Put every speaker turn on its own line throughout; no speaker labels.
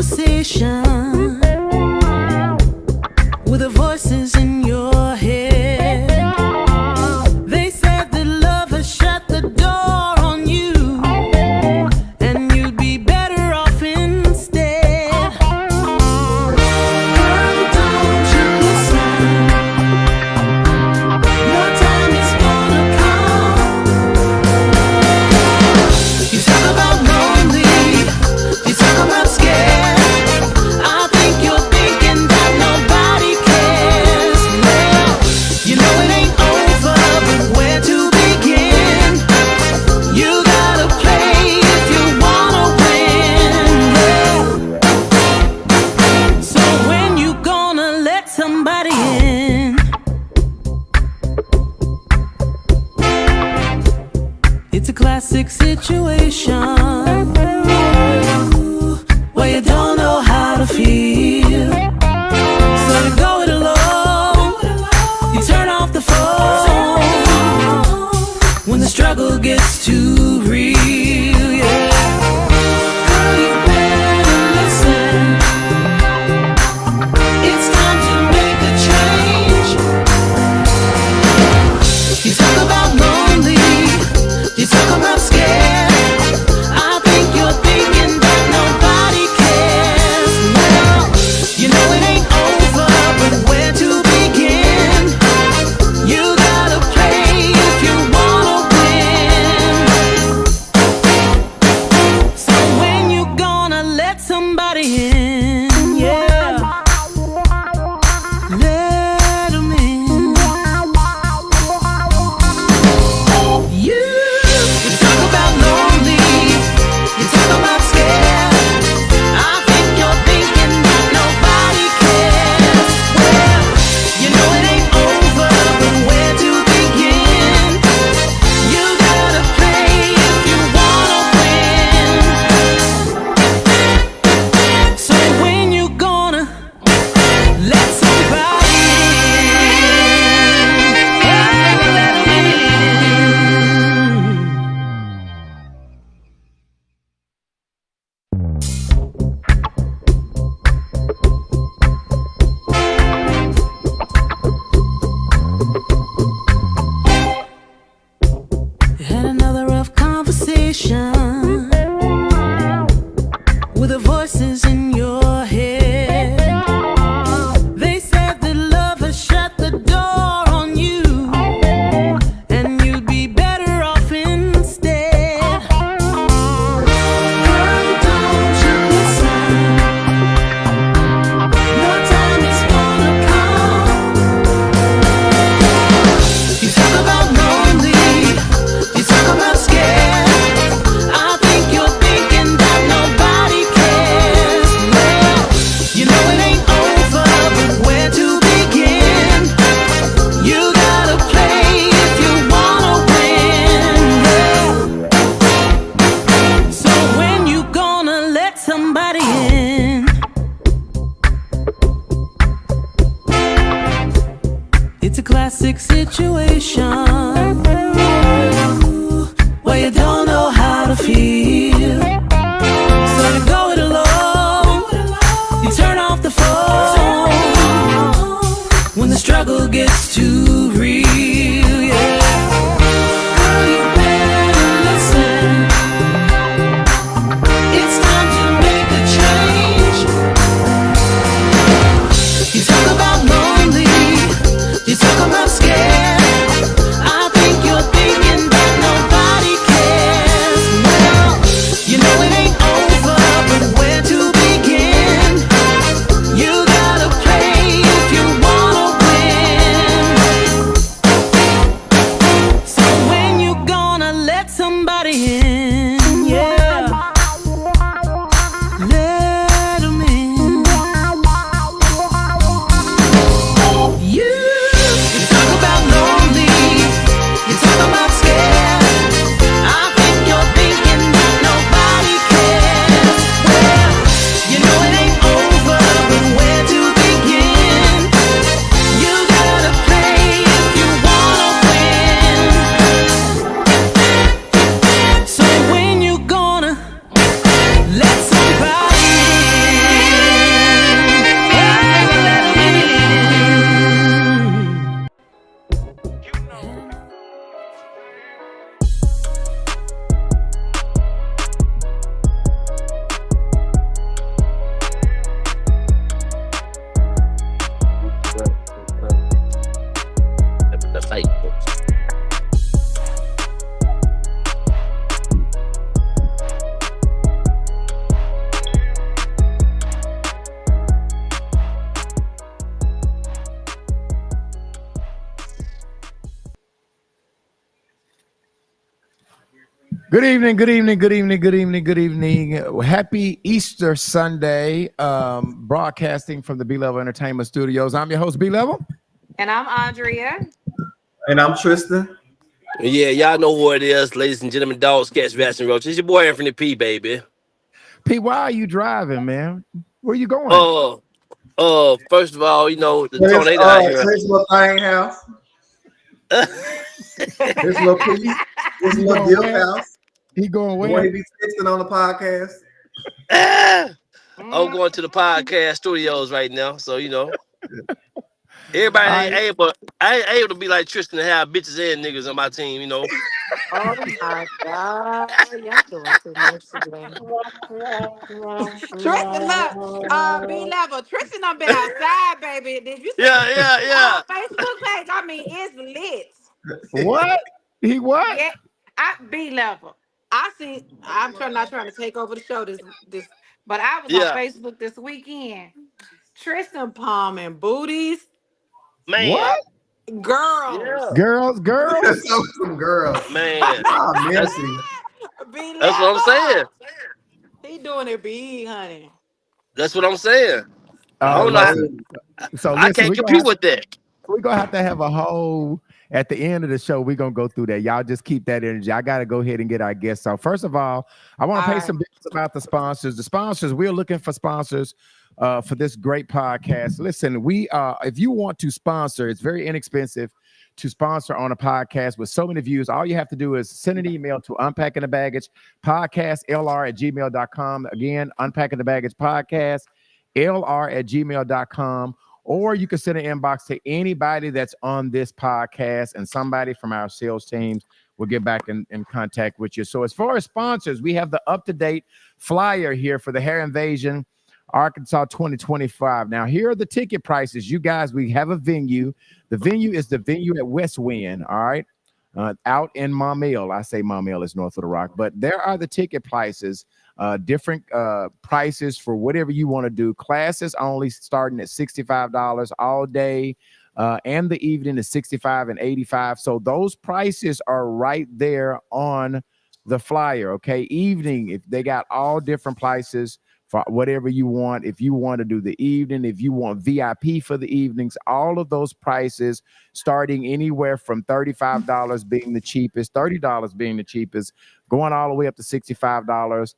conversation with the voices in your head. They said that love has shut the door on you, and you'd be better off instead. Girl, don't you listen? Your time is gonna come. You talk about lonely, you talk about scared. I think you're thinking that nobody cares. Well, you know it ain't over, but where to begin? You gotta play if you wanna win. Yeah. So when you gonna let somebody in? It's a classic situation where you don't know how to feel, so you go it alone. You turn off the phone when the struggle gets too real. Yeah. Girl, you better listen. It's time to make a change. You talk about lonely, you talk about scared. I think you're thinking that nobody cares. Well, you know it ain't over, but where to begin? You gotta play if you wanna win. So when you gonna let somebody in? Yeah, let 'em in. You talk about lonely, you talk about scared. I think you're thinking that nobody cares. Well, you know it ain't over, but where to begin? You gotta play if you wanna win. So when you gonna let somebody in? Had another rough conversation with the voices in your head. They said that love has shut the door on you, and you'd be better off instead. Girl, don't you listen? Your time is gonna come. You talk about lonely, you talk about scared. I think you're thinking that nobody cares. Well, you know it ain't over, but where to begin? You gotta play if you wanna win. Yeah. So when you gonna let somebody in? It's a classic situation where you don't know how to feel, so you go it alone. You turn off the phone when the struggle gets too real. Yeah. Girl, you better listen. It's time to make a change. You talk about lonely, you talk about scared. I think you're thinking that nobody cares. Well,
Good evening, good evening, good evening, good evening, good evening. Happy Easter Sunday. Broadcasting from the B Level Entertainment Studios. I'm your host, B Level.
And I'm Andrea.
And I'm Tristan.
Yeah, y'all know who it is, ladies and gentlemen. Dogs, cats, rats, and roaches. It's your boy Anthony P, baby.
P, why are you driving, man? Where you going?
Uh, First of all, the
But it's
tornado out here.
his little thing house, his little piece, his
He
little
going
gift
where?
house.
He going
The one he
where?
be fixing on the podcast.
I'm
Mm.
going to the podcast studios right now, so
All
everybody ain't
right.
able. I ain't able to be like Tristan and have bitches and niggas on my team.
Oh my God. Y'all doing too much today. Tristan, look, B level. Tristan done been outside, baby. Did you see
Yeah, yeah, yeah,
Facebook page? I mean, it's lit.
What? He what?
Yeah, I B level. I see. I'm trying not trying to take over the show this, but I was on
yeah.
Facebook this weekend. Tristan palming booties,
Man,
What?
girls.
yeah,
Girls?
So some girls.
man.
Oh,
That's
messy.
B
that's what I'm saying.
level. He doing it big, honey.
That's what I'm saying. I
Oh,
don't know.
listen.
Crazy.
So
I
listen,
can't compete with that.
we're gonna have to have a whole at the end of the show. We're gonna go through that. Y'all just keep that energy. I gotta go ahead and get our guests. So first of all, I want to
All
pay
right.
some bills about the sponsors. The sponsors, we're looking for sponsors for this great podcast. Listen, we if you want to sponsor, it's very inexpensive to sponsor on a podcast with so many views. All you have to do is send an email to unpacking the baggage podcast lr@gmail.com. Again, unpacking the baggage podcast lr@gmail.com, or you can send an inbox to anybody that's on this podcast, and somebody from our sales teams will get back in contact with you. So as far as sponsors, we have the up-to-date flyer here for the Hair Invasion Arkansas 2025. Now, here are the ticket prices. You guys, we have a venue. The venue is the venue at West Wind, all right? Out in Maumelle. I say Maumelle is north of the Rock, but there are the ticket prices, different prices for whatever you want to do. Classes only starting at $65 all day, and the evening is 65 and 85. So those prices are right there on the flyer. Okay, evening, if they got all different prices for whatever you want. If you want to do the evening, if you want VIP for the evenings, all of those prices starting anywhere from $35 being the cheapest, $30 being the cheapest, going all the way up to $65.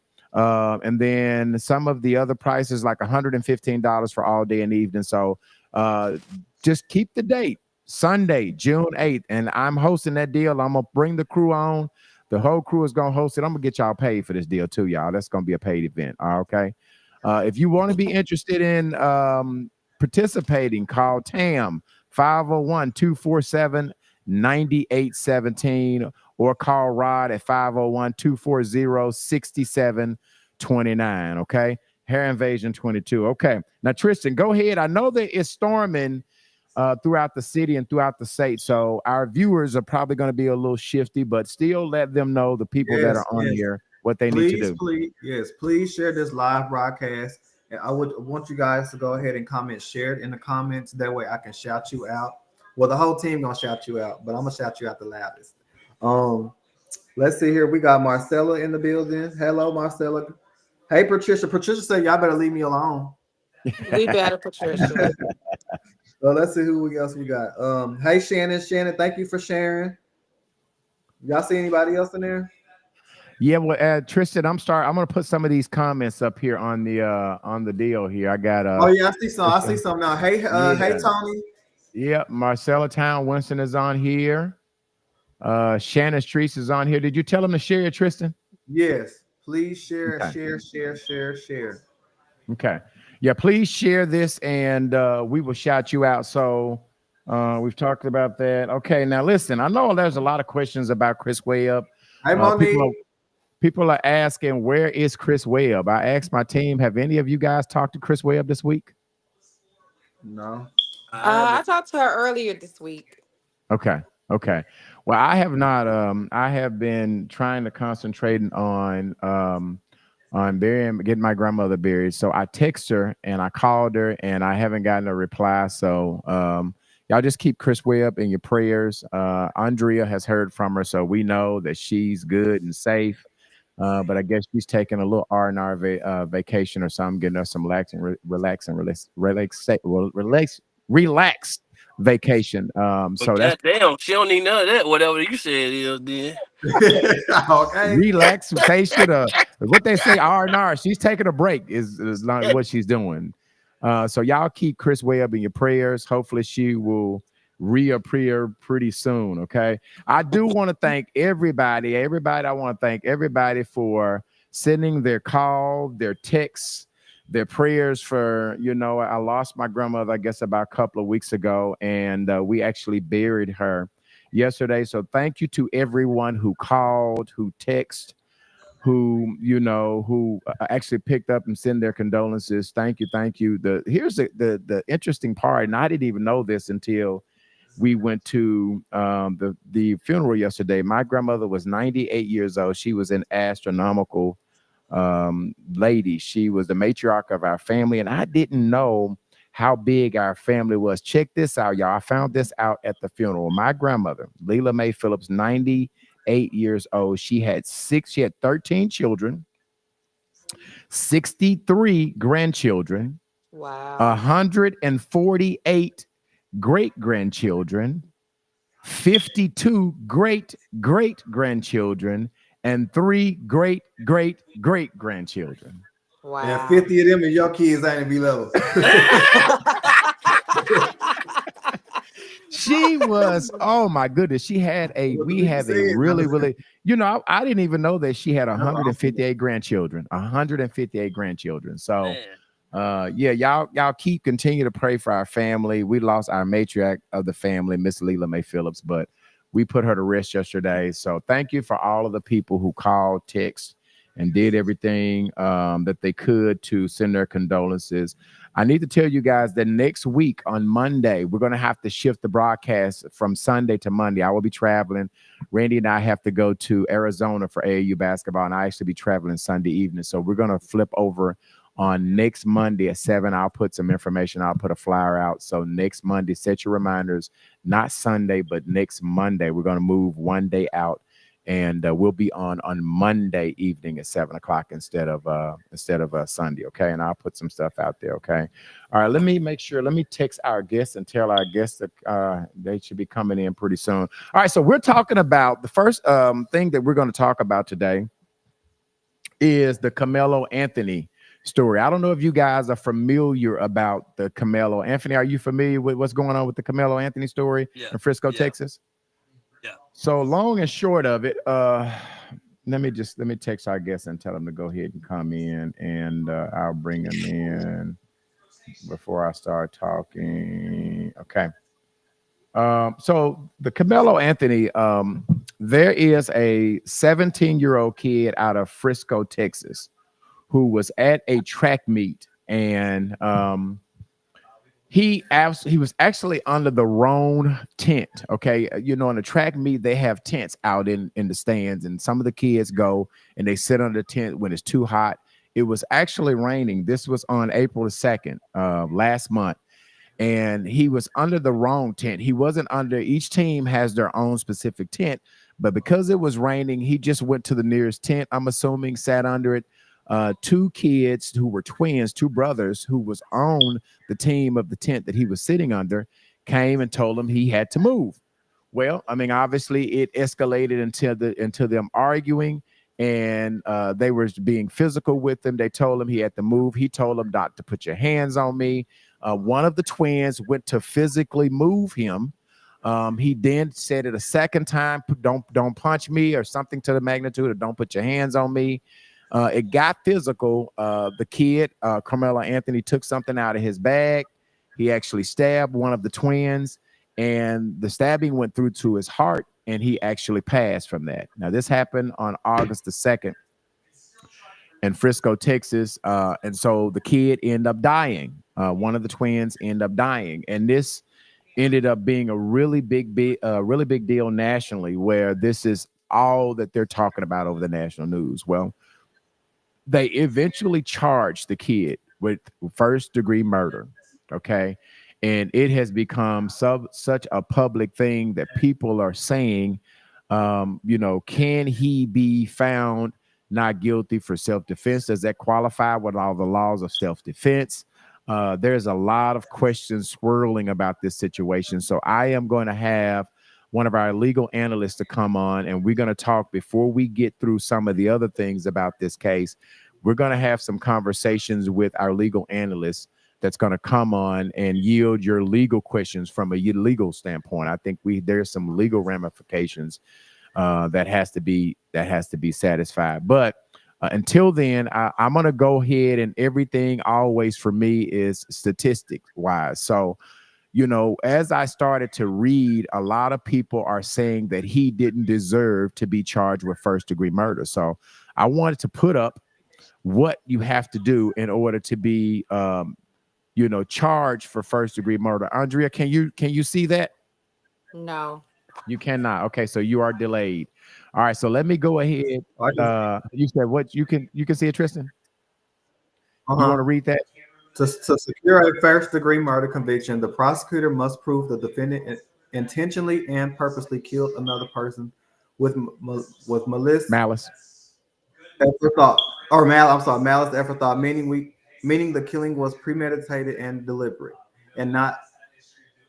And then some of the other prices like $115 for all day and evening. So just keep the date, Sunday, June 8th. And I'm hosting that deal. I'm going to bring the crew on. The whole crew is going to host it. I'm going to get y'all paid for this deal too, y'all. That's going to be a paid event. Okay. If you want to be interested in participating, call TAM 501-247-9817 or call Rod at 501-240-6729. Okay. Hair Invasion 22. Okay. Now, Tristan, go ahead. I know that it's storming throughout the city and throughout the state. So our viewers are probably going to be a little shifty, but still let them know, the people that
Yes,
are on
yes.
here, what they need to
Please,
do.
please, yes, please share this live broadcast. And I would want you guys to go ahead and comment, share it in the comments. That way I can shout you out. Well, the whole team gonna shout you out, but I'm gonna shout you out the loudest. Um, let's see here. We got Marcella in the building. Hello, Marcella. Hey, Patricia. Patricia said y'all better leave me alone.
We better, Patricia.
So let's see who else we got. Hey Shannon. Shannon, thank you for sharing. Y'all see anybody else in there?
Yeah, well, Tristan, I'm gonna put some of these comments up here on the deal here. I got
Oh yeah, I see some. I see
Tristan.
some now. Hey, hey
Yeah,
Tony.
yeah. Marcella Town Winston is on here. Shannon Streets is on here. Did you tell him to share it, Tristan?
Yes, please share,
Okay.
share, share, share, share.
Okay. Yeah, please share this and we will shout you out. So we've talked about that. Okay, now listen, I know there's a lot of questions about Chris Webb.
Hey
Uh,
Monique.
people are People are asking, where is Chris Webb? I asked my team, have any of you guys talked to Chris Webb this week?
No.
I
I
haven't.
talked to her earlier this week.
Okay. Okay. Well, I have not. I have been trying to concentrate on burying, getting my grandmother buried. So I text her and I called her and I haven't gotten a reply. So y'all just keep Chris Webb in your prayers. Andrea has heard from her, so we know that she's good and safe. But I guess she's taking a little R&R vacation or something, getting us some relax vacation.
But
So that's
goddamn, she don't need none of that. Whatever you said is, then.
Okay.
relaxation. What they say R&R. She's taking a break is not what she's doing. So y'all keep Chris Webb in your prayers. Hopefully she will reappear pretty soon. Okay. I do want to thank everybody. I want to thank everybody for sending their call, their texts, their prayers for, I lost my grandmother, I guess about a couple of weeks ago, and we actually buried her yesterday. So thank you to everyone who called, who texted, who actually picked up and sent their condolences. Thank you. Here's the interesting part, and I didn't even know this until we went to the funeral yesterday. My grandmother was 98 years old. She was an astronomical lady. She was the matriarch of our family, and I didn't know how big our family was. Check this out, y'all. I found this out at the funeral. My grandmother, Leila Mae Phillips, 98 years old. She had 13 children, 63 grandchildren,
Wow.
148 great grandchildren, 52 great grandchildren, and 3 great grandchildren.
Wow.
And 50 of them is your kids ain't be level.
She was, oh my goodness. We have a really, I didn't even know that she had 158 grandchildren. 158 grandchildren. So y'all continue to pray for our family. We lost our matriarch of the family, Miss Leila Mae Phillips, but we put her to rest yesterday. So thank you for all of the people who called, text, and did everything that they could to send their condolences. I need to tell you guys that next week on Monday, we're going to have to shift the broadcast from Sunday to Monday. I will be traveling. Randy and I have to go to Arizona for AAU basketball, and I actually be traveling Sunday evening. So we're going to flip over on next Monday at 7. I'll put some information. I'll put a flyer out. So next Monday, set your reminders, not Sunday, but next Monday. We're going to move one day out, and we'll be on Monday evening at 7 o'clock instead of Sunday. Okay. And I'll put some stuff out there. Okay. All right. Let me text our guests and tell our guests that they should be coming in pretty soon. All right. So we're talking about the first thing that we're going to talk about today is the Karmelo Anthony story. I don't know if you guys are familiar about the Karmelo. Anthony, are you familiar with what's going on with the Karmelo Anthony story in Frisco, Texas?
Yeah.
So long and short of it, let me text our guests and tell them to go ahead and come in, and I'll bring them in before I start talking. Okay. So the Karmelo Anthony, there is a 17-year-old kid out of Frisco, Texas, who was at a track meet, and he was actually under the wrong tent. Okay. In a track meet, they have tents out in the stands, and some of the kids go and they sit under the tent when it's too hot. It was actually raining. This was on April the 2nd, last month. And he was under the wrong tent. He wasn't under, each team has their own specific tent, but because it was raining, he just went to the nearest tent, I'm assuming, sat under it. Two kids who were twins, two brothers who was on the team of the tent that he was sitting under, came and told him he had to move. Well, I mean, obviously it escalated until them arguing, and they were being physical with him. They told him he had to move. He told them not to put your hands on me. One of the twins went to physically move him. He then said it a second time, don't punch me, or something to the magnitude of don't put your hands on me. It got physical. The kid, Karmelo Anthony, took something out of his bag. He actually stabbed one of the twins, and the stabbing went through to his heart, and he actually passed from that. Now, this happened on August the 2nd in Frisco, Texas. And so the kid ended up dying. One of the twins ended up dying. And this ended up being a really big deal nationally, where this is all that they're talking about over the national news. Well, they eventually charged the kid with first-degree murder, okay? and it has become such a public thing that people are saying, can he be found not guilty for self-defense? Does that qualify with all the laws of self-defense? There's a lot of questions swirling about this situation. So I am going to have one of our legal analysts to come on, and we're going to talk before we get through some of the other things about this case. We're going to have some conversations with our legal analyst that's going to come on and yield your legal questions from a legal standpoint. I think there's some legal ramifications that has to be satisfied. But until then, I'm going to go ahead, and everything always for me is statistics wise. So, as I started to read, a lot of people are saying that he didn't deserve to be charged with first degree murder. So I wanted to put up what you have to do in order to be, charged for first degree murder. Andrea, can you see that?
No.
You cannot. Okay, so you are delayed. All right, so let me go ahead. You said what? You can see it, Tristan? You want to read that?
To secure a first-degree murder conviction, the prosecutor must prove the defendant intentionally and purposely killed another person with malice aforethought, or malice aforethought, meaning the killing was premeditated and deliberate, and not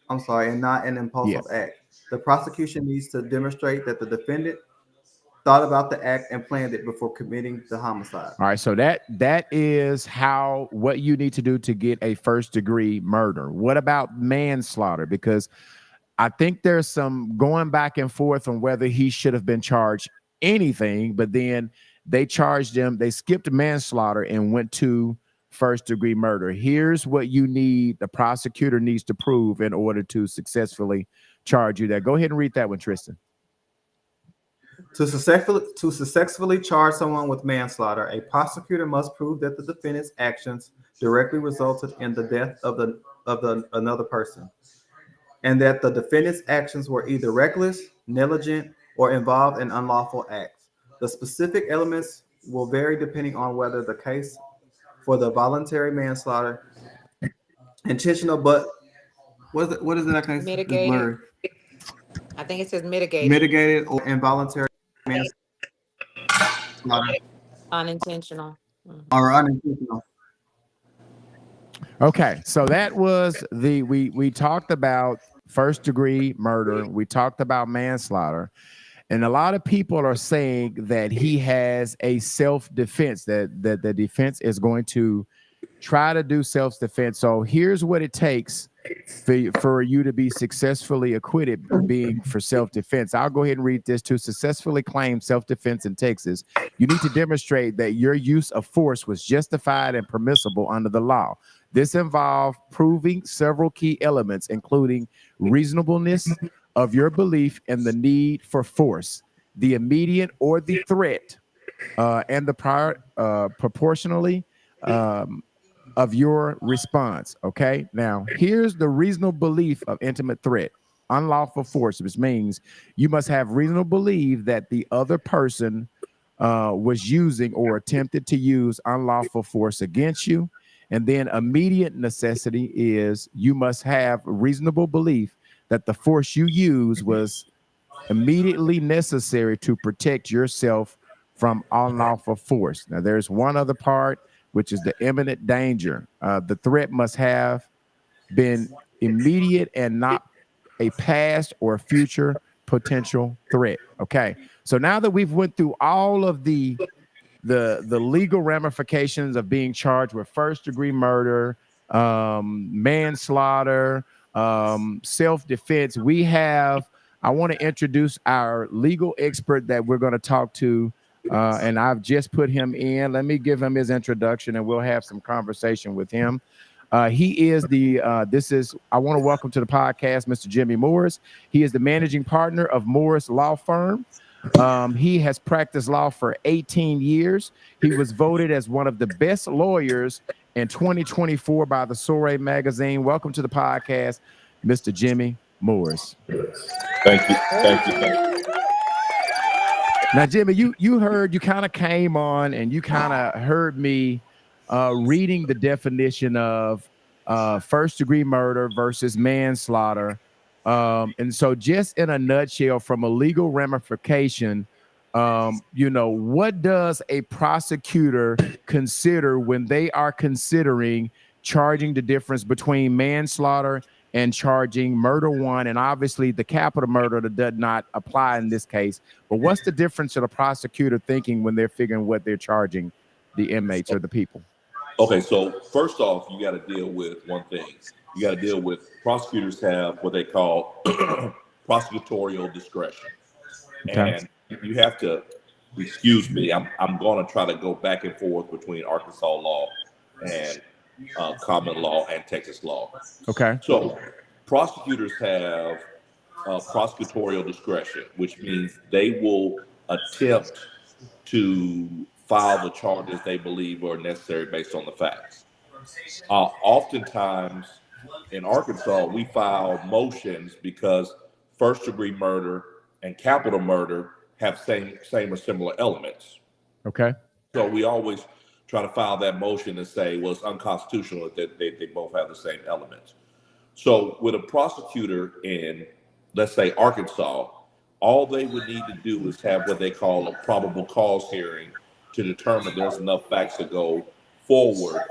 an impulsive act. The prosecution needs to demonstrate that the defendant thought about the act and planned it before committing the homicide.
All right, so that is what you need to do to get a first degree murder. What about manslaughter? Because I think there's some going back and forth on whether he should have been charged anything, but then they charged him, they skipped manslaughter and went to first degree murder. Here's what the prosecutor needs to prove in order to successfully charge you there. Go ahead and read that one, Tristan.
To successfully charge someone with manslaughter, a prosecutor must prove that the defendant's actions directly resulted in the death of another person, and that the defendant's actions were either reckless, negligent, or involved in unlawful acts. The specific elements will vary depending on whether the case for the voluntary manslaughter, intentional, but what is it? Okay,
Mitigated. I think it says mitigated.
Mitigated or involuntary manslaughter.
Unintentional.
Or unintentional.
Okay, so that was we talked about first degree murder. We talked about manslaughter. And a lot of people are saying that he has a self-defense, that the defense is going to try to do self-defense. So here's what it takes for you to be successfully acquitted being for self-defense. I'll go ahead and read this. To successfully claim self-defense in Texas, you need to demonstrate that your use of force was justified and permissible under the law. This involved proving several key elements, including reasonableness of your belief in the need for force, the immediate or the threat, and the prior proportionally of your response. Okay, now here's the reasonable belief of intimate threat, unlawful force, which means you must have reasonable belief that the other person was using or attempted to use unlawful force against you. And then immediate necessity is you must have reasonable belief that the force you use was immediately necessary to protect yourself from unlawful force. Now, there's one other part, which is the imminent danger. The threat must have been immediate and not a past or future potential threat. Okay, so now that we've went through all of the legal ramifications of being charged with first degree murder, manslaughter, self-defense, I want to introduce our legal expert that we're going to talk to, and I've just put him in. Let me give him his introduction and we'll have some conversation with him. He is I want to welcome to the podcast, Mr. Jimmy Morris. He is the managing partner of Morris Law Firm. He has practiced law for 18 years. He was voted as one of the best lawyers in 2024 by the Soray magazine. Welcome to the podcast, Mr. Jimmy Morris.
Thank you.
Now, Jimmy, you kind of came on and you kind of heard me reading the definition of first degree murder versus manslaughter. And so just in a nutshell, from a legal ramification, what does a prosecutor consider when they are considering charging the difference between manslaughter and charging murder one? And obviously the capital murder that does not apply in this case, but what's the difference of the prosecutor thinking when they're figuring what they're charging the inmates or the people?
Okay, so first off, you got to deal with one thing. You got to deal with prosecutors have what they call prosecutorial discretion.
Okay.
And you have to, excuse me, I'm going to try to go back and forth between Arkansas law and common law and Texas law.
Okay.
So prosecutors have prosecutorial discretion, which means they will attempt to file the charges they believe are necessary based on the facts. Oftentimes in Arkansas, we file motions because first degree murder and capital murder have same or similar elements.
Okay.
So we always try to file that motion and say, well, it's unconstitutional that they both have the same elements. So with a prosecutor in, let's say, Arkansas, all they would need to do is have what they call a probable cause hearing to determine there's enough facts to go forward,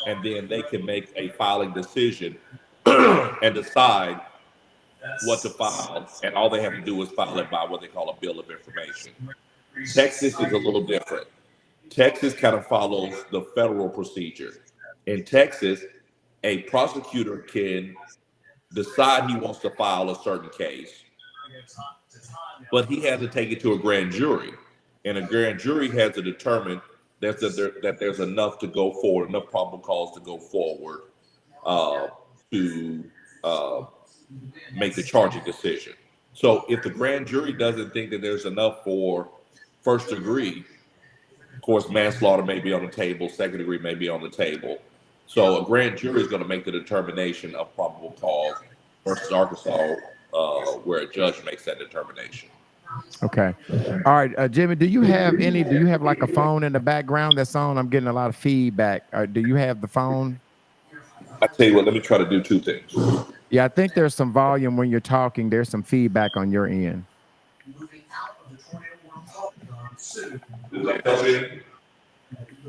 and then they can make a filing decision and decide what to file, and all they have to do is file it by what they call a bill of information. Texas is a little different. Texas kind of follows the federal procedure. In Texas, a prosecutor can decide he wants to file a certain case, but he has to take it to a grand jury, and a grand jury has to determine that there's enough to go forward, enough probable cause to go forward to make the charging decision. So if the grand jury doesn't think that there's enough for first degree, of course, manslaughter may be on the table, second degree may be on the table. So a grand jury is going to make the determination of probable cause versus Arkansas, where a judge makes that determination.
Okay. All right, Jimmy, do you have like a phone in the background that's on? I'm getting a lot of feedback. Do you have the phone?
I tell you what, let me try to do two things.
Yeah, I think there's some volume when you're talking. There's some feedback on your end.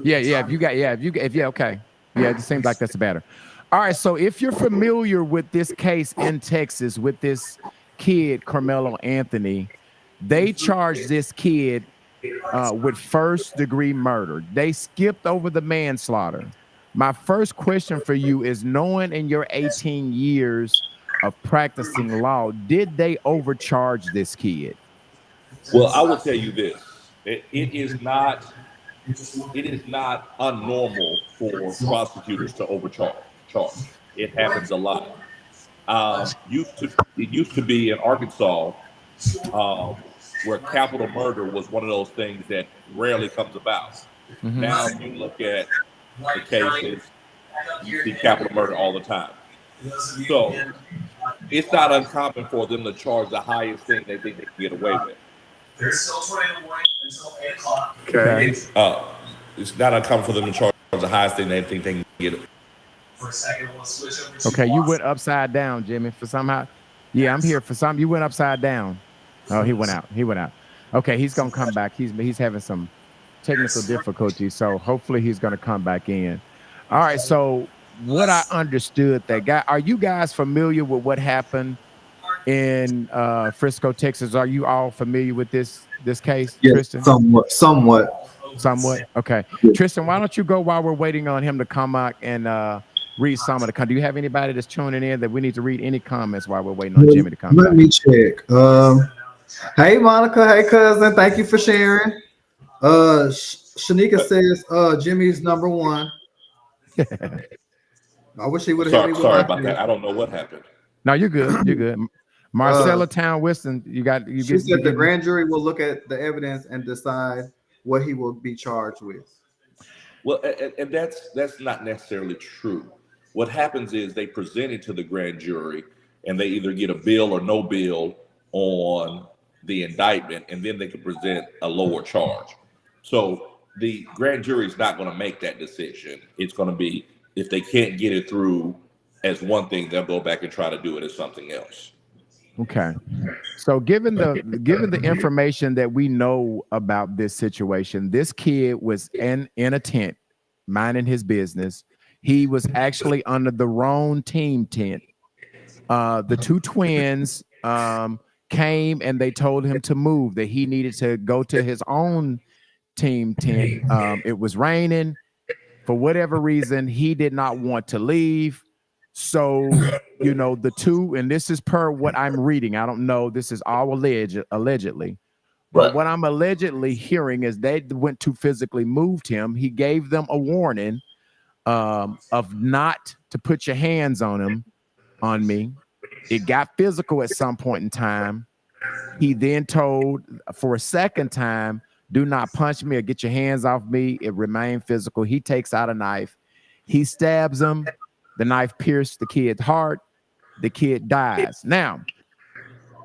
Yeah. Okay. Yeah, it seems like that's better. All right. So if you're familiar with this case in Texas with this kid, Karmelo Anthony, they charged this kid with first degree murder. They skipped over the manslaughter. My first question for you is, knowing in your 18 years of practicing law, did they overcharge this kid?
Well, I will tell you this. It is not unnormal for prosecutors to overcharge. It happens a lot. It used to be in Arkansas where capital murder was one of those things that rarely comes about. Mm-hmm. Now you look at the cases, you see capital murder all the time. So it's not uncommon for them to charge the highest thing they think they can get away with.
There's still 20 in the morning until 8 o'clock.
Okay. It's not uncommon for them to charge the highest thing they think they can get.
For a second, we'll switch over to
Okay, you went upside down, Jimmy. For somehow, yeah, I'm here for some. You went upside down. Oh, he went out. Okay, he's gonna come back. He's having some technical difficulties, so hopefully he's gonna come back in. All right. So what I understood, are you guys familiar with what happened in Frisco, Texas? Are you all familiar with this case,
yes,
Tristan?
Somewhat.
Okay. Tristan, why don't you go while we're waiting on him to come out and read some of the comments? Do you have anybody that's tuning in that we need to read any comments while we're waiting on Jimmy to come back?
Let me check. Hey, Monica. Hey, cousin. Thank you for sharing. Shanika says Jimmy's number one. I wish he would have.
Sorry about that. I don't know what happened.
No, you're good. You're good. Marcella Town Weston,
she said the grand jury will look at the evidence and decide what he will be charged with.
Well, and that's not necessarily true. What happens is they present it to the grand jury, and they either get a bill or no bill on the indictment, and then they can present a lower charge. So the grand jury is not going to make that decision. It's going to be if they can't get it through as one thing, they'll go back and try to do it as something else.
Okay. So given the information that we know about this situation, this kid was in a tent minding his business. He was actually under the wrong team tent. The two twins came and they told him to move, that he needed to go to his own team tent. It was raining. For whatever reason, he did not want to leave. So, the two, and this is per what I'm reading. I don't know. This is all allegedly. But what I'm allegedly hearing is they went to physically moved him. He gave them a warning of not to put your hands on me. It got physical at some point in time. He then told for a second time, do not punch me or get your hands off me. It remained physical. He takes out a knife. He stabs him. The knife pierced the kid's heart. The kid dies. Now,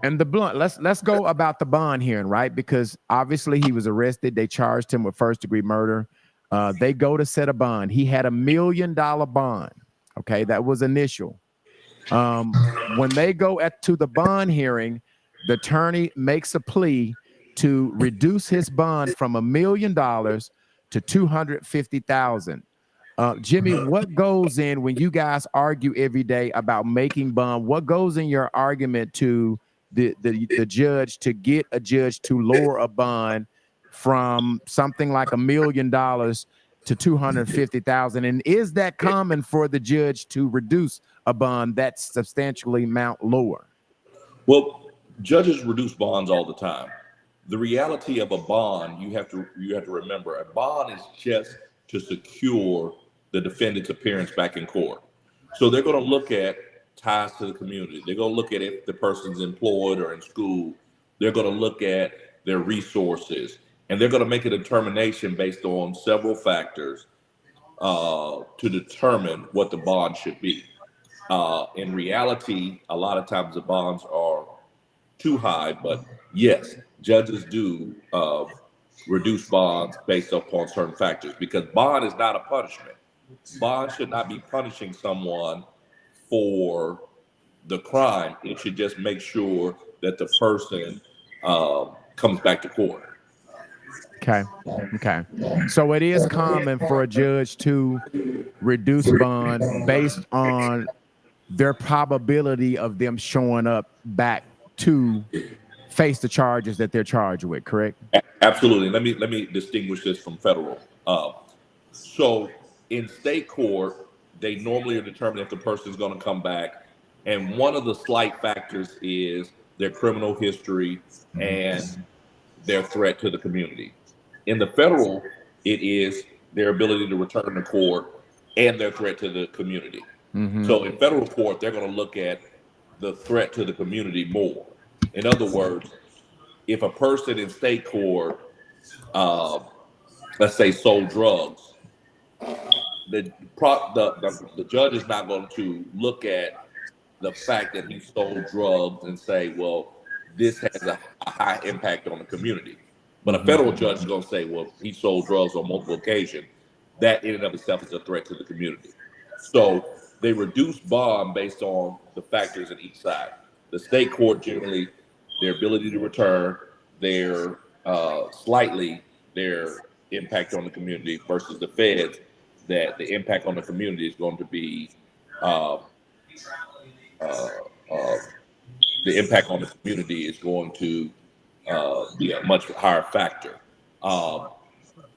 and the blunt, let's go about the bond hearing, right? Because obviously he was arrested. They charged him with first-degree murder. They go to set a bond. He had $1 million bond. Okay, that was initial. When they go to the bond hearing, the attorney makes a plea to reduce his bond from $1 million to $250,000. Jimmy, what goes in when you guys argue every day about making bond? What goes in your argument to the judge to get a judge to lower a bond from something like $1 million to $250,000? And is that common for the judge to reduce a bond that's substantially amount lower?
Well, judges reduce bonds all the time. The reality of a bond, you have to remember, a bond is just to secure the defendant's appearance back in court. So they're going to look at ties to the community. They're going to look at if the person's employed or in school. They're going to look at their resources, and they're going to make a determination based on several factors to determine what the bond should be. In reality, a lot of times the bonds are too high, but yes, judges do reduce bonds based upon certain factors, because bond is not a punishment. Bond should not be punishing someone for the crime. It should just make sure that the person comes back to court.
Okay. So it is common for a judge to reduce bond based on their probability of them showing up back to face the charges that they're charged with, correct?
Absolutely. Let me distinguish this from federal. So in state court, they normally are determined if the person is going to come back, and one of the slight factors is their criminal history and their threat to the community. In the federal, it is their ability to return to court and their threat to the community. So in federal court, they're going to look at the threat to the community more. In other words, if a person in state court, let's say, sold drugs, the judge is not going to look at the fact that he sold drugs and say, well, this has a high impact on the community. But a federal judge is going to say, well, he sold drugs on multiple occasions. That in and of itself is a threat to the community. So they reduce bond based on the factors in each side. The state court generally, their ability to return, their impact on the community, versus the feds, that the impact on the community is going to be the impact on the community is going to be a much higher factor.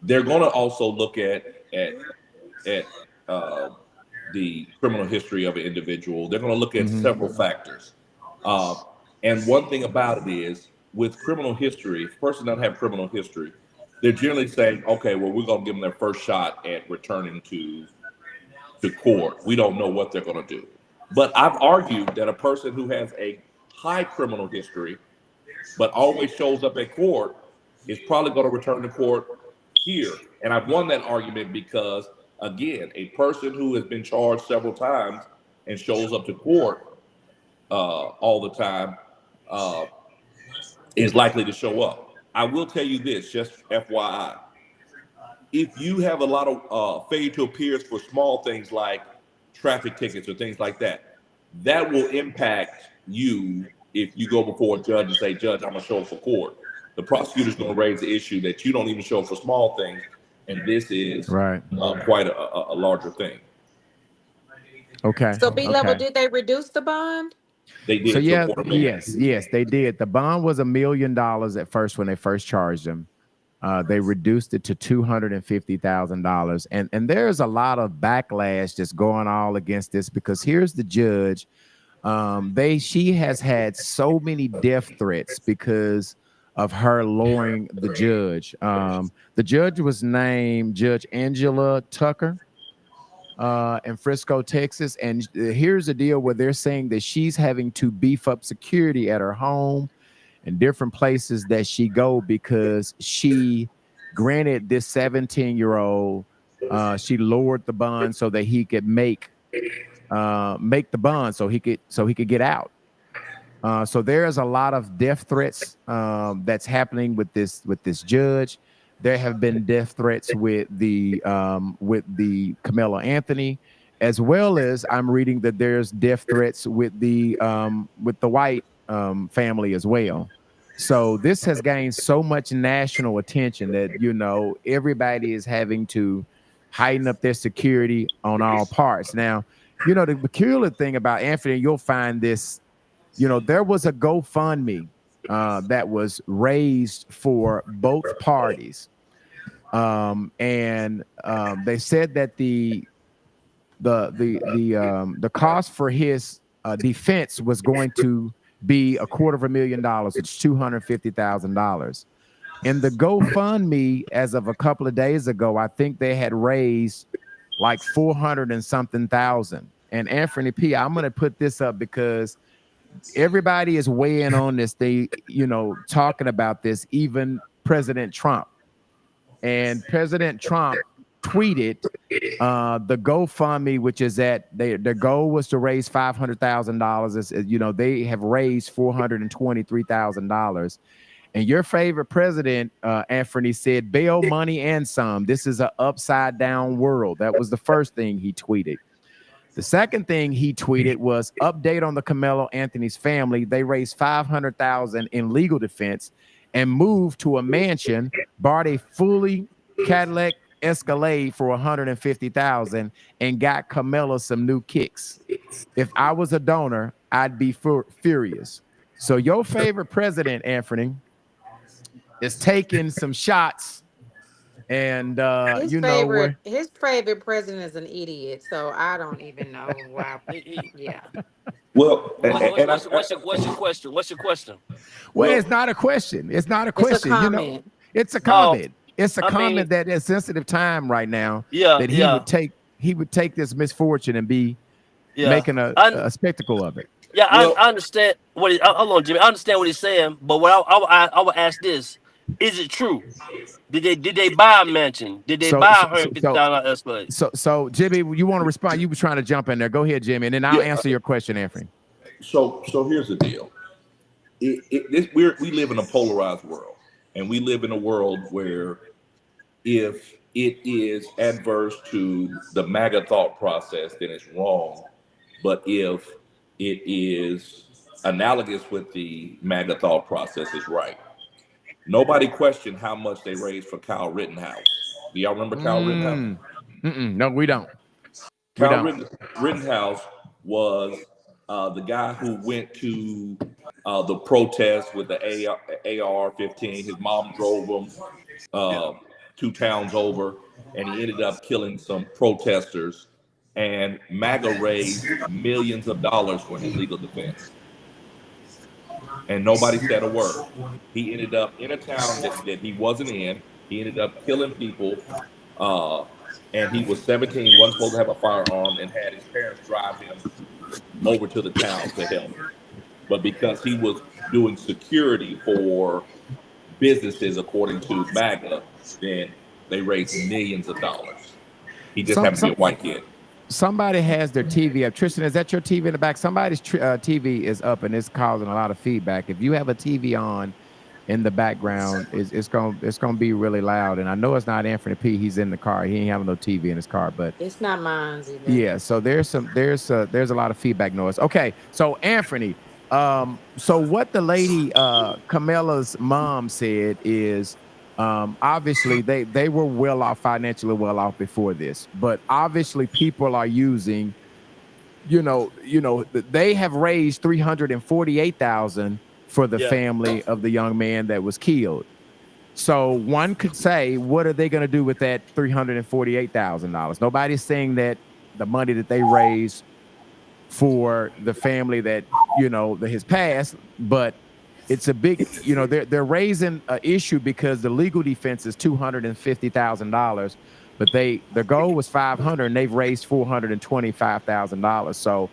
They're going to also look at the criminal history of an individual. They're going to look at several factors. And one thing about it is, with criminal history, if a person doesn't have criminal history, they're generally saying, okay, well, we're going to give them their first shot at returning to court. We don't know what they're going to do. But I've argued that a person who has a high criminal history but always shows up at court is probably going to return to court here. And I've won that argument because, again, a person who has been charged several times and shows up to court all the time is likely to show up. I will tell you this, just FYI. if you have a lot of failure to appears for small things like traffic tickets or things like that, that will impact you if you go before a judge and say, Judge, I'm going to show up for court. The prosecutor's going to raise the issue that you don't even show up for small things, and this is
Right.
quite a larger thing.
Okay.
So B level,
Okay.
did they reduce the bond?
They did
So
to
yeah,
a $250,000.
yes, they did. The bond was $1 million at first when they first charged him. They reduced it to $250,000, and there's a lot of backlash that's going all against this because here's the judge. She has had so many death threats because of her lowering the judge. The judge was named Judge Angela Tucker in Frisco, Texas. And here's the deal where they're saying that she's having to beef up security at her home and different places that she go because she granted this 17-year-old, she lowered the bond so that he could make the bond so he could get out. So there's a lot of death threats that's happening with this judge. There have been death threats with the Carmelo Anthony, as well as I'm reading that there's death threats with the White family as well. So this has gained so much national attention that everybody is having to heighten up their security on all parts. Now, the peculiar thing about Anthony, you'll find this. There was a GoFundMe that was raised for both parties, and they said that the cost for his defense was going to be $250,000. It's $250,000. In the GoFundMe, as of a couple of days ago, I think they had raised like 400 and something thousand. And Anthony P, I'm going to put this up because everybody is weighing on this. They, talking about this, even President Trump. And President Trump tweeted the GoFundMe, which is that their goal was to raise $500,000. They have raised $423,000. And your favorite president, Anthony, said bail money and some. This is an upside down world. That was the first thing he tweeted. The second thing he tweeted was update on the Carmelo Anthony's family. They raised $500,000 in legal defense and moved to a mansion, bought a fully Cadillac Escalade for $150,000 and got Carmelo some new kicks. If I was a donor, I'd be furious. So your favorite president, Anthony, is taking some shots. And
his favorite president is an idiot, so I don't even know why. Yeah.
Well,
What's your question? What's your question?
Well, it's not a question. It's not a question.
It's a comment.
It's a comment. It's a
I
comment
mean,
that is sensitive time right now.
Yeah,
that he would take this misfortune and be making a spectacle of it.
Yeah, I understand what hold on, Jimmy. I understand what he's saying, but what I would ask this: is it true? Did they buy a mansion? Did they buy $150,000 Escalade?
So Jimmy, you want to respond? You were trying to jump in there. Go ahead, Jimmy, and then I'll answer your question, Anthony.
So here's the deal. We live in a polarized world, and we live in a world where if it is adverse to the MAGA thought process, then it's wrong. But if it is analogous with the MAGA thought process, it's right. Nobody questioned how much they raised for Kyle Rittenhouse. Do y'all remember Kyle Rittenhouse?
No, we don't.
Kyle Rittenhouse was the guy who went to the protest with the AR-15. His mom drove him 2 towns over, and he ended up killing some protesters. And MAGA raised millions of dollars for his legal defense. And nobody said a word. He ended up in a town that he wasn't in. He ended up killing people. And he was 17, wasn't supposed to have a firearm, and had his parents drive him over to the town to help. But because he was doing security for businesses, according to MAGA, then they raised millions of dollars. He just happened to be a white kid.
Somebody has their TV up. Tristan, is that your TV in the back? Somebody's TV is up and it's causing a lot of feedback. If you have a TV on, in the background is it's gonna be really loud. And I know it's not Anthony P. He's in the car. He ain't having no TV in his car, but
It's not mine either.
yeah. So there's a lot of feedback noise. Okay, so Anthony, so what the lady Carmelo's mom said is obviously they were well off, financially well off before this, but obviously people are using, they have raised 348,000 for the family of the young man that was killed. So one could say, what are they going to do with that $348,000? Nobody's saying that the money that they raised for the family that that has passed, but it's a big, they're raising an issue because the legal defense is $250,000, but their goal was 500, and they've raised $425,000. So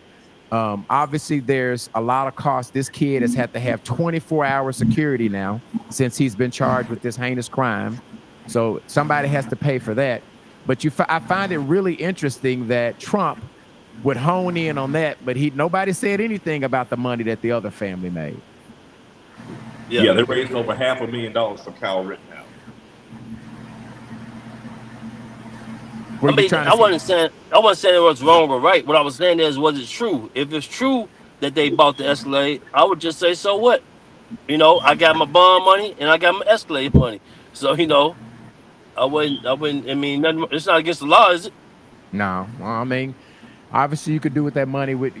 obviously there's a lot of cost. This kid has had to have 24-hour security now since he's been charged with this heinous crime. So somebody has to pay for that. But I find it really interesting that Trump would hone in on that, but nobody said anything about the money that the other family made.
Yeah, they raised over $500,000 for Kyle Rittenhouse.
I wasn't saying it was wrong or right. What I was saying is, was it true? If it's true that they bought the Escalade, I would just say, so what? I got my bond money and I got my Escalade money. So I wouldn't. I mean, nothing, it's not against the law, is it?
No, well, I mean, obviously you could do with that money with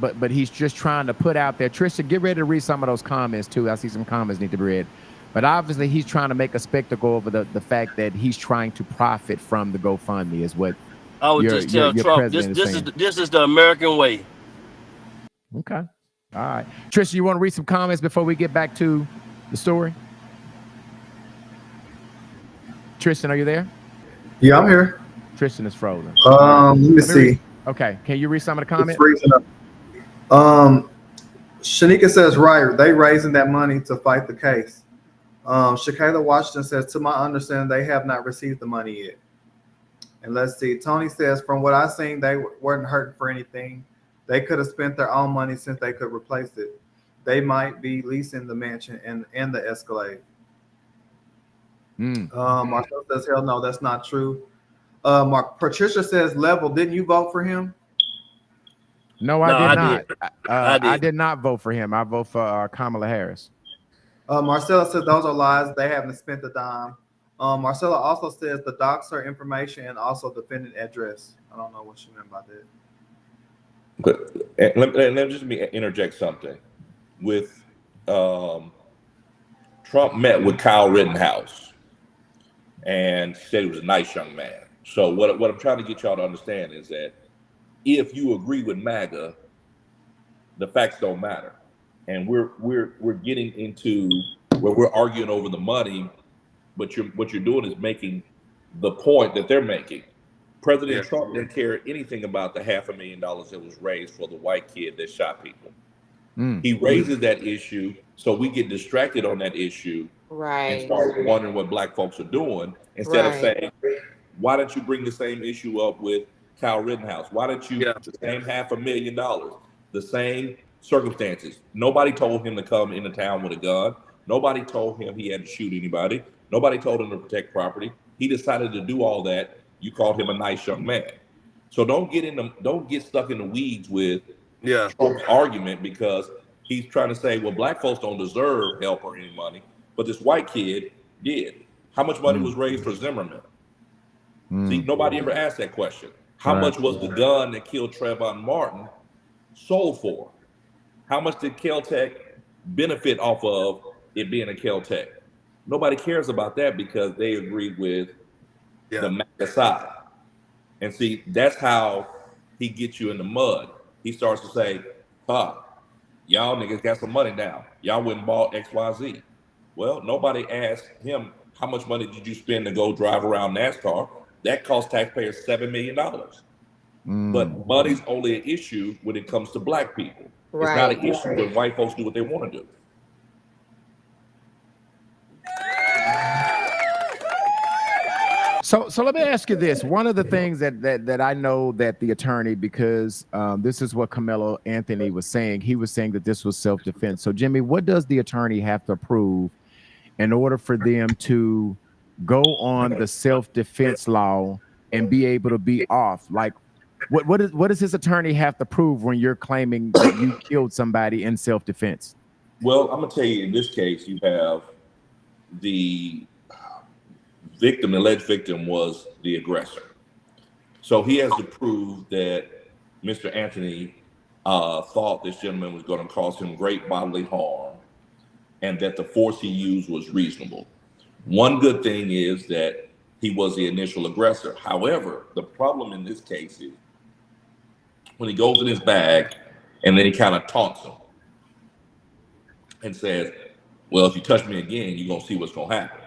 but he's just trying to put out there. Tristan, get ready to read some of those comments too. I see some comments need to be read. But obviously he's trying to make a spectacle over the fact that he's trying to profit from the GoFundMe is what
I would just tell Trump, this is the American way.
Okay. All right. Tristan, you want to read some comments before we get back to the story? Tristan, are you there?
Yeah, I'm here.
Tristan is frozen.
Let me see.
Okay. Can you read some of the comments?
Shanika says, right, they raising that money to fight the case. Shakayla Washington says, to my understanding, they have not received the money yet. And let's see. Tony says, from what I've seen, they weren't hurting for anything. They could have spent their own money since they could replace it. They might be leasing the mansion and the Escalade. Marcel says, hell no, that's not true. Patricia says, Level, didn't you vote for him?
No, I did not. I did not vote for him. I vote for Kamala Harris.
Marcella says those are lies. They haven't spent a dime. Marcella also says the doxer information and also defendant address. I don't know what she meant by that.
But let me just interject something. With Trump met with Kyle Rittenhouse and said he was a nice young man. So what I'm trying to get y'all to understand is that if you agree with MAGA, the facts don't matter. And we're getting into where we're arguing over the money, but what you're doing is making the point that they're making. President Trump didn't care anything about the $500,000 that was raised for the white kid that shot people. He raises that issue, so we get distracted on that issue, and start wondering what black folks are doing instead of saying, why don't you bring the same issue up with Kyle Rittenhouse? Why don't you the same $500,000, the same circumstances? Nobody told him to come into town with a gun. Nobody told him he had to shoot anybody. Nobody told him to protect property. He decided to do all that. You called him a nice young man. So don't get stuck in the weeds with Trump's argument, because he's trying to say, well, black folks don't deserve help or any money, but this white kid did. How much money was raised for Zimmerman? See, nobody ever asked that question. How much was the gun that killed Trayvon Martin sold for? How much did Caltech benefit off of it being a Caltech? Nobody cares about that because they agreed with the MAGA side. And see, that's how he gets you in the mud. He starts to say, y'all niggas got some money now. Y'all went and bought XYZ. Well, nobody asked him, how much money did you spend to go drive around NASCAR? That cost taxpayers $7 million. But money's only an issue when it comes to black people. It's not an issue when white folks do what they want to do.
So let me ask you this. One of the things that I know that the attorney, because this is what Carmelo Anthony was saying. He was saying that this was self-defense. So Jimmy, what does the attorney have to prove in order for them to go on the self-defense law and be able to be off? Like, what does his attorney have to prove when you're claiming that you killed somebody in self-defense?
Well, I'm gonna tell you, in this case, you have the victim, the alleged victim was the aggressor. So he has to prove that Mr. Anthony thought this gentleman was going to cause him great bodily harm and that the force he used was reasonable. One good thing is that he was the initial aggressor. However, the problem in this case is when he goes in his bag and then he kind of taunts him and says, well, if you touch me again, you're going to see what's going to happen.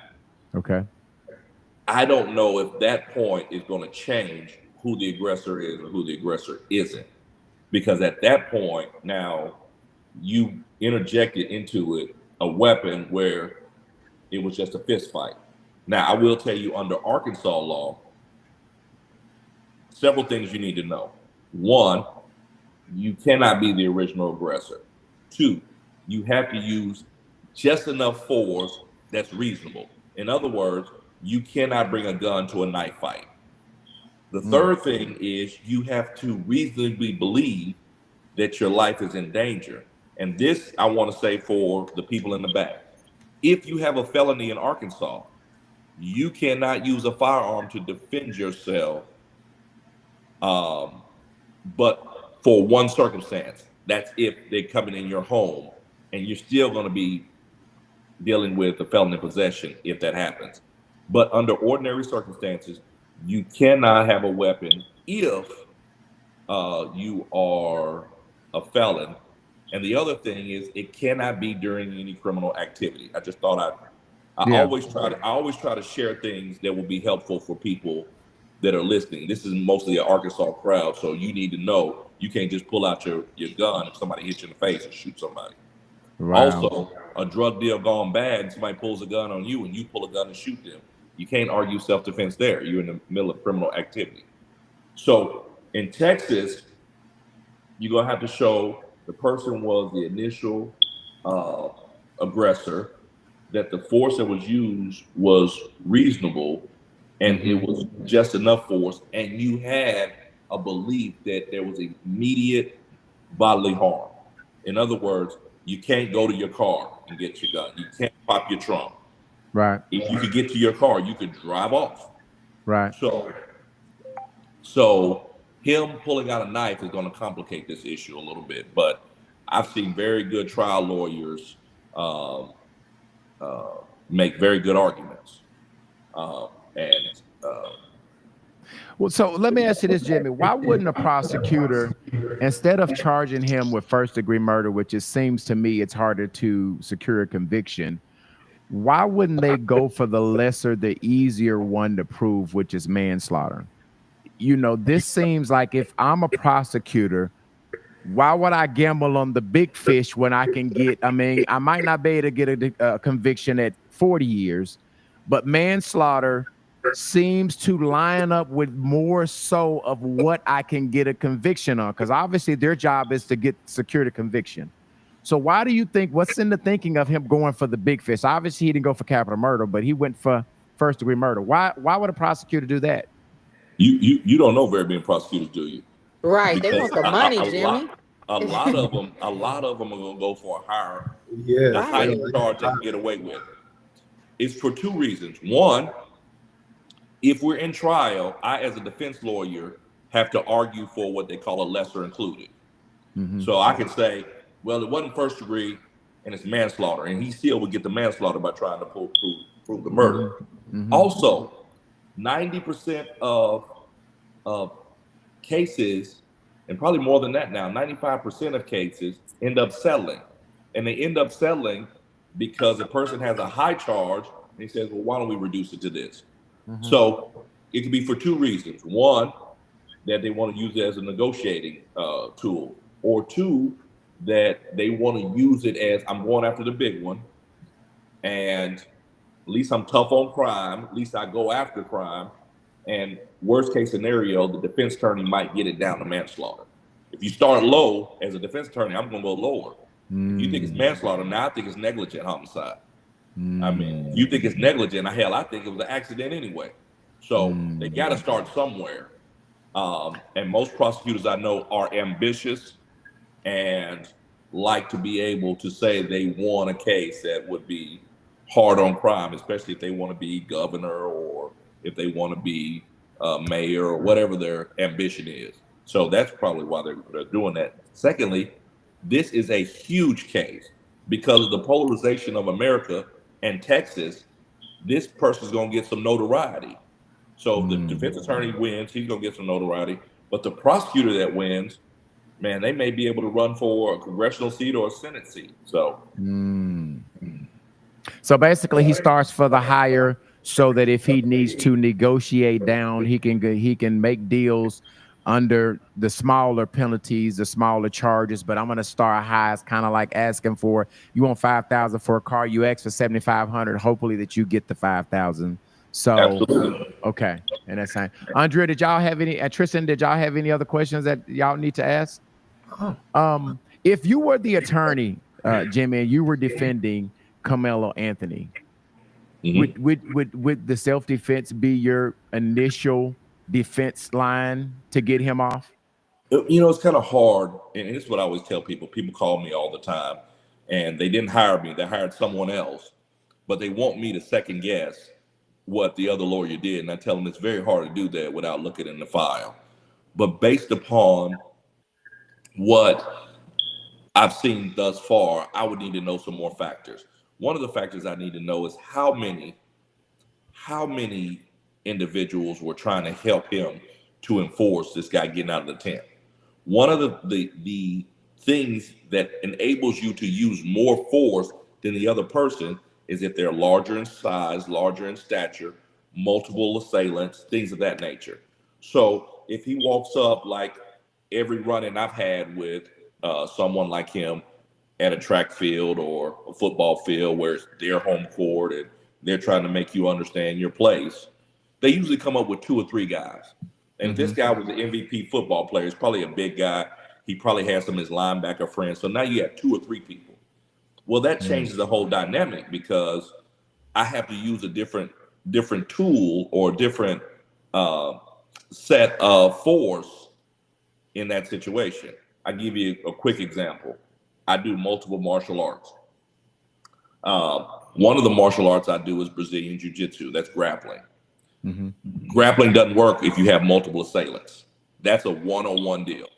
Okay.
I don't know if that point is going to change who the aggressor is or who the aggressor isn't. Because at that point, now you interjected into it a weapon where it was just a fist fight. Now, I will tell you, under Arkansas law, several things you need to know. One, you cannot be the original aggressor. Two, you have to use just enough force that's reasonable. In other words, you cannot bring a gun to a knife fight. The third thing is you have to reasonably believe that your life is in danger. And this, I want to say for the people in the back, if you have a felony in Arkansas, you cannot use a firearm to defend yourself, but for one circumstance. That's if they're coming in your home, and you're still going to be dealing with a felony possession if that happens. But under ordinary circumstances, you cannot have a weapon if you are a felon. And the other thing is, it cannot be during any criminal activity. I just thought I always try to share things that will be helpful for people that are listening. This is mostly an Arkansas crowd, so you need to know you can't just pull out your gun if somebody hits you in the face and shoot somebody. Wow. Also, a drug deal gone bad and somebody pulls a gun on you and you pull a gun and shoot them. You can't argue self-defense there. You're in the middle of criminal activity. So in Texas, you're going to have to show the person was the initial aggressor, that the force that was used was reasonable, and it was just enough force, and you had a belief that there was immediate bodily harm. In other words, you can't go to your car and get your gun. You can't pop your trunk.
Right.
If you could get to your car, you could drive off.
Right.
So him pulling out a knife is going to complicate this issue a little bit, but I've seen very good trial lawyers make very good arguments.
Well, so let me ask you this, Jimmy. Why wouldn't a prosecutor, instead of charging him with first-degree murder, which it seems to me it's harder to secure a conviction, why wouldn't they go for the lesser, the easier one to prove, which is manslaughter? You know, this seems like if I'm a prosecutor, why would I gamble on the big fish when I can get, I mean, I might not be able to get a conviction at 40 years, but manslaughter seems to line up with more so of what I can get a conviction on, because obviously their job is to secure the conviction. So why do you think, what's in the thinking of him going for the big fish? Obviously he didn't go for capital murder, but he went for first degree murder. Why would a prosecutor do that?
You don't know very many prosecutors, do you?
Right. They want the money, Jimmy.
A lot of them are going to go for a higher charge they can get away with. It's for two reasons. One, if we're in trial, I, as a defense lawyer, have to argue for what they call a lesser included. So I can say, well, it wasn't first degree and it's manslaughter, and he still would get the manslaughter by trying to prove the murder. Also, 90% of cases, and probably more than that now, 95% of cases end up settling. And they end up settling because a person has a high charge and he says, well, why don't we reduce it to this? So it could be for two reasons. One, that they want to use it as a negotiating tool, or two, that they want to use it as, I'm going after the big one, and at least I'm tough on crime, at least I go after crime, and worst case scenario, the defense attorney might get it down to manslaughter. If you start low as a defense attorney, I'm going to go lower. If you think it's manslaughter, now I think it's negligent homicide. I mean, you think it's negligent? Hell, I think it was an accident anyway. So they got to start somewhere. And most prosecutors I know are ambitious and like to be able to say they won a case that would be hard on crime, especially if they want to be governor or if they want to be mayor or whatever their ambition is. So that's probably why they're doing that. Secondly, this is a huge case because of the polarization of America and Texas. This person's going to get some notoriety. So if the defense attorney wins, he's going to get some notoriety. But the prosecutor that wins, man, they may be able to run for a congressional seat or a Senate seat. So,
so basically, he starts for the higher, so that if he needs to negotiate down, he can make deals under the smaller penalties, the smaller charges. But I'm going to start high. It's kind of like asking for, you want 5,000 for a car, you ask for 7,500. Hopefully that you get the 5,000. So,
absolutely.
okay, and that's fine. Andrea, did y'all have any? Tristan, did y'all have any other questions that y'all need to ask? If you were the attorney, Jimmy, and you were defending Karmelo Anthony, would the self-defense be your initial defense line to get him off?
You know, it's kind of hard, and this is what I always tell people. People call me all the time, and they didn't hire me; they hired someone else, but they want me to second guess what the other lawyer did, and I tell them it's very hard to do that without looking in the file. But based upon what I've seen thus far, I would need to know some more factors. One of the factors I need to know is how many individuals were trying to help him to enforce this guy getting out of the tent. One of the things that enables you to use more force than the other person is if they're larger in size, larger in stature, multiple assailants, things of that nature. So if he walks up like every run-in I've had with someone like him at a track field or a football field where it's their home court and they're trying to make you understand your place, they usually come up with 2 or 3 guys. And if this guy was an MVP football player, he's probably a big guy. He probably has some of his linebacker friends. So now you have 2 or 3 people. Well, that changes the whole dynamic because I have to use a different tool or different set of force in that situation. I give you a quick example. I do multiple martial arts. One of the martial arts I do is Brazilian Jiu-Jitsu. That's grappling. Grappling doesn't work if you have multiple assailants. That's a one-on-one deal.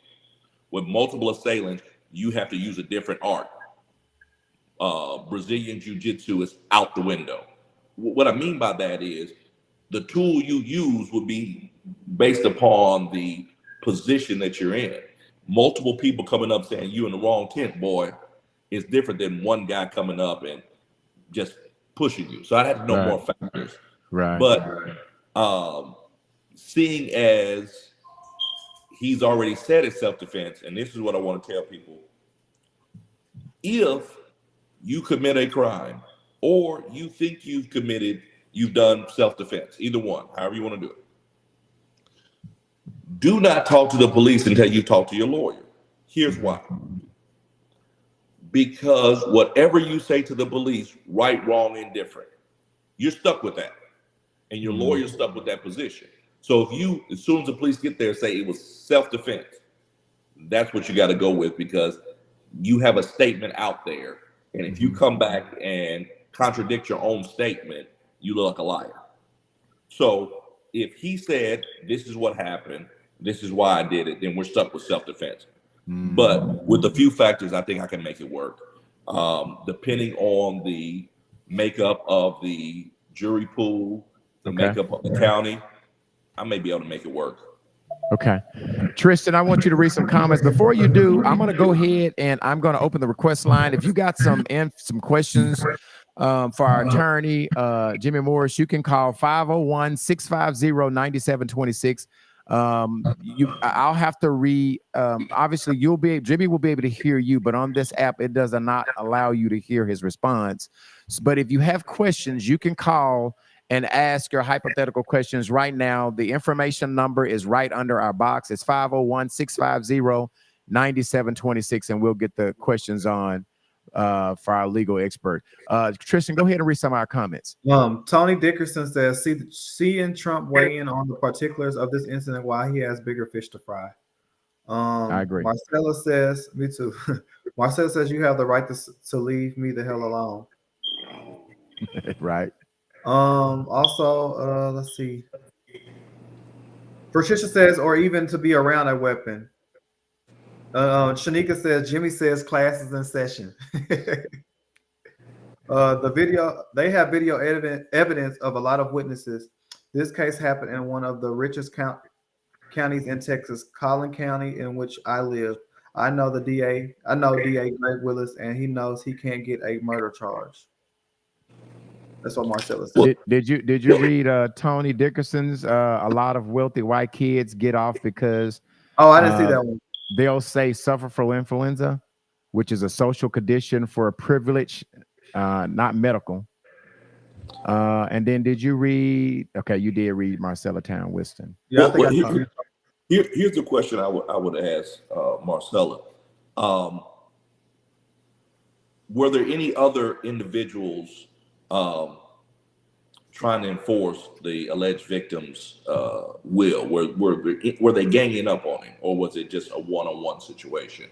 With multiple assailants, you have to use a different art. Brazilian Jiu-Jitsu is out the window. What I mean by that is the tool you use would be based upon the position that you're in. Multiple people coming up saying you in the wrong tent, boy, is different than one guy coming up and just pushing you. So I'd have to know more factors.
Right.
But seeing as he's already said it's self-defense, and this is what I want to tell people. If you commit a crime or you think you've done self-defense, either one, however you want to do it, do not talk to the police until you talk to your lawyer. Here's why. Because whatever you say to the police, right, wrong, indifferent, you're stuck with that. And your lawyer's stuck with that position. So if you, as soon as the police get there, say it was self-defense, that's what you got to go with because you have a statement out there. And if you come back and contradict your own statement, you look like a liar. So if he said, this is what happened, this is why I did it, then we're stuck with self-defense. But with a few factors, I think I can make it work. Depending on the makeup of the jury pool, the makeup of the county, I may be able to make it work.
Okay. Tristan, I want you to read some comments. Before you do, I'm going to go ahead and I'm going to open the request line. If you got some questions for our attorney, Jimmy Morris, you can call 501-650-9726. I'll have to read. Obviously, Jimmy will be able to hear you, but on this app, it does not allow you to hear his response. But if you have questions, you can call and ask your hypothetical questions right now. The information number is right under our box. It's 501-650-9726, and we'll get the questions on for our legal expert. Tristan, go ahead and read some of our comments.
Tony Dickerson says, seeing Trump weigh in on the particulars of this incident while he has bigger fish to fry.
I agree.
Marcella says, me too. Marcella says, you have the right to leave me the hell alone.
Right.
Also, let's see. Patricia says, or even to be around a weapon. Shanika says, Jimmy says class is in session. The video, they have video evidence of a lot of witnesses. This case happened in one of the richest counties in Texas, Collin County, in which I live. I know DA Greg Willis, and he knows he can't get a murder charge. That's what Marcella said.
Did you read Tony Dickerson's a lot of wealthy white kids get off because
I didn't see that one.
They'll say suffer from influenza, which is a social condition for a privilege, not medical. And then did you read? Okay, you did read Marcella Town Wiston.
Yeah,
here's the question I would ask Marcella. Were there any other individuals trying to enforce the alleged victim's will? Were they ganging up on him, or was it just a one-on-one situation?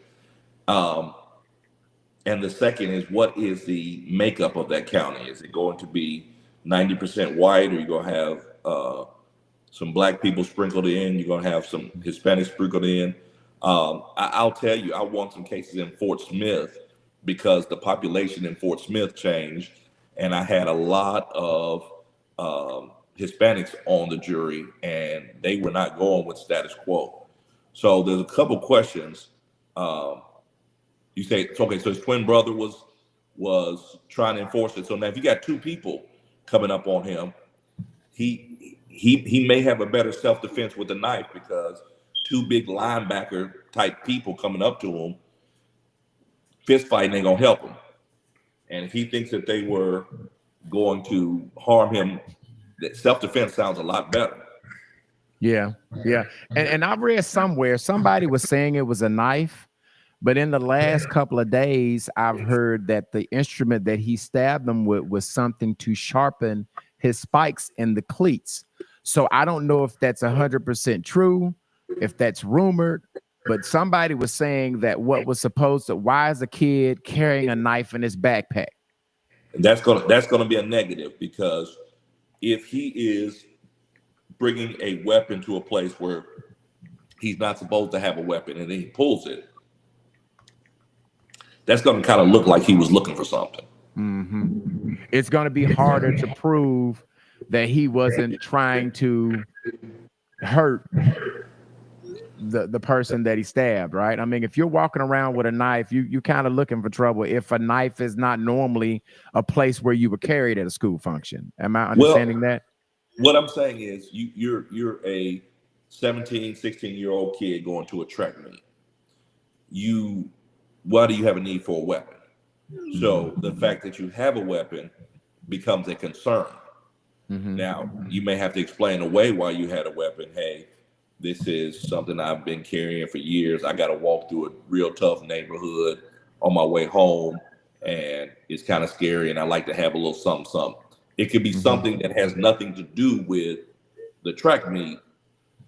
And the second is, what is the makeup of that county? Is it going to be 90% white, or are you going to have some black people sprinkled in? You're going to have some Hispanics sprinkled in? I'll tell you, I won some cases in Fort Smith because the population in Fort Smith changed, and I had a lot of Hispanics on the jury, and they were not going with status quo. So there's a couple questions. You say it's okay. So his twin brother was trying to enforce it. So now, if you got two people coming up on him, he may have a better self-defense with a knife, because two big linebacker type people coming up to him, fist fighting ain't gonna help him. And if he thinks that they were going to harm him, that self-defense sounds a lot better.
Yeah. And I've read somewhere somebody was saying it was a knife, but in the last couple of days, I've heard that the instrument that he stabbed them with was something to sharpen his spikes in the cleats. So I don't know if that's 100% true, if that's rumored, but somebody was saying that why is a kid carrying a knife in his backpack?
And that's gonna be a negative, because if he is bringing a weapon to a place where he's not supposed to have a weapon, and then he pulls it, that's going to kind of look like he was looking for something.
Mm-hmm. It's going to be harder to prove that he wasn't trying to hurt the person that he stabbed, right? I mean, if you're walking around with a knife, you kind of looking for trouble if a knife is not normally a place where you were carried at a school function. Am I understanding that?
What I'm saying is you're a 17, 16-year-old kid going to a track meet. Why do you have a need for a weapon? So the fact that you have a weapon becomes a concern. Mm-hmm. Now, you may have to explain away why you had a weapon. Hey, this is something I've been carrying for years. I got to walk through a real tough neighborhood on my way home, and it's kind of scary, and I like to have a little something. It could be something that has nothing to do with the track meet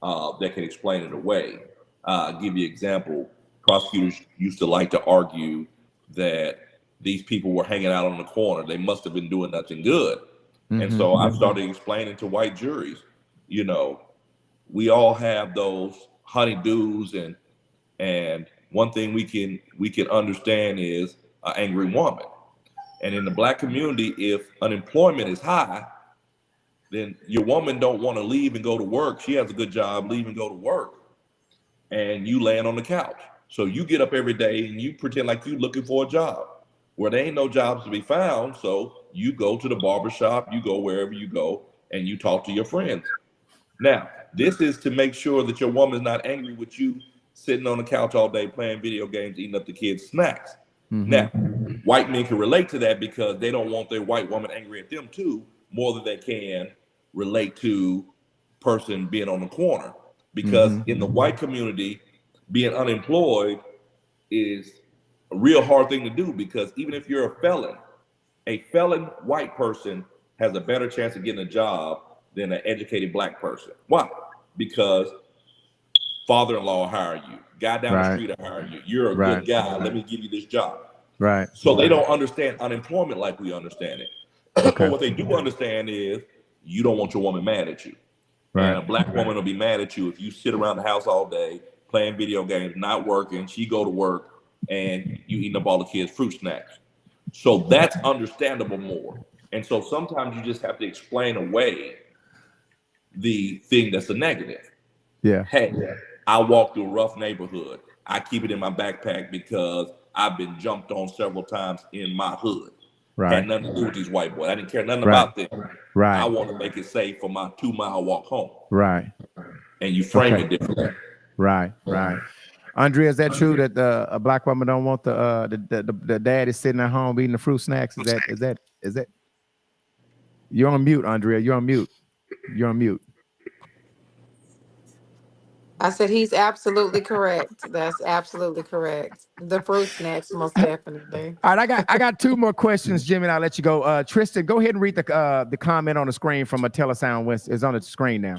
that can explain it away. I'll give you an example. Prosecutors used to like to argue that these people were hanging out on the corner. They must have been doing nothing good. Mm-hmm. And so I've started explaining to white juries, we all have those honeydews, and one thing we can understand is an angry woman. And in the black community, if unemployment is high, then your woman don't want to leave and go to work. She has a good job, leave and go to work, and you laying on the couch. So you get up every day and you pretend like you're looking for a job where there ain't no jobs to be found. So you go to the barbershop, you go wherever you go, and you talk to your friends. Now, this is to make sure that your woman's not angry with you sitting on the couch all day playing video games, eating up the kids' snacks. Mm-hmm. Now, white men can relate to that because they don't want their white woman angry at them too, more than they can relate to person being on the corner. Because in the white community, being unemployed is a real hard thing to do, because even if you're a felon white person has a better chance of getting a job than an educated black person. Why? Because father-in-law will hire you, guy down the street will hire you. You're a good guy. Let me give you this job.
Right.
So they don't understand unemployment like we understand it.
Okay.
What they do understand is you don't want your woman mad at you.
Right.
And a black woman will be mad at you if you sit around the house all day playing video games, not working. She go to work and you eating up all the kids' fruit snacks. So that's understandable more. And so sometimes you just have to explain away the thing that's a negative.
Yeah.
Hey, I walk through a rough neighborhood. I keep it in my backpack because I've been jumped on several times in my hood.
Right.
Had nothing to do with these white boys. I didn't care nothing about them.
Right.
I want to make it safe for my 2-mile walk home.
Right.
And you frame it differently.
Right. Right. Andrea, is that true that a black woman don't want the dad is sitting at home eating the fruit snacks? Is that? You're on mute, Andrea. You're on mute. You're on mute.
I said he's absolutely correct. That's absolutely correct. The fruit snacks, most definitely.
All right, I got 2 more questions, Jimmy, and I'll let you go. Tristan, go ahead and read the comment on the screen from a Telesound West. It's on the screen now.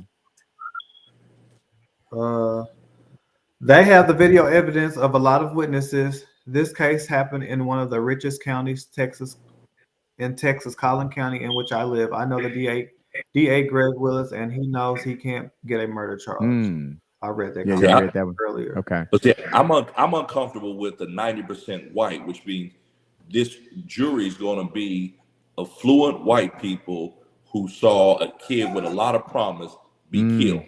They have the video evidence of a lot of witnesses. This case happened in one of the richest counties, Texas, Collin County, in which I live. I know the DA Greg Willis, and he knows he can't get a murder charge. I read that.
Yeah, I read that one
earlier.
Okay.
But yeah, I'm uncomfortable with the 90% white, which means this jury is going to be affluent white people who saw a kid with a lot of promise be killed.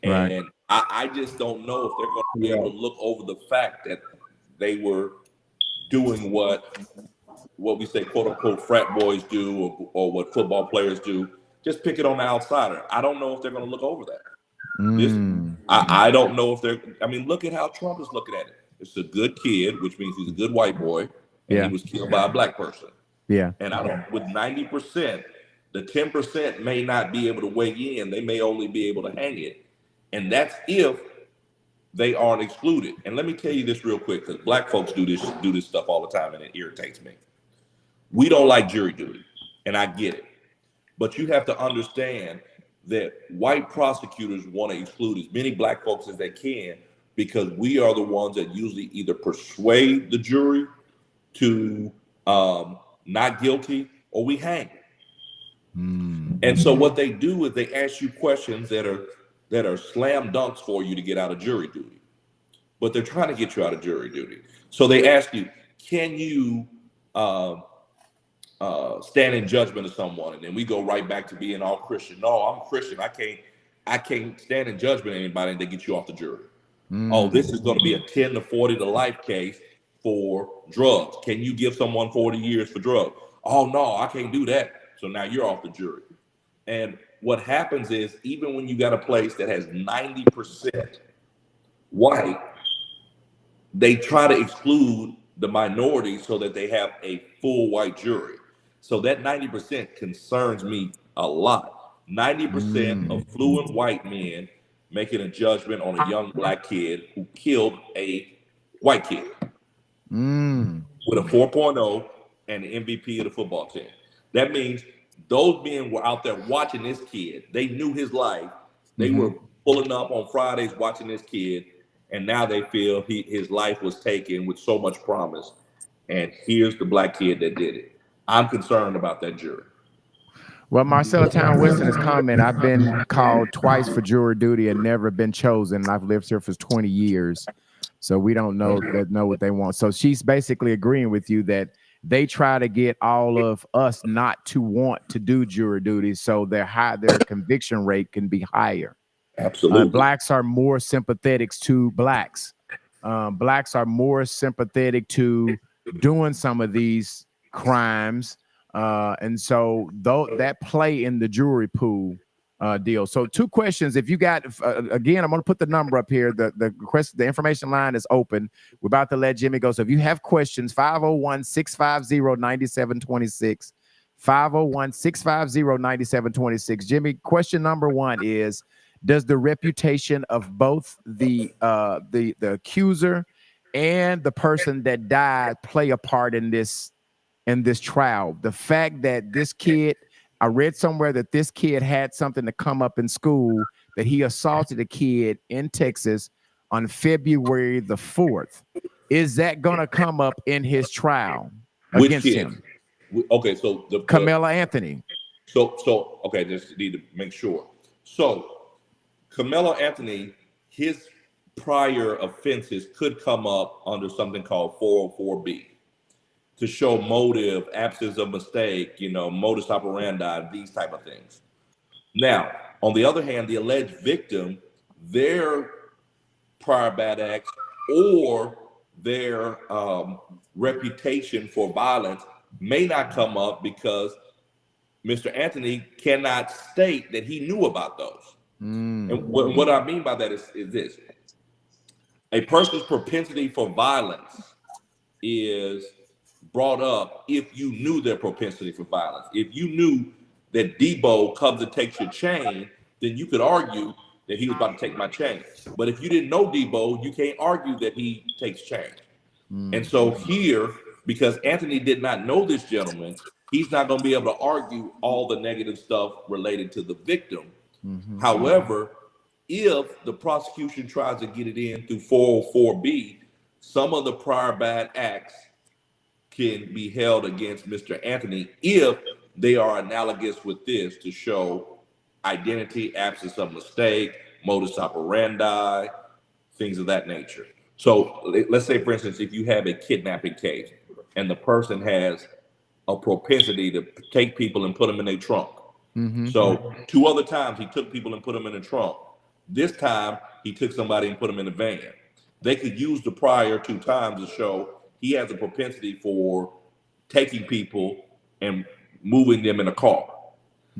And I just don't know if they're going to be able to look over the fact that they were doing what we say, quote unquote, frat boys do, or what football players do. Just pick it on the outsider. I don't know if they're going to look over that. I don't know if they're. I mean, look at how Trump is looking at it. It's a good kid, which means he's a good white boy, and he was killed by a black person.
Yeah.
And I don't. With 90%, the 10% may not be able to weigh in. They may only be able to hang it, and that's if they aren't excluded. And let me tell you this real quick, because black folks do this stuff all the time, and it irritates me. We don't like jury duty, and I get it, but you have to understand that white prosecutors want to exclude as many black folks as they can, because we are the ones that usually either persuade the jury to not guilty, or we hang. And so what they do is they ask you questions that are slam dunks for you to get out of jury duty, but they're trying to get you out of jury duty. So they ask you, can you stand in judgment of someone? And then we go right back to being all Christian. No, I'm Christian. I can't stand in judgment of anybody, and they get you off the jury. Oh, this is going to be a 10 to 40 to life case for drugs. Can you give someone 40 years for drugs? Oh, no, I can't do that. So now you're off the jury. And what happens is, even when you got a place that has 90% white, they try to exclude the minority so that they have a full white jury. So that 90% concerns me a lot. 90% of fluent white men making a judgment on a young black kid who killed a white kid with a 4.0 and the MVP of the football team. That means those men were out there watching this kid. They knew his life. They were pulling up on Fridays watching this kid, and now they feel his life was taken with so much promise. And here's the black kid that did it. I'm concerned about that jury.
Well, Marcella Town Weston has commented, I've been called twice for jury duty and never been chosen. And I've lived here for 20 years. So we don't know what they want. So she's basically agreeing with you that they try to get all of us not to want to do jury duty, so their conviction rate can be higher.
Absolutely.
Blacks are more sympathetic to blacks. Blacks are more sympathetic to doing some of these crimes. And so that play in the jury pool deal. So 2 questions. If you got, again, I'm going to put the number up here. The information line is open. We're about to let Jimmy go. So if you have questions, 501-650-9726, 501-650-9726. Jimmy, question number 1 is, does the reputation of both the accuser and the person that died play a part in this trial. The fact that this kid, I read somewhere that this kid had something to come up in school, that he assaulted a kid in Texas on February the 4th. Is that going to come up in his trial
Which
against
kid?
him?
Okay, so
Karmelo Anthony.
So okay, just need to make sure. So Karmelo Anthony, his prior offenses could come up under something called 404B to show motive, absence of mistake, modus operandi, these type of things. Now, on the other hand, the alleged victim, their prior bad acts or their reputation for violence may not come up because Mr. Anthony cannot state that he knew about those. And what I mean by that is this. A person's propensity for violence is brought up if you knew their propensity for violence. If you knew that Debo comes and takes your chain, then you could argue that he was about to take my chain. But if you didn't know Debo, you can't argue that he takes chain. And so here, because Anthony did not know this gentleman, he's not going to be able to argue all the negative stuff related to the victim. However, if the prosecution tries to get it in through 404B, some of the prior bad acts can be held against Mr. Anthony if they are analogous with this to show identity, absence of mistake, modus operandi, things of that nature. So let's say, for instance, if you have a kidnapping case and the person has a propensity to take people and put them in their trunk. So 2 other times he took people and put them in the trunk. This time he took somebody and put them in a van. They could use the prior 2 times to show he has a propensity for taking people and moving them in a car.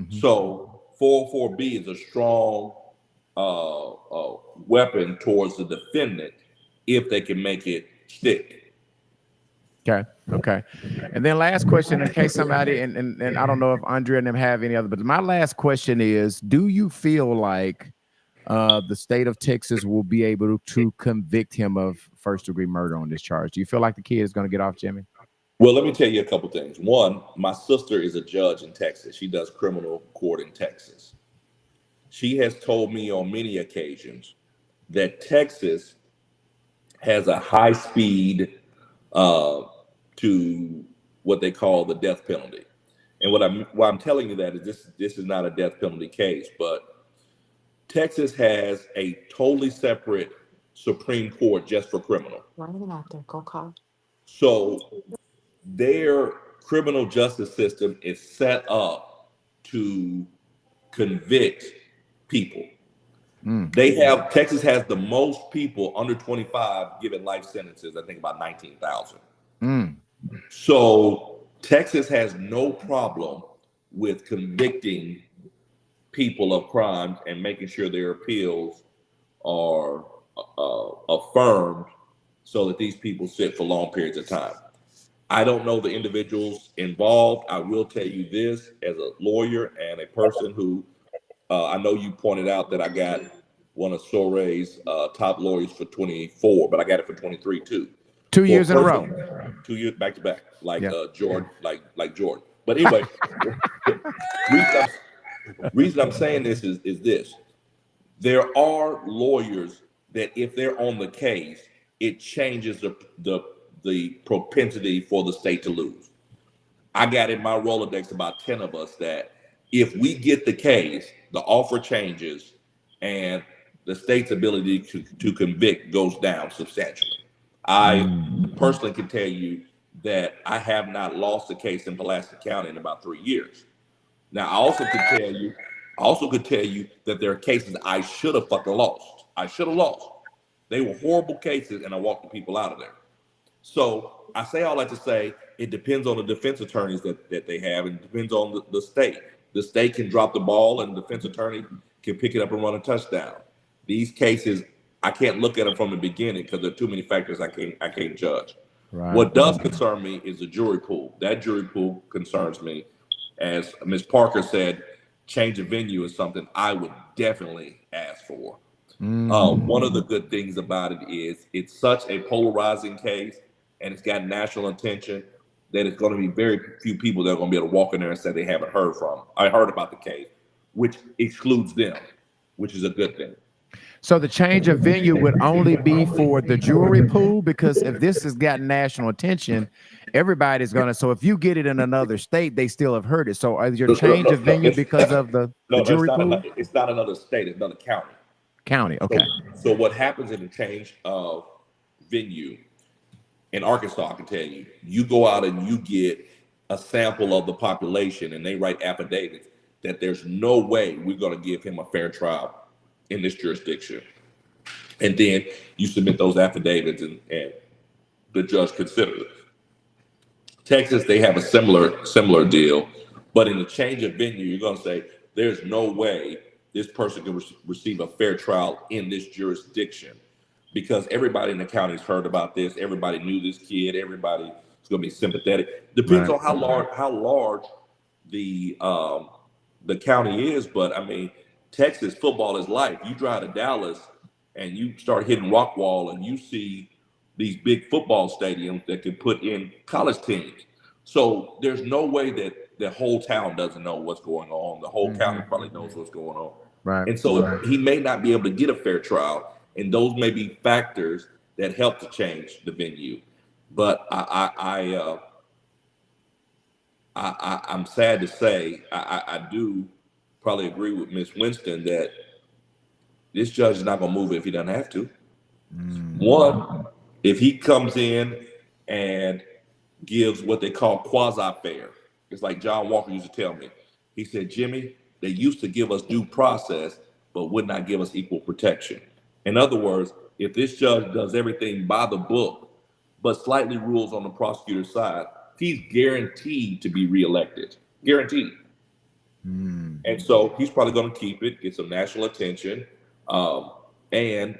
So 404B is a strong weapon towards the defendant if they can make it stick.
Okay. And then last question, in case somebody, and I don't know if Andrea and them have any other, but my last question is, do you feel like the state of Texas will be able to convict him of first-degree murder on this charge? Do you feel like the kid is going to get off, Jimmy?
Well, let me tell you a couple things. One, my sister is a judge in Texas. She does criminal court in Texas. She has told me on many occasions that Texas has a high speed to what they call the death penalty. And why I'm telling you that is this is not a death penalty case, but Texas has a totally separate Supreme Court just for criminal.
Running out there, go call.
So their criminal justice system is set up to convict people. Texas has the most people under 25 given life sentences, I think about 19,000. So Texas has no problem with convicting people of crimes and making sure their appeals are affirmed so that these people sit for long periods of time. I don't know the individuals involved. I will tell you this as a lawyer and a person who I know you pointed out that I got one of Soray's top lawyers for 24, but I got it for 23 too.
2 years in a row.
2 years back to back, like Jordan, like Jordan. But anyway, reason I'm saying this is this: there are lawyers that if they're on the case, it changes the propensity for the state to lose. I got in my Rolodex about 10 of us that if we get the case, the offer changes and the state's ability to convict goes down substantially. I personally can tell you that I have not lost a case in Pulaski County in about 3 years. Now, I also could tell you that there are cases I should have fucking lost. I should have lost. They were horrible cases, and I walked the people out of there. So I say all that to say it depends on the defense attorneys that they have, and it depends on the state. The state can drop the ball, and the defense attorney can pick it up and run a touchdown. These cases, I can't look at them from the beginning because there are too many factors I can't judge. Right. What does concern me is the jury pool. That jury pool concerns me. As Ms. Parker said, change of venue is something I would definitely ask for. One of the good things about it is it's such a polarizing case, and it's got national attention that it's going to be very few people that are going to be able to walk in there and say they haven't heard from. I heard about the case, which excludes them, which is a good thing.
So the change of venue would only be for the jewelry pool, because if this has gotten national attention, everybody's gonna. So if you get it in another state, they still have heard it. So is your change of venue because of the jewelry pool?
It's not another state. It's another county.
County. Okay.
So what happens in the change of venue in Arkansas? I can tell you, you go out and you get a sample of the population, and they write affidavits that there's no way we're going to give him a fair trial in this jurisdiction. And then you submit those affidavits, and the judge considers it. Texas, they have a similar deal, but in the change of venue, you're going to say there's no way this person can receive a fair trial in this jurisdiction, because everybody in the county's heard about this. Everybody knew this kid. Everybody is going to be sympathetic. Depends on how large the county is, but I mean, Texas football is life. You drive to Dallas and you start hitting Rockwall, and you see these big football stadiums that could put in college teams. So there's no way that the whole town doesn't know what's going on. The whole county probably knows what's going on.
Right.
And so he may not be able to get a fair trial, and those may be factors that help to change the venue. But I'm sad to say, I do probably agree with Ms. Winston that this judge is not going to move it if he doesn't have to. One, if he comes in and gives what they call quasi-fair, it's like John Walker used to tell me. He said, Jimmy, they used to give us due process, but would not give us equal protection. In other words, if this judge does everything by the book, but slightly rules on the prosecutor's side, he's guaranteed to be reelected. Guaranteed. And so he's probably going to keep it, get some national attention, and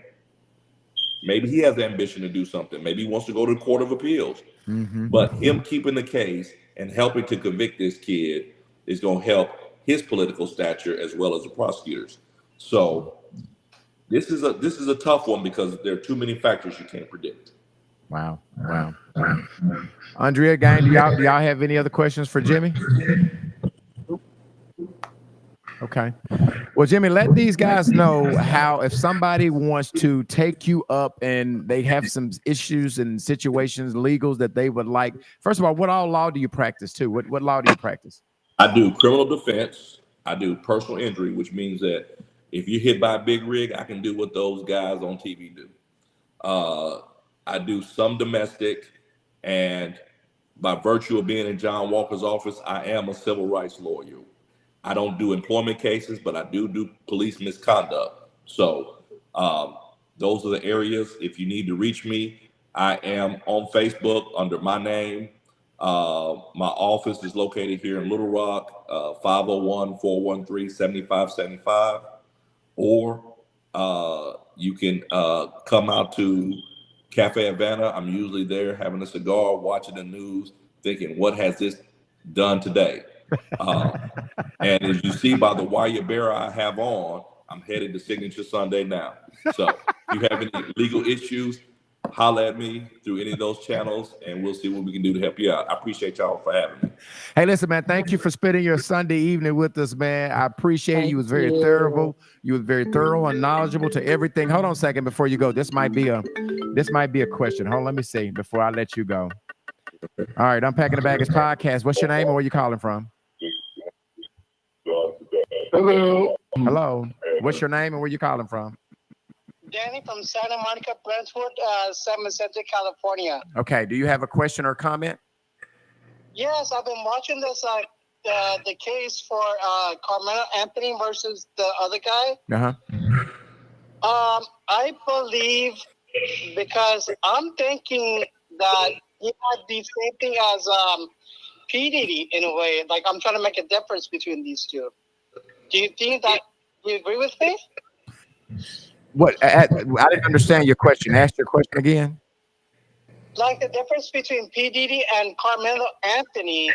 maybe he has the ambition to do something. Maybe he wants to go to the Court of Appeals. But him keeping the case and helping to convict this kid is going to help his political stature as well as the prosecutors. So this is a tough one because there are too many factors you can't predict.
Wow. Andrea, gang, do y'all have any other questions for Jimmy? Okay. Well, Jimmy, let these guys know how, if somebody wants to take you up and they have some issues and situations, legals that they would like. First of all, what all law do you practice too? What law do you practice?
I do criminal defense. I do personal injury, which means that if you're hit by a big rig, I can do what those guys on TV do. I do some domestic, and by virtue of being in John Walker's office, I am a civil rights lawyer. I don't do employment cases, but I do police misconduct. So those are the areas. If you need to reach me, I am on Facebook under my name. My office is located here in Little Rock, 501-413-7575. Or you can come out to Cafe Havana. I'm usually there having a cigar, watching the news, thinking, what has this done today? And as you see by the wire bearer I have on, I'm headed to Signature Sunday now. So if you have any legal issues, holler at me through any of those channels, and we'll see what we can do to help you out. I appreciate y'all for having me.
Hey, listen, man, thank you for spending your Sunday evening with us, man. I appreciate it. You was very thorough. You was very thorough and knowledgeable to everything. Hold on a second before you go. This might be a question. Hold on, let me see before I let you go. All right, Unpacking the Baggage Podcast. What's your name and where you calling from? Hello. What's your name and where you calling from?
Danny from Santa Monica, Brentwood, 7 Central, California.
Okay. Do you have a question or comment?
Yes, I've been watching this the case for Karmelo Anthony versus the other guy. I believe, because I'm thinking that he had the same thing as P. Diddy in a way. Like, I'm trying to make a difference between these two. Do you think that you agree with me?
What? I didn't understand your question. Ask your question again.
Like the difference between P. Diddy and Karmelo Anthony,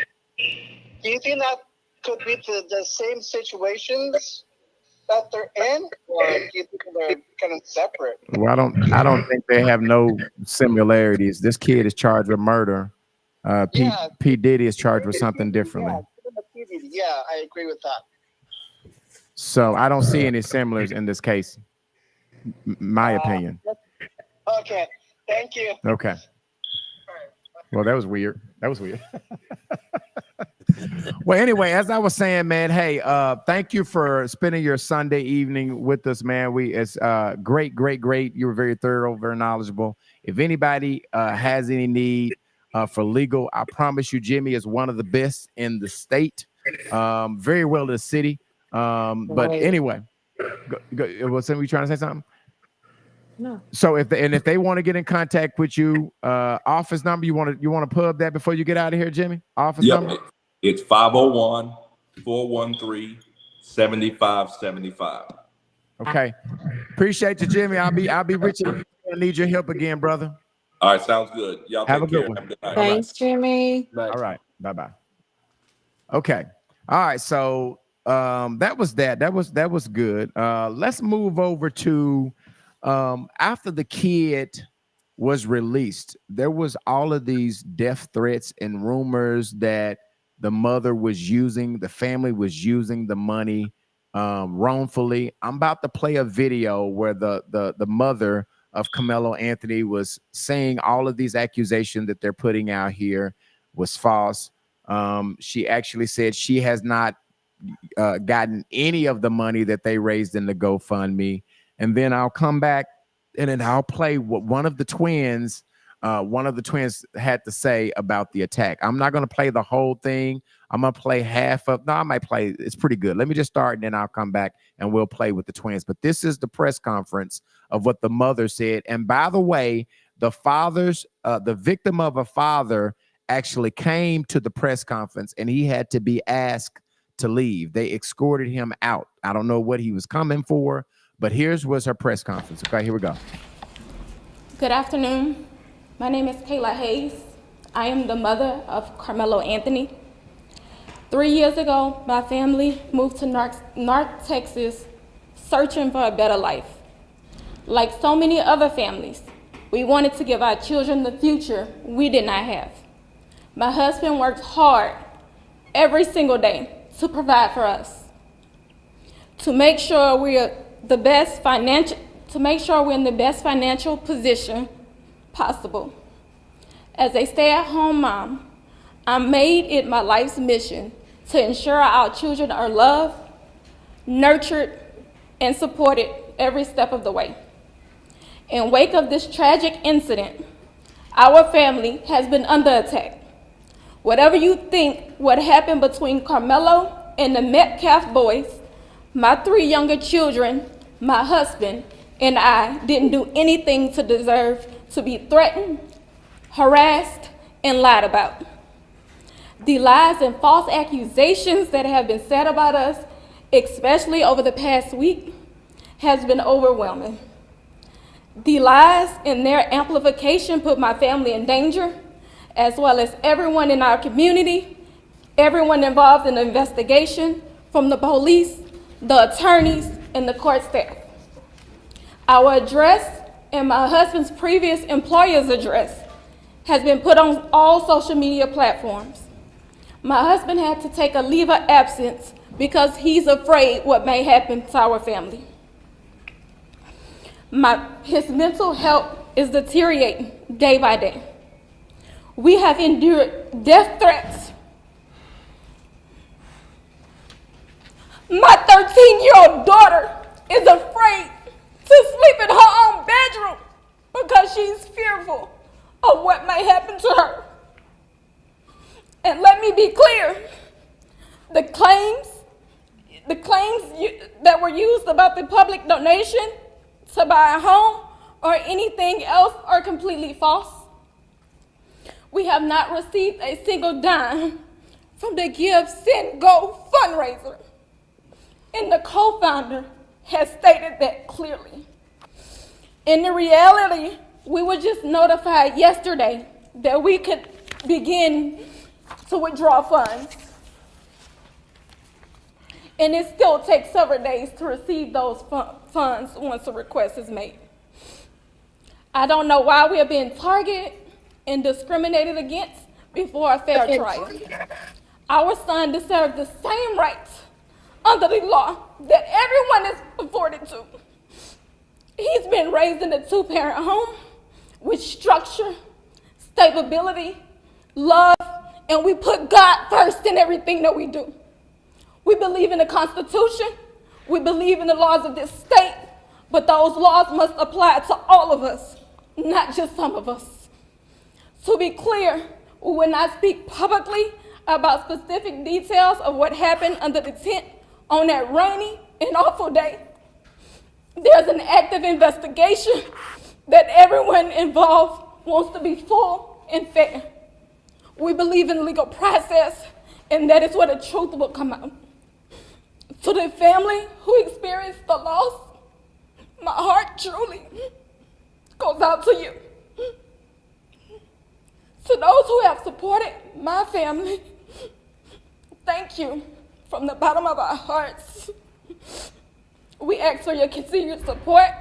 do you think that could be the same situations? that they're in, or do you think they're kind of separate?
Well, I don't think they have no similarities. This kid is charged with murder.
Yeah,
P Diddy is charged with something differently.
Yeah, I agree with that.
So I don't see any similars in this case. My opinion.
Okay, thank you.
Okay. Well, that was weird. Well, anyway, as I was saying, man, hey, thank you for spending your Sunday evening with us, man. It's great. You were very thorough, very knowledgeable. If anybody has any need for legal, I promise you, Jimmy is one of the best in the state. Very well to the city. But
Right.
anyway, was somebody trying to say something?
No.
So if they want to get in contact with you, office number, you want to pub that before you get out of here, Jimmy? Office number?
It's 501-413-7575.
Okay. Appreciate you, Jimmy. I'll be reaching. I need your help again, brother.
All right, sounds good. Y'all
Have
take
a good
care.
one.
Have a good night.
Thanks, Jimmy.
Right.
All right. Bye-bye. Okay. All right. So that was that. That was good. Let's move over to after the kid was released, there was all of these death threats and rumors that the mother was using, the family was using the money wrongfully. I'm about to play a video where the mother of Karmelo Anthony was saying all of these accusations that they're putting out here was false. She actually said she has not gotten any of the money that they raised in the GoFundMe. And then I'll come back and then I'll play what one of the twins had to say about the attack. I'm not going to play the whole thing. I'm going to play half of. No, I might play. It's pretty good. Let me just start and then I'll come back and we'll play with the twins. But this is the press conference of what the mother said. And by the way, the victim of a father actually came to the press conference and he had to be asked to leave. They escorted him out. I don't know what he was coming for, but here's was her press conference. Okay, here we go.
Good afternoon. My name is Kayla Hayes. I am the mother of Karmelo Anthony. 3 years ago, my family moved to North Texas searching for a better life. Like so many other families, we wanted to give our children the future we did not have. My husband worked hard every single day to provide for us, to make sure we're in the best financial position possible. As a stay-at-home mom, I made it my life's mission to ensure our children are loved, nurtured, and supported every step of the way. In wake of this tragic incident, our family has been under attack. Whatever you think what happened between Karmelo and the Metcalf boys, my 3 younger children, my husband, and I didn't do anything to deserve to be threatened, harassed, and lied about. The lies and false accusations that have been said about us, especially over the past week, has been overwhelming. The lies and their amplification put my family in danger, as well as everyone in our community, everyone involved in the investigation, from the police, the attorneys, and the court staff. Our address and my husband's previous employer's address has been put on all social media platforms. My husband had to take a leave of absence because he's afraid what may happen to our family. His mental health is deteriorating day by day. We have endured death threats. My 13-year-old daughter is afraid to sleep in her own bedroom because she's fearful of what may happen to her. And let me be clear, the claims that were used about the public donation to buy a home or anything else are completely false. We have not received a single dime from the Give, Send, Go fundraiser. And the co-founder has stated that clearly. In the reality, we were just notified yesterday that we could begin to withdraw funds. and it still takes several days to receive those funds once a request is made. I don't know why we are being targeted and discriminated against before a fair trial. Our son deserves the same rights under the law that everyone is afforded to. He's been raised in a two-parent home with structure, stability, love, and we put God first in everything that we do. We believe in the Constitution, we believe in the laws of this state, but those laws must apply to all of us, not just some of us. To be clear, we will not speak publicly about specific details of what happened under the tent on that rainy and awful day. There's an active investigation that everyone involved wants to be full and fair. We believe in legal process, and that is where the truth will come out. To the family who experienced the loss, my heart truly goes out to you. To those who have supported my family, thank you from the bottom of our hearts. We ask for your continued support,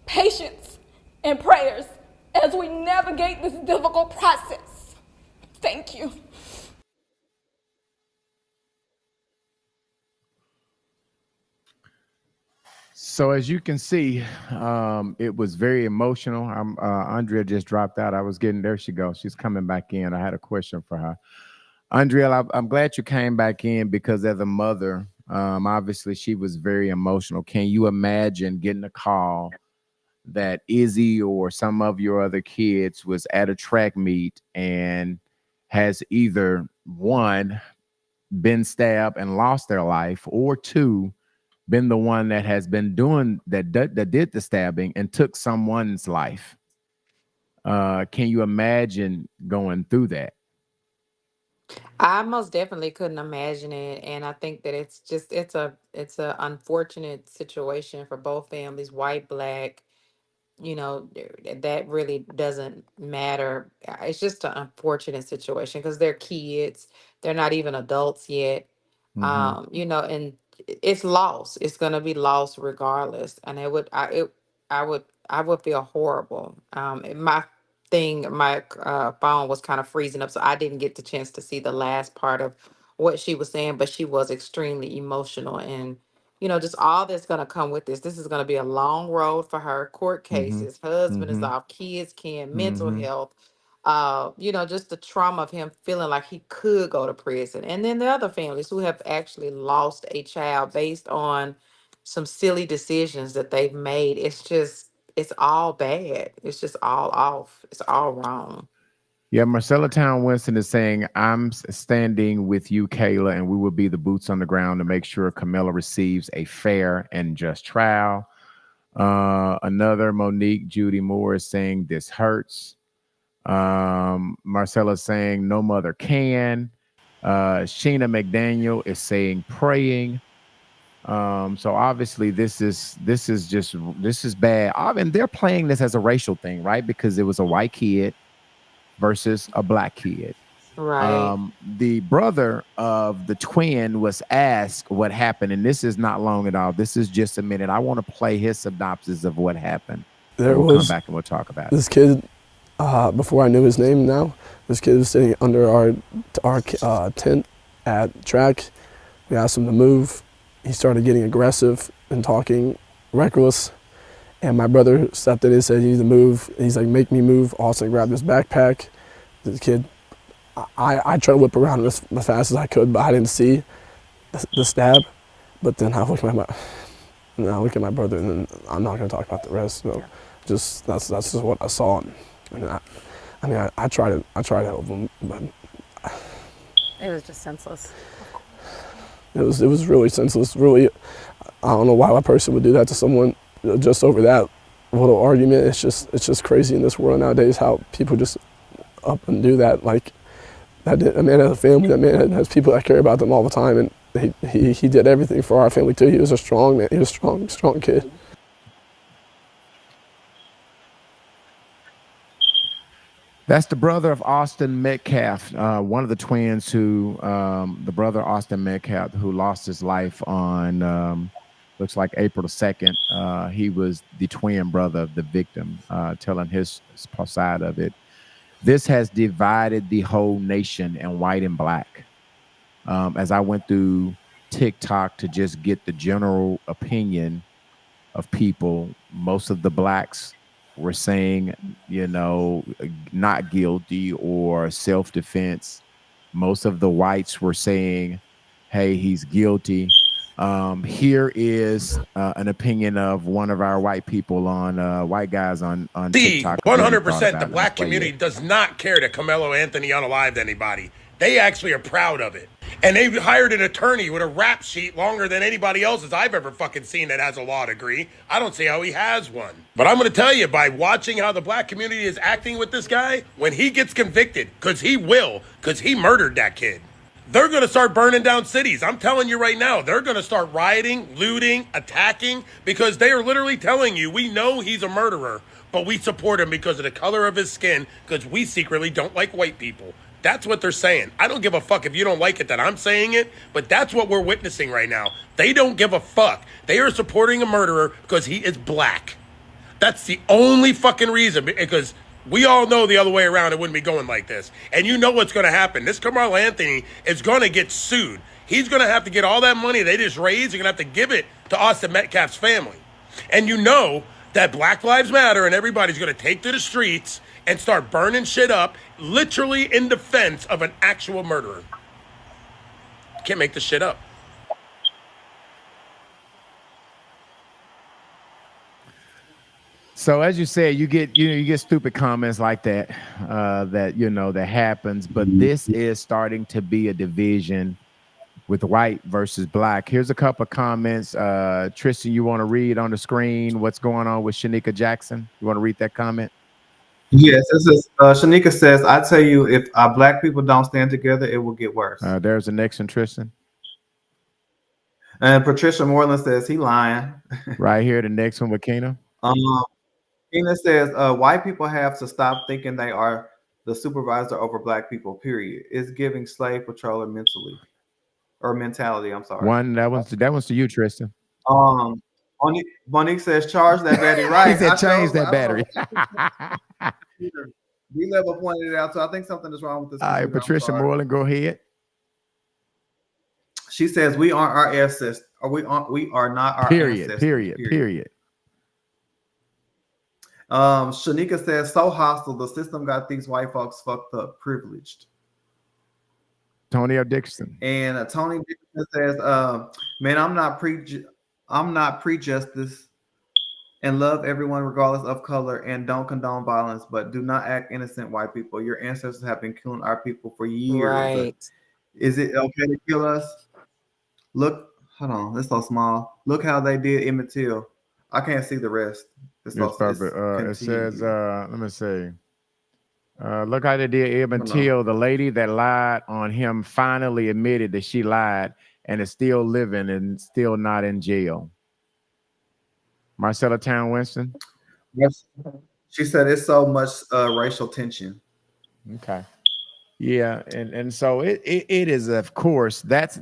patience, and prayers as we navigate this difficult process. Thank you.
So as you can see, it was very emotional. Andrea just dropped out. I was getting, there she goes. She's coming back in. I had a question for her. Andrea, I'm glad you came back in because as a mother, obviously she was very emotional. Can you imagine getting a call that Izzy or some of your other kids was at a track meet and has either one, been stabbed and lost their life, or two, been the one that has been doing that did the stabbing and took someone's life? Can you imagine going through that?
I most definitely couldn't imagine it, and I think that it's a unfortunate situation for both families, white, black. That really doesn't matter. It's just an unfortunate situation because they're kids. They're not even adults yet.
Mm-hmm.
And it's lost. It's gonna be lost regardless. And I would feel horrible. My phone was kind of freezing up, so I didn't get the chance to see the last part of what she was saying, but she was extremely emotional and just all that's going to come with this. This is going to be a long road for her. Court
Mm-hmm.
cases, husband is
Mm-hmm.
off, kids can, mental
Mm-hmm.
health, just the trauma of him feeling like he could go to prison. And then the other families who have actually lost a child based on some silly decisions that they've made. It's all bad. It's just all off. It's all wrong.
Yeah, Marcella Town Winston is saying, I'm standing with you, Kayla, and we will be the boots on the ground to make sure Karmelo receives a fair and just trial. Another Monique Judy Moore is saying, this hurts. Marcella's saying, no mother can. Sheena McDaniel is saying, praying. So obviously this is bad. And they're playing this as a racial thing, right? Because it was a white kid versus a black kid.
Right.
The brother of the twin was asked what happened, and this is not long at all. This is just a minute. I want to play his synopsis of what happened.
There
we'll
was
come back and we'll talk about
this
it.
kid, before I knew his name now, this kid was sitting under our tent at track. We asked him to move. He started getting aggressive and talking reckless. And my brother stepped in and said, you need to move. He's like, make me move. Austin grabbed his backpack. The kid, I tried to whip around him as fast as I could, but I didn't see the stab. But then I look at my brother, and then I'm not going to talk about the rest. So just that's just what I saw. And I tried to help him, but
it was just senseless.
It was really senseless. Really, I don't know why a person would do that to someone just over that little argument. It's just crazy in this world nowadays how people just up and do that. Like that man has a family. That man has people that care about them all the time, and he did everything for our family too. He was a strong man. He was a strong kid.
That's the brother of Austin Metcalf, one of the twins who, the brother Austin Metcalf, who lost his life on, looks like April the 2nd. He was the twin brother of the victim, telling his side of it. This has divided the whole nation and white and black. As I went through TikTok to just get the general opinion of people, most of the blacks were saying, you know, not guilty or self-defense. Most of the whites were saying, hey, he's guilty. Here is an opinion of one of our white people on white guys on TikTok.
100% the black community does not care that Carmelo Anthony unalived anybody. They actually are proud of it. And they've hired an attorney with a rap sheet longer than anybody else's I've ever fucking seen that has a law degree. I don't see how he has one. But I'm going to tell you, by watching how the black community is acting with this guy, when he gets convicted, because he will, because he murdered that kid, they're going to start burning down cities. I'm telling you right now, they're going to start rioting, looting, attacking, because they are literally telling you, we know he's a murderer, but we support him because of the color of his skin, because we secretly don't like white people. That's what they're saying. I don't give a fuck if you don't like it that I'm saying it, but that's what we're witnessing right now. They don't give a fuck. They are supporting a murderer because he is black. That's the only fucking reason, because we all know the other way around it wouldn't be going like this. And you know what's going to happen. This Carmelo Anthony is going to get sued. He's going to have to get all that money they just raised. They're going to have to give it to Austin Metcalf's family. And you know that Black Lives Matter and everybody's going to take to the streets and start burning shit up, literally in defense of an actual murderer. You can't make this shit up.
So as you said, you get stupid comments like that, that happens. But this is starting to be a division with white versus black. Here's a couple of comments. Tristan, you want to read on the screen what's going on with Shanika Jackson? You want to read that comment?
Yes, this is Shanika says, I tell you, if our black people don't stand together, it will get worse.
There's the next one, Tristan.
And Patricia Moreland says he lying.
Right here, the next one with Kena.
Kena says white people have to stop thinking they are the supervisor over black people, period. It's giving slave patroller mentality. I'm sorry.
That one's to you, Tristan.
Monique says charge that battery. Right.
He said change that battery.
B-Level pointed it out, so I think something is wrong with this.
All right, Patricia Moreland, go ahead.
She says we aren't our ancestors, or we are not our ancestors.
Period.
Shanika says so hostile. The system got these white folks fucked up, privileged.
Tony O. Dixon.
And Tony Dixon says, man, I'm not pre-justice and love everyone regardless of color and don't condone violence, but do not act innocent, white people. Your ancestors have been killing our people for years.
Right.
Is it okay to kill us? Look, hold on, it's so small. Look how they did Emmett Till. I can't see the rest. It says, let me see. Look how they did Emmett Till. The lady that lied on him finally admitted that she lied and is still living and still not in jail. Marcella Town Winston. Yes. She said it's so much racial tension.
Okay. Yeah, and so it is, of course, that's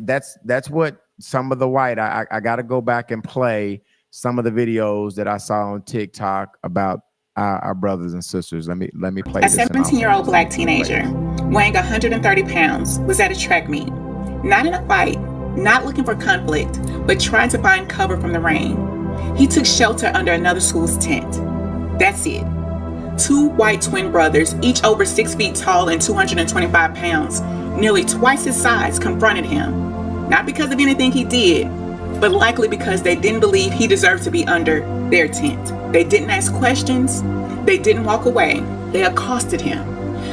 what some of the white, I got to go back and play some of the videos that I saw on TikTok about our brothers and sisters. Let me play
this. A 17-year-old black teenager weighing 130 pounds was at a track meet, not in a fight, not looking for conflict, but trying to find cover from the rain. He took shelter under another school's tent. That's it. Two white twin brothers, each over 6 feet tall and 225 pounds, nearly twice his size, confronted him. Not because of anything he did, but likely because they didn't believe he deserved to be under their tent. They didn't ask questions. They didn't walk away. They accosted him.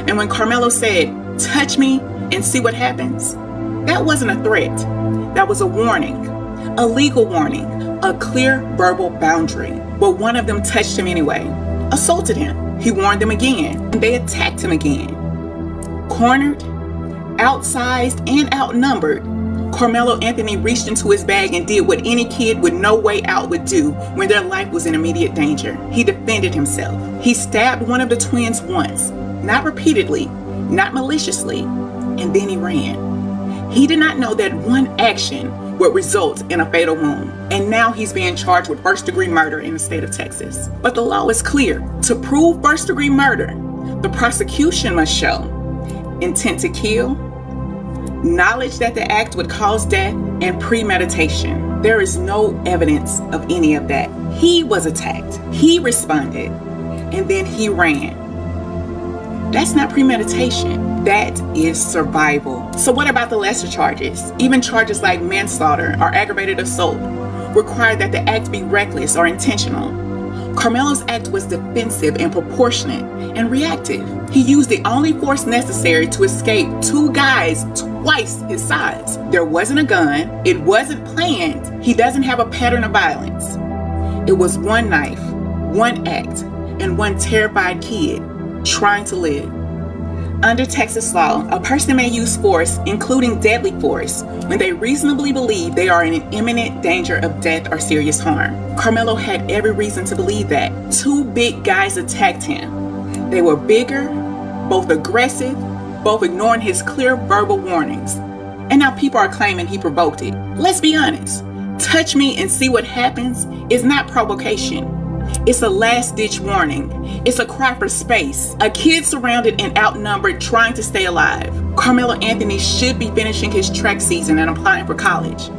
And when Karmelo said, "Touch me and see what happens," that wasn't a threat. That was a warning, a legal warning, a clear verbal boundary. But one of them touched him anyway, assaulted him. He warned them again, and they attacked him again. Cornered, outsized, and outnumbered, Carmelo Anthony reached into his bag and did what any kid with no way out would do when their life was in immediate danger. He defended himself. He stabbed one of the twins once, not repeatedly, not maliciously, and then he ran. He did not know that one action would result in a fatal wound, and now he's being charged with first-degree murder in the state of Texas. But the law is clear. To prove first-degree murder, the prosecution must show intent to kill, knowledge that the act would cause death, and premeditation. There is no evidence of any of that. He was attacked, he responded, and then he ran. That's not premeditation. That is survival. So what about the lesser charges? Even charges like manslaughter or aggravated assault require that the act be reckless or intentional. Karmelo's act was defensive and proportionate and reactive. He used the only force necessary to escape two guys twice his size. There wasn't a gun. It wasn't planned. He doesn't have a pattern of violence. It was one knife, one act, and one terrified kid trying to live. Under Texas law, a person may use force, including deadly force, when they reasonably believe they are in imminent danger of death or serious harm. Karmelo had every reason to believe that. Two big guys attacked him. They were bigger, both aggressive, both ignoring his clear verbal warnings. And now people are claiming he provoked it. Let's be honest. Touch me and see what happens is not provocation. It's a last-ditch warning. It's a cry for space. A kid surrounded and outnumbered trying to stay alive. Karmelo Anthony should be finishing his track season and applying for college.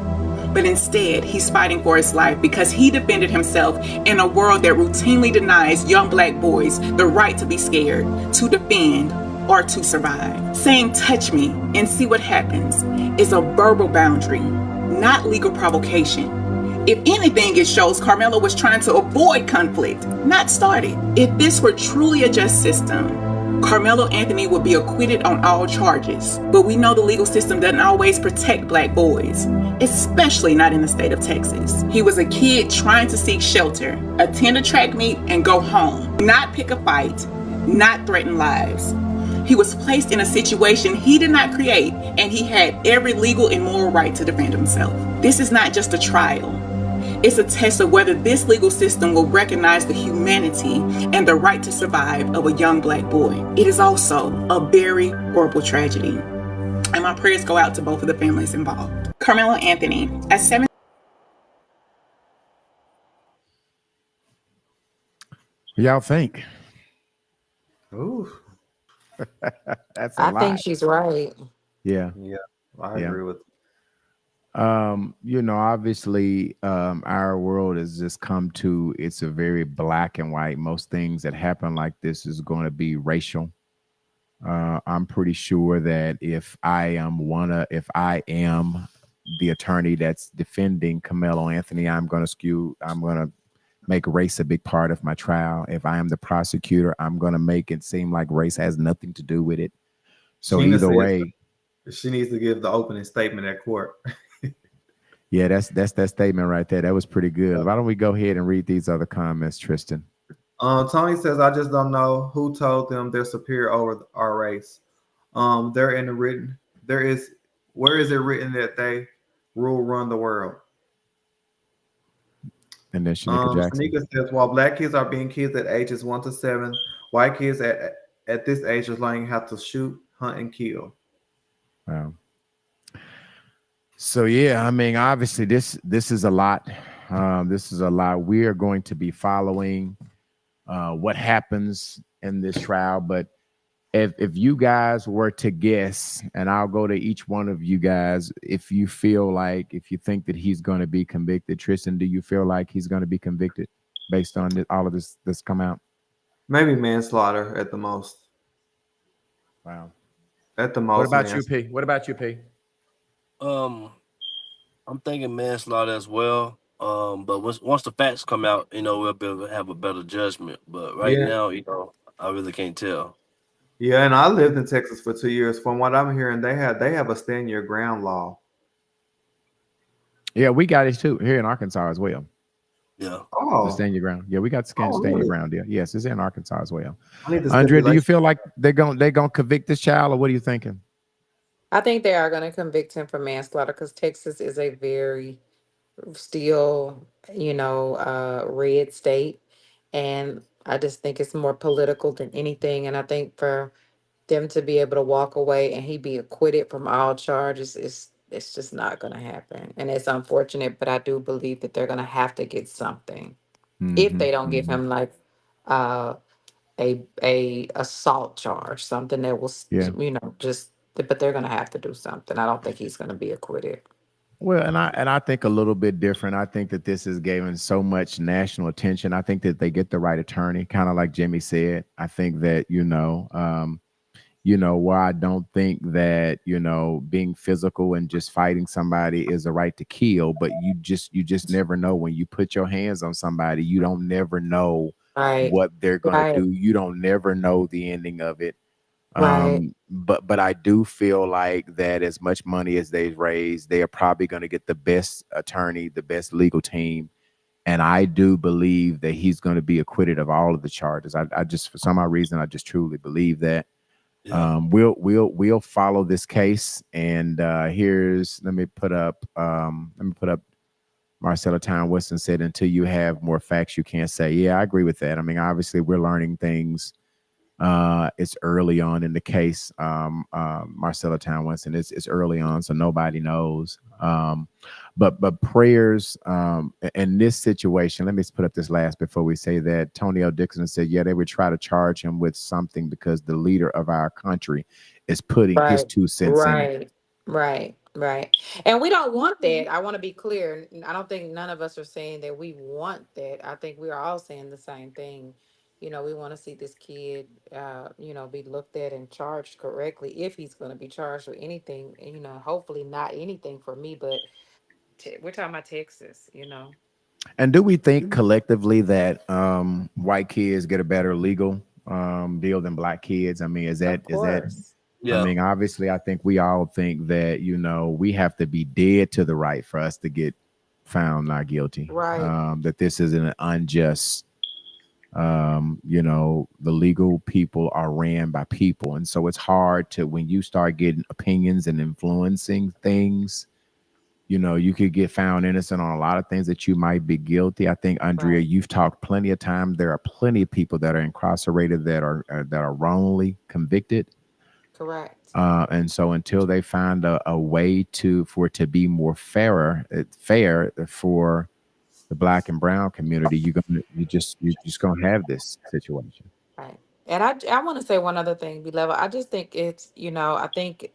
But instead, he's fighting for his life because he defended himself in a world that routinely denies young black boys the right to be scared, to defend, or to survive. Saying touch me and see what happens is a verbal boundary, not legal provocation. If anything, it shows Karmelo was trying to avoid conflict, not start it. If this were truly a just system, Karmelo Anthony would be acquitted on all charges. But we know the legal system doesn't always protect black boys, especially not in the state of Texas. He was a kid trying to seek shelter, attend a track meet, and go home, not pick a fight, not threaten lives. He was placed in a situation he did not create, and he had every legal and moral right to defend himself. This is not just a trial. It's a test of whether this legal system will recognize the humanity and the right to survive of a young black boy. It is also a very horrible tragedy. And my prayers go out to both of the families involved. Karmelo Anthony, at 7.
Y'all think?
Ooh.
That's a
I
lot.
think she's right.
Yeah.
Yeah, I agree with.
Obviously, our world has just come to, it's a very black and white. Most things that happen like this is going to be racial. I'm pretty sure that if I am the attorney that's defending Karmelo Anthony, I'm going to make race a big part of my trial. If I am the prosecutor, I'm going to make it seem like race has nothing to do with it. So either way,
she needs to give the opening statement at court.
Yeah, that's that statement right there. That was pretty good. Why don't we go ahead and read these other comments, Tristan?
Tony says, I just don't know who told them they're superior over our race. Where is it written that they run the world?
And then Shanika Jackson.
Shanika says, while black kids are being kids at ages 1 to 7, white kids at this age is learning how to shoot, hunt, and kill.
Wow. So yeah, I mean, obviously this is a lot. This is a lot. We are going to be following what happens in this trial. But if you guys were to guess, and I'll go to each one of you guys, if you think that he's going to be convicted, Tristan, do you feel like he's going to be convicted based on all of this come out?
Maybe manslaughter at the most.
Wow.
At the most.
What about you, P?
I'm thinking manslaughter as well. But once the facts come out, we'll be able to have a better judgment. But right now, I really can't tell.
Yeah, and I lived in Texas for 2 years. From what I'm hearing, they have a stand your ground law.
Yeah, we got it too here in Arkansas as well.
Yeah.
Oh.
The stand your ground. Yeah, we got stand your ground deal. Yes, it's in Arkansas as well.
Andrea,
do you feel like they're gonna convict this child, or what are you thinking?
I think they are going to convict him for manslaughter because Texas is a very still, red state. And I just think it's more political than anything. And I think for them to be able to walk away and he be acquitted from all charges is it's just not going to happen. And it's unfortunate, but I do believe that they're going to have to get something if
Hmm.
they don't give
Hmm.
him like uh a assault charge, something that will
Yeah.
just but they're going to have to do something. I don't think he's going to be acquitted.
Well, and I think a little bit different. I think that this is given so much national attention. I think that they get the right attorney, kind of like Jimmy said. I think that where I don't think that being physical and just fighting somebody is a right to kill, but you just never know when you put your hands on somebody. You don't never know
Right.
what they're gonna
Right.
do. You don't never know the ending of it.
Right.
But I do feel like that as much money as they've raised, they are probably going to get the best attorney, the best legal team, and I do believe that he's going to be acquitted of all of the charges. I just, for some odd reason, I just truly believe that.
Yeah.
We'll follow this case, and here's let me put up Marcella Town Weston said, until you have more facts, you can't say. Yeah, I agree with that. I mean, obviously, we're learning things. It's early on in the case. Marcella Town Weston, it's early on, so nobody knows. But prayers in this situation. Let me just put up this last before we say that. Tony L. Dixon said, yeah, they would try to charge him with something because the leader of our country is putting his
Right,
2 cents in it.
right, right, right. And we don't want that. I want to be clear. I don't think none of us are saying that we want that. I think we're all saying the same thing. We want to see this kid, be looked at and charged correctly if he's going to be charged with anything. And, hopefully not anything for me, but we're talking about Texas.
And do we think collectively that white kids get a better legal deal than black kids? I mean, is
Of
that?
course.
I
Yeah.
mean, obviously, I think we all think that we have to be dead to the right for us to get found not guilty.
Right,
That this is an unjust. The legal people are ran by people, and so it's hard to when you start getting opinions and influencing things. You could get found innocent on a lot of things that you might be guilty. I think, Andrea,
right,
you've talked plenty of times. There are plenty of people that are incarcerated that are wrongly convicted.
correct.
And so until they find a way for it to be more fair for the black and brown community, you're just gonna have this situation.
Right. And I want to say one other thing, beloved. I just think I think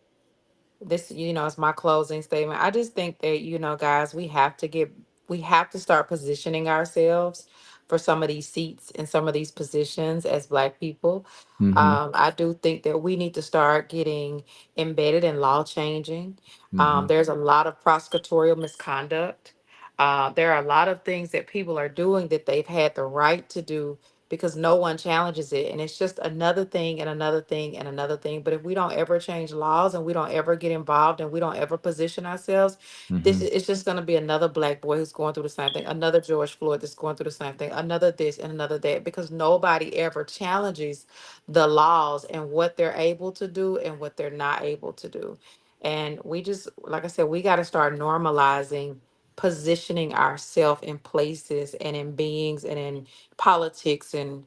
this is my closing statement. I just think that guys, we have to start positioning ourselves for some of these seats and some of these positions as black people.
Mm-hmm.
I do think that we need to start getting embedded in law changing.
Mm-hmm.
There's a lot of prosecutorial misconduct. There are a lot of things that people are doing that they've had the right to do because no one challenges it. And it's just another thing and another thing and another thing. But if we don't ever change laws and we don't ever get involved and we don't ever position ourselves,
Mm-hmm.
it's just going to be another black boy who's going through the same thing, another George Floyd that's going through the same thing, another this and another that, because nobody ever challenges the laws and what they're able to do and what they're not able to do. And we just, like I said, we got to start normalizing positioning ourselves in places and in beings and in politics and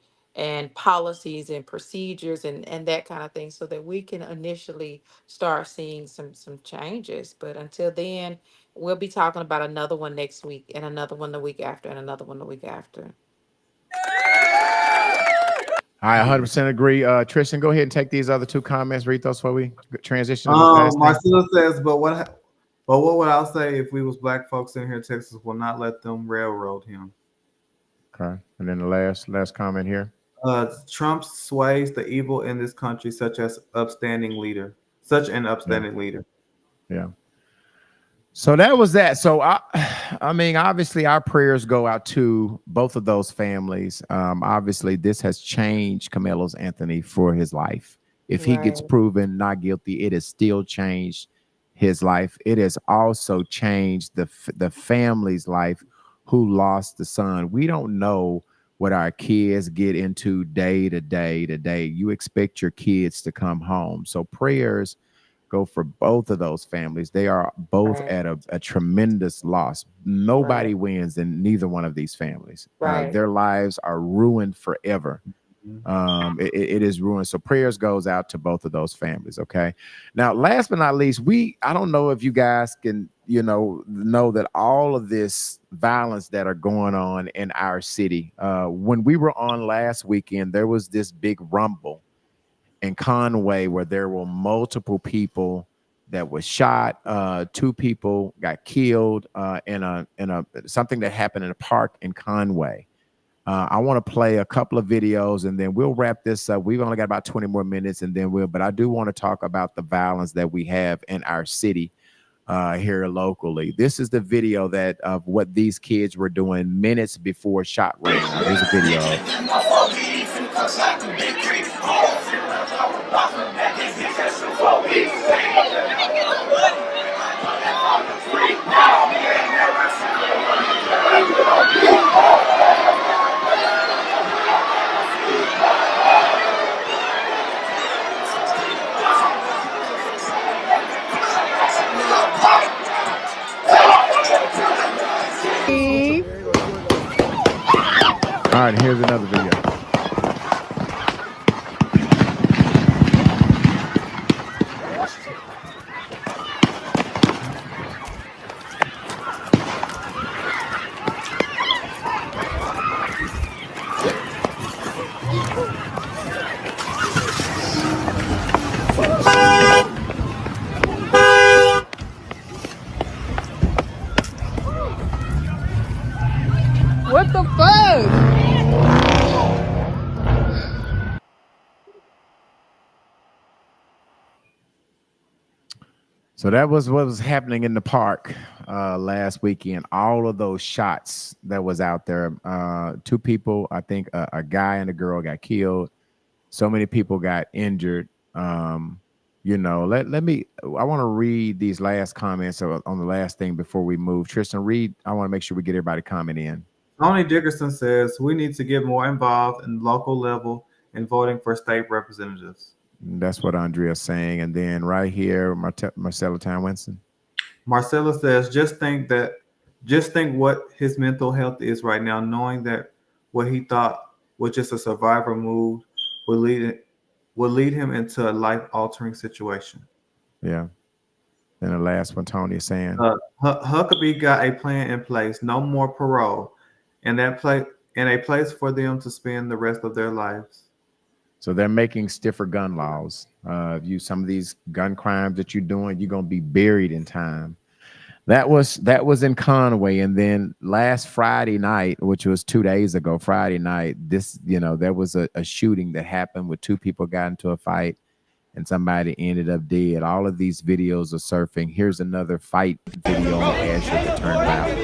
policies and procedures and that kind of thing so that we can initially start seeing some changes. But until then, we'll be talking about another one next week and another one the week after and another one the week after.
I 100% agree. Tristan, go ahead and take these other two comments. Read those before we transition to the last thing.
Marcelo says, but what would I say if we was black folks in here in Texas will not let them railroad him?
Okay. And then the last comment here.
Trump sways the evil in this country, such an upstanding leader.
Yeah. So that was that. So I mean, obviously our prayers go out to both of those families. Obviously this has changed Carmelo's Anthony for his life. If he gets
Right.
proven not guilty, it has still changed his life. It has also changed the family's life who lost the son. We don't know what our kids get into day to day to day. You expect your kids to come home. So prayers Frisco for both of those families. They are both
Right.
at a tremendous loss. Nobody
Right.
wins in neither one of these families.
Right.
Their lives are ruined forever. It is ruined. So prayers goes out to both of those families. Okay. Now, last but not least, I don't know if you guys can, know that all of this violence that are going on in our city. When we were on last weekend, there was this big rumble in Conway where there were multiple people that was shot. 2 people got killed in a something that happened in a park in Conway. I want to play a couple of videos and then we'll wrap this up. We've only got about 20 more minutes and then but I do want to talk about the violence that we have in our city here locally. This is the video of what these kids were doing minutes before shot rang. Here's a video. All right, here's another video.
What the fuck?
So that was what was happening in the park last weekend. All of those shots that was out there. 2 people, I think a guy and a girl got killed. So many people got injured. Let me, I want to read these last comments on the last thing before we move. Tristan, read. I want to make sure we get everybody comment in.
Tony Dickerson says we need to get more involved in local level in voting for state representatives.
That's what Andrea's saying. And then right here, Marcella Town Winston.
Marcella says, just think what his mental health is right now, knowing that what he thought was just a survivor mood will lead him into a life-altering situation.
Yeah. And the last one, Tony is saying,
Huckabee got a plan in place, no more parole, and a place for them to spend the rest of their lives.
So they're making stiffer gun laws. Some of these gun crimes that you're doing, you're gonna be buried in time. That was in Conway, and then last Friday night, which was 2 days ago, Friday night, there was a shooting that happened with 2 people got into a fight, and somebody ended up dead. All of these videos are surfing. Here's another fight video on Asher that turned violent.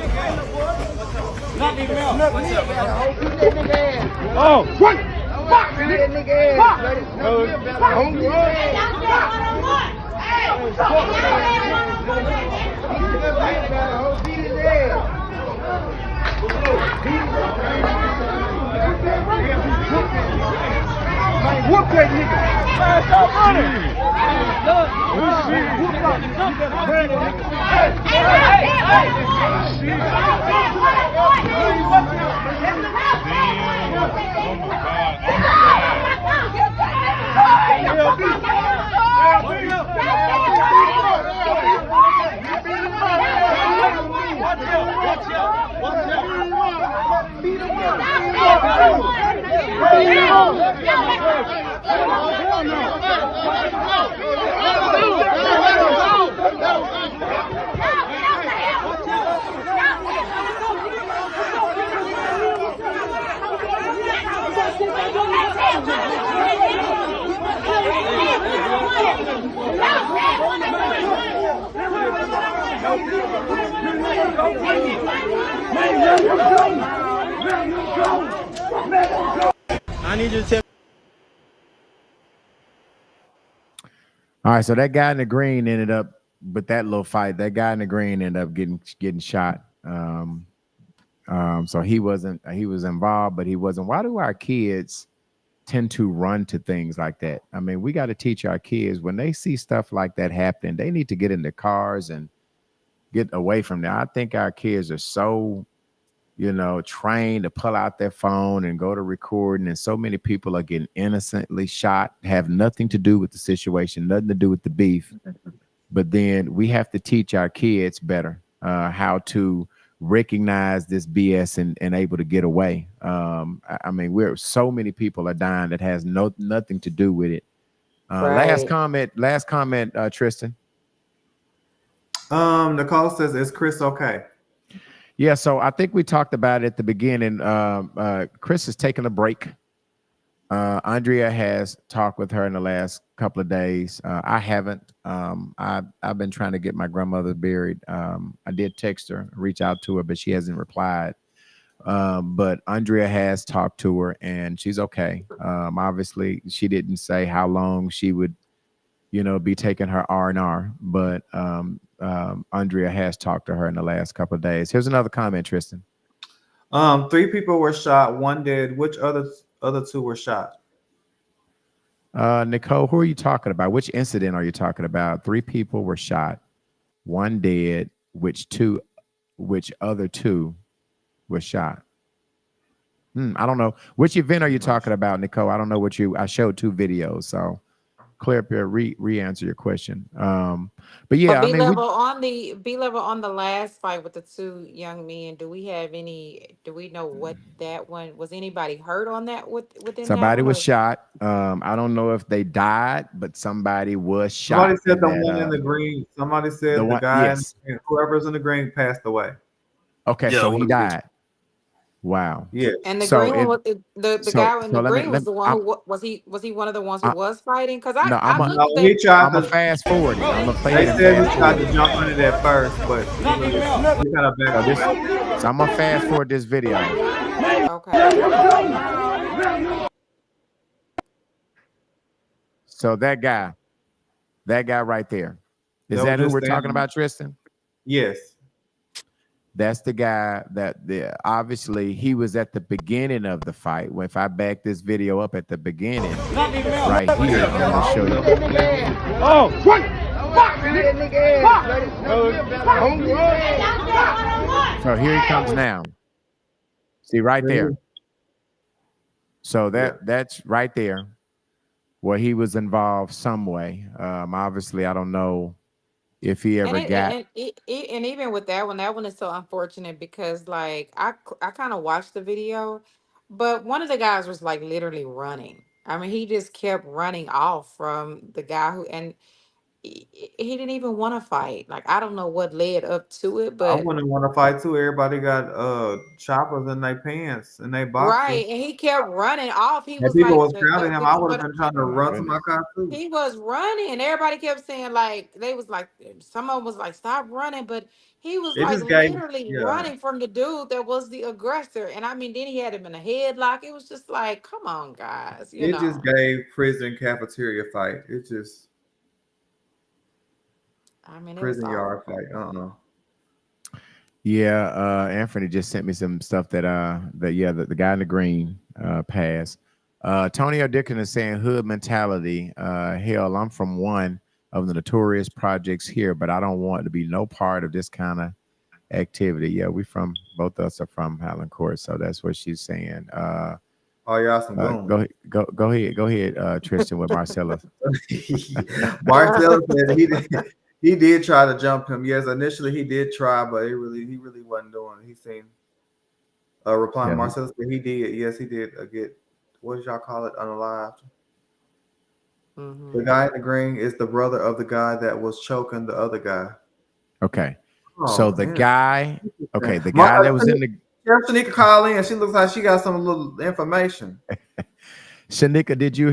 Oh, what? Fuck, nigga. Whoop that nigga. Man, stop running. I need you to tell.
All right, so that guy in the green ended up with that little fight. That guy in the green ended up getting shot. So he was involved, but he wasn't. Why do our kids tend to run to things like that. I mean, we got to teach our kids when they see stuff like that happening, they need to get in their cars and get away from there. I think our kids are so, trained to pull out their phone and go to recording, and so many people are getting innocently shot, have nothing to do with the situation, nothing to do with the beef. But then we have to teach our kids better how to recognize this BS and able to get away. I mean, so many people are dying that has nothing to do with it. Last
Right.
comment, Tristan.
Nicole says, "Is Chris okay?"
Yeah, so I think we talked about it at the beginning. Chris is taking a break. Andrea has talked with her in the last couple of days. I haven't. I've been trying to get my grandmother buried. I did text her, reach out to her, but she hasn't replied. But Andrea has talked to her, and she's okay. Obviously, she didn't say how long she would, be taking her R&R, but Andrea has talked to her in the last couple of days. Here's another comment, Tristan.
3 people were shot, 1 dead. Which other 2 were shot?
Nicole, who are you talking about? Which incident are you talking about? 3 people were shot, 1 dead. Which other 2 were shot? I don't know. Which event are you talking about, Nicole? I don't know I showed 2 videos, so clear up your re-answer your question. But yeah,
But
I mean,
B level on the last fight with the 2 young men. Do we know what that one was? Anybody hurt on that within that
somebody
one?
was
Or
shot. I don't know if they died, but somebody was
Somebody
shot
said
in
the
that.
one in the green. Somebody
The
said the
one,
guy,
yes.
whoever's in the green, passed away.
Okay,
Yeah,
so he died. Wow.
Yeah.
and the
So
green one
it
was the
so
guy in
so
the
let me
green
let
was the one
I,
who was he one of the ones who
I
was fighting? Because
no,
I looked at
No,
that.
he tried
I'm a
to.
fast forward it. I'm gonna play
They
it and
said he
fast
tried
forward
to
it.
jump on it at first, but he kind of backed
So
away.
I'm gonna fast forward this video.
Okay.
So that guy right there, is
That was
that who
just
we're talking
standing.
about, Tristan?
Yes.
That's the guy obviously he was at the beginning of the fight. If I back this video up at the beginning, right here, I'm gonna show you.
Oh, what?
So here he comes now. See right there. So that's right there where he was involved some way. Obviously, I don't know if he
And
ever
it,
got.
and even with that one is so unfortunate because like I kind of watched the video, but one of the guys was like literally running. I mean, he just kept running off from the guy and he didn't even want to fight. Like I don't know what led up to it,
I
but
wouldn't want to fight too. Everybody got choppers in their pants and they boxers.
right, and he kept running off. He
And
was
people
like
was crowding him. I would have been trying to
Oh my
run to my
goodness.
car too.
he was running, and everybody kept saying like they was like someone was like stop running, but he was
It
like
just gave,
literally
yeah.
running from the dude that was the aggressor. And I mean, then he had him in a headlock. It was just like, come on, guys,
It just gave prison cafeteria fight. It just
I mean, it was
prison yard
awful.
fight.
Yeah, Anthony just sent me some stuff the guy in the green passed. Tony O'Dickin is saying hood mentality. Hell, I'm from one of the notorious projects here, but I don't want to be no part of this kind of activity. Yeah, both of us are from Highland Court, so that's what she's saying.
Oh, y'all some goons.
Go ahead, Tristan with Marcella.
Marcel said he did try to jump him. Yes, initially he did try, but he really wasn't doing it. He seen replying.
Yeah.
Marcel said he did. Yes, he did get, what did y'all call it? Unalived. The guy in the green is the brother of the guy that was choking the other guy.
Okay.
Oh,
so the
man.
guy that was in the
Shanika call in. She looks like she got some little information.
Shanika, did you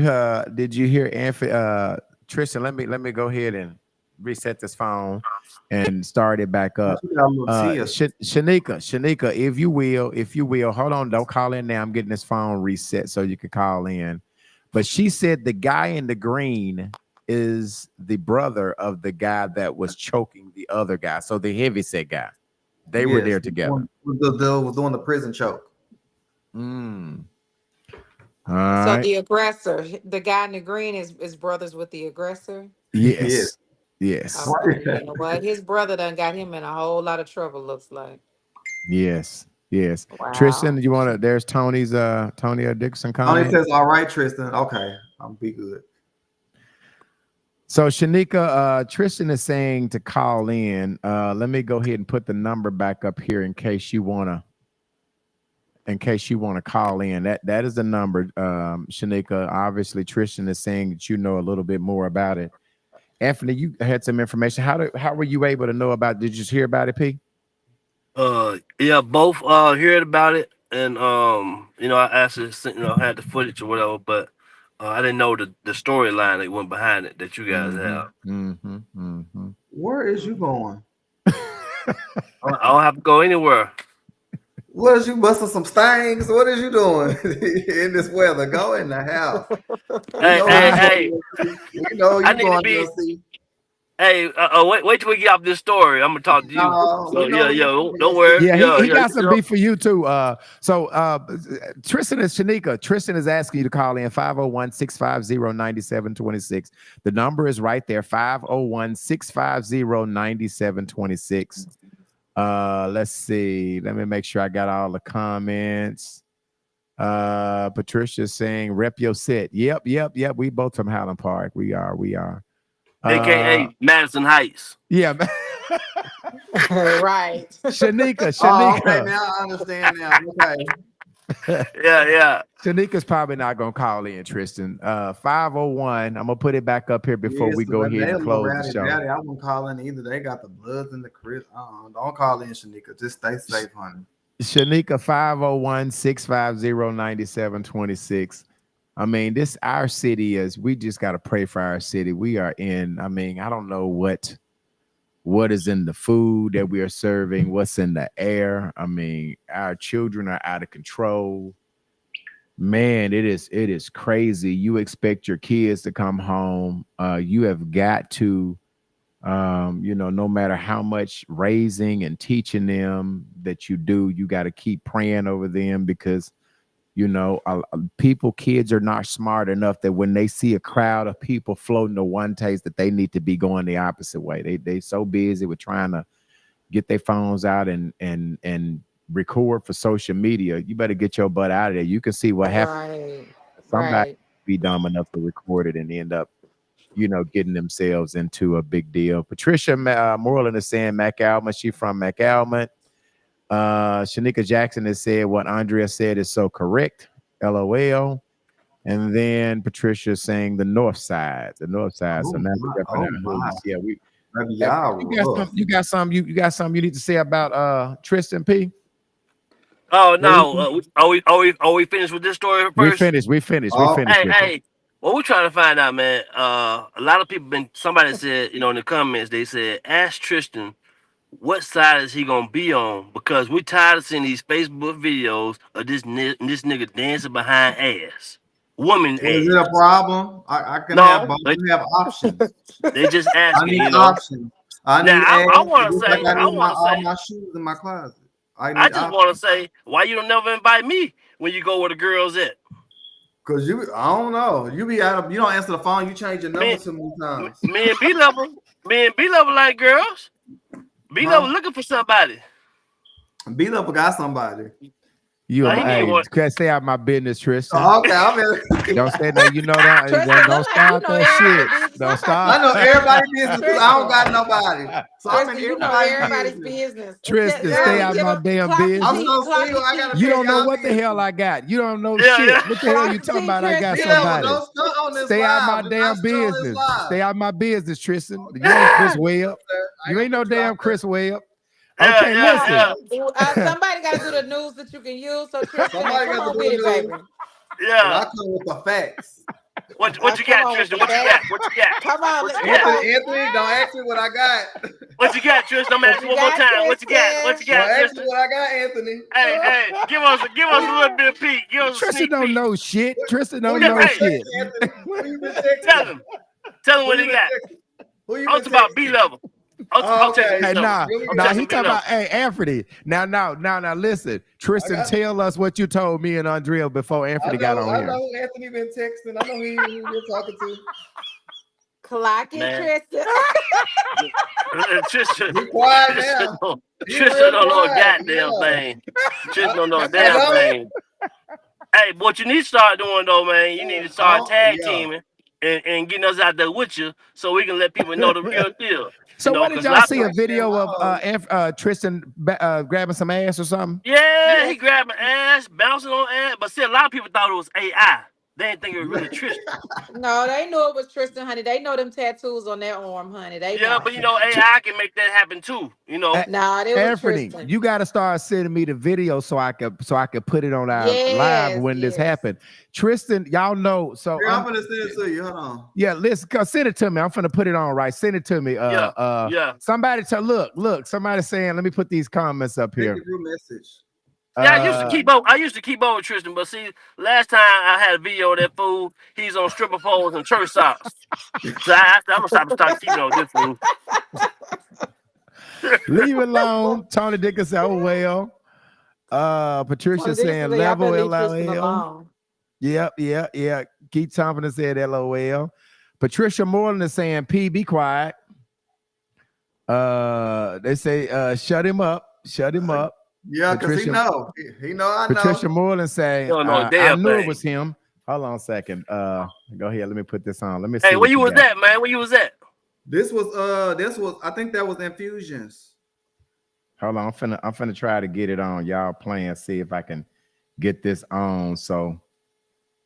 hear Anthony? Tristan, let me go ahead and reset this phone and start it back up. Shanika, if you will, hold on, don't call in now. I'm getting this phone reset so you can call in. But she said the guy in the green is the brother of the guy that was choking the other guy. So the heavyset guy. They were there together.
Was doing the prison choke.
All
So
right.
the aggressor, the guy in the green is brothers with the aggressor.
Yes.
Yes.
Yes.
Okay, yeah. Well, his brother done got him in a whole lot of trouble. Looks like.
Yes. Yes. Tristan,
Wow.
you want to? There's Tony's Tony Dixon
Tony
comment.
says, "All right, Tristan. Okay, I'm be good."
So Shanika, Tristan is saying to call in. Let me go ahead and put the number back up here in case you wanna call in. That is the number, Shanika. Obviously, Tristan is saying that you know a little bit more about it. Anthony, you had some information. How were you able to know about it? Did you just hear about it, P?
Yeah, both heard about it, and I actually had the footage or whatever, but I didn't know the storyline that went behind it that you guys have.
Where is you going?
I don't have to go anywhere.
What is you busting some stangs? What is you doing in this weather? Go in the house.
Hey.
We know
I
you
need to
going to
be.
go see.
Hey, wait till we get off this story. I'm gonna talk to you.
No,
So
we know
yeah,
we
don't worry.
Yeah, he
Yeah,
got some beef for you too. Tristan and Shanika, Tristan is asking you to call in 501-650-9726. The number is right there, 501-650-9726. Let's see. Let me make sure I got all the comments. Patricia's saying rep your set. Yep. We both from Highland Park. We are.
AKA Madison Heights.
Yeah.
Right.
Shanika.
Oh, okay, now I understand now. Okay.
Yeah.
Shanika's probably not gonna call in, Tristan. 501. I'm gonna put it back up here before we go ahead and close the show.
Daddy, I wouldn't call in either. They got the Bloods and the Crips. Don't call in, Shanika. Just stay safe, honey.
Shanika, 501-650-9726. I mean, our city we just got to pray for our city. We are in, I don't know what is in the food that we are serving, what's in the air. I mean, our children are out of control. Man, it is crazy. You expect your kids to come home. You have got to, no matter how much raising and teaching them that you do, you got to keep praying over them because kids are not smart enough that when they see a crowd of people floating to one taste that they need to be going the opposite way. They so busy with trying to get their phones out and record for social media. You better get your butt out of there. You can see what happened. Somebody be dumb enough to record it and end up, getting themselves into a big deal. Patricia Moreland is saying McAlmont. She from McAlmont. Shanika Jackson has said what Andrea said is so correct. LOL. And then Patricia saying the north side. So now yeah, you got something you need to say about Tristan P.
Oh no, are we finished with this story first?
We finished.
Hey, what we're trying to find out, man. A lot of people somebody said, in the comments, they said, ask Tristan what side is he gonna be on, because we're tired of seeing these Facebook videos of this nigga dancing behind ass, woman ass.
Is it a problem? I can have both. We have options.
They just asking,
I need options. I need
I want to say,
all my shoes in my closet.
I just want to say, why you don't never invite me when you go where the girls at?
Cause I don't know. You be out of, you don't answer the phone. You change your number too many times.
Me and B level like girls. B level looking for somebody.
B level got somebody.
Stay out of my business, Tristan.
Okay, I'm in.
Don't say that. You know that. Don't start that shit. Don't start.
I know everybody's business because I don't got nobody. So I'm in
everybody's business.
Tristan, stay out of my damn business.
I'm so single. I gotta.
You don't know what the hell I got. You don't know shit. What the hell you talking about? I got somebody. Stay out of my damn business. Stay out of my business, Tristan. You ain't Chris Webb. You ain't no damn Chris Webb. Okay, listen.
Somebody got to do the news that you can use. So Tristan,
somebody
come
got
on
to
with
do
it, baby.
Yeah.
I come with the facts.
What you got, Tristan? What you got?
Come on,
Anthony, don't ask me what I got.
What you got, Tristan? I'm asking one more time. What you got? What you got, Tristan?
What I got, Anthony.
Hey, give us a little bit of peek. Give us
Tristan don't know shit. Tristan don't
know
shit.
Tell him what he got. I'm talking about B level. I'll text
Hey,
his number.
nah,
I'm
he
texting
talking
his number.
about, hey, Anthony. Now, listen. Tristan, tell us what you told me and Andrea before Anthony got on
I
here.
know who Anthony been texting. I know who you're talking to.
Clock it,
Man.
Tristan.
Tristan,
Be quiet
Tristan
now.
don't,
He
Tristan
real
don't know a
quiet.
goddamn
Yeah.
thing. Tristan don't know a
I
damn
know.
thing. Hey, what you need to start doing though, man, you need to start tag
Yeah.
teaming and getting us out there with you so we can let people know the real deal.
So,
You know,
what did
'cause
y'all
lot
see a
of-
video of Tristan grabbing some ass or something?
Yeah, he grabbing ass, bouncing on ass, but see, a lot of people thought it was AI. They didn't think it was really Tristan.
No, they knew it was Tristan, honey. They know them tattoos on their arm, honey. They
Yeah,
know.
but you know, AI can make that happen too. You know.
Nah, it was
Anthony,
Tristan.
you got to start sending me the video so I could put it on our live
Yes,
when this
yes.
happened. Tristan, y'all know. So
Yeah, I'm gonna send it to you. Hold on.
yeah, listen, send it to me. I'm finna put it on right. Send it to me.
Yeah.
Somebody look. Somebody saying, let me put these comments up here.
Take your message.
Yeah, I used to keep up. I used to keep up with Tristan, but see, last time I had a video of that fool, he's on stripper poles and church socks. So I'm gonna start keeping up with this fool.
Leave it alone. Tony Dickinson, oh well. Patricia saying level LOL. Yep. Keith Thompson said LOL. Patricia Moreland is saying P, be quiet. They say shut him up.
Yeah, because he know. He know I know.
Patricia Moreland saying I
damn
knew
thing.
it was him. Hold on a second. Go ahead. Let me put this on. Let me see.
Hey, where you was at, man? Where you was at?
This was I think that was Infusions.
Hold on. I'm finna try to get it on. Y'all playing, see if I can get this on. So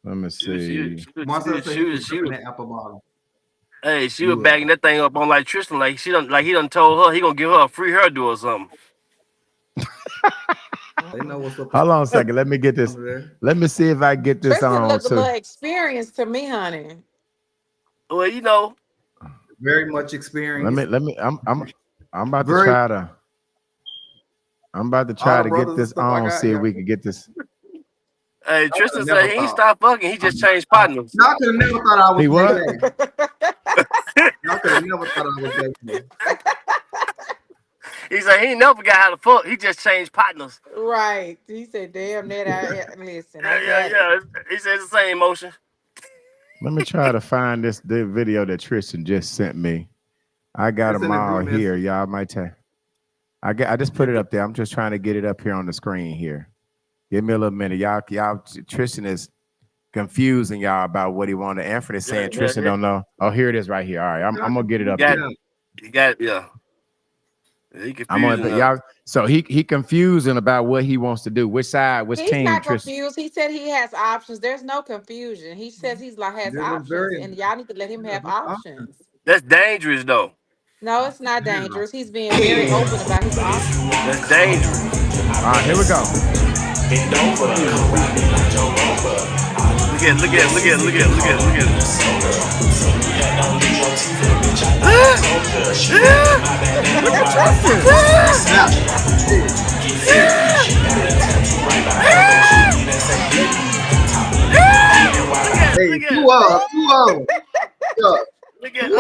let me see.
Marcel said he was drinking that apple bottle.
Hey, she was backing that thing up on like Tristan, like he done told her he gonna give her a free hairdo or something.
They know what's up.
Hold on a second. Let me get this. Let me see if I get this
Tristan
on.
looked a little experienced to me, honey.
Well, you know,
very much experienced.
Let me. I'm about to try to. I'm about to try to get this on. See if we can get this.
Hey, Tristan said he ain't stopped fucking. He just changed partners.
Y'all could have never thought I was.
He what?
Y'all could have never thought I was gay.
He said he ain't never got how to fuck. He just changed partners.
Right. He said, damn that listen.
Yeah. He said it's the same motion.
Let me try to find the video that Tristan just sent me. I got them all here. Y'all might take. I just put it up there. I'm just trying to get it up here on the screen here. Give me a little minute. Y'all Tristan is confusing y'all about what he wanted. Anthony saying Tristan don't know. Oh, here it is right here. All right. I'm gonna get it up here.
You got it, yeah. He
so he confusing about what he wants to do, which side, which team.
He's not
Tristan.
confused. He said he has options. There's no confusion. He says he's like has options, and y'all need to let him have options.
That's dangerous, though.
No, it's not dangerous. He's being very open about his options.
That's dangerous.
All right, here we go.
Look at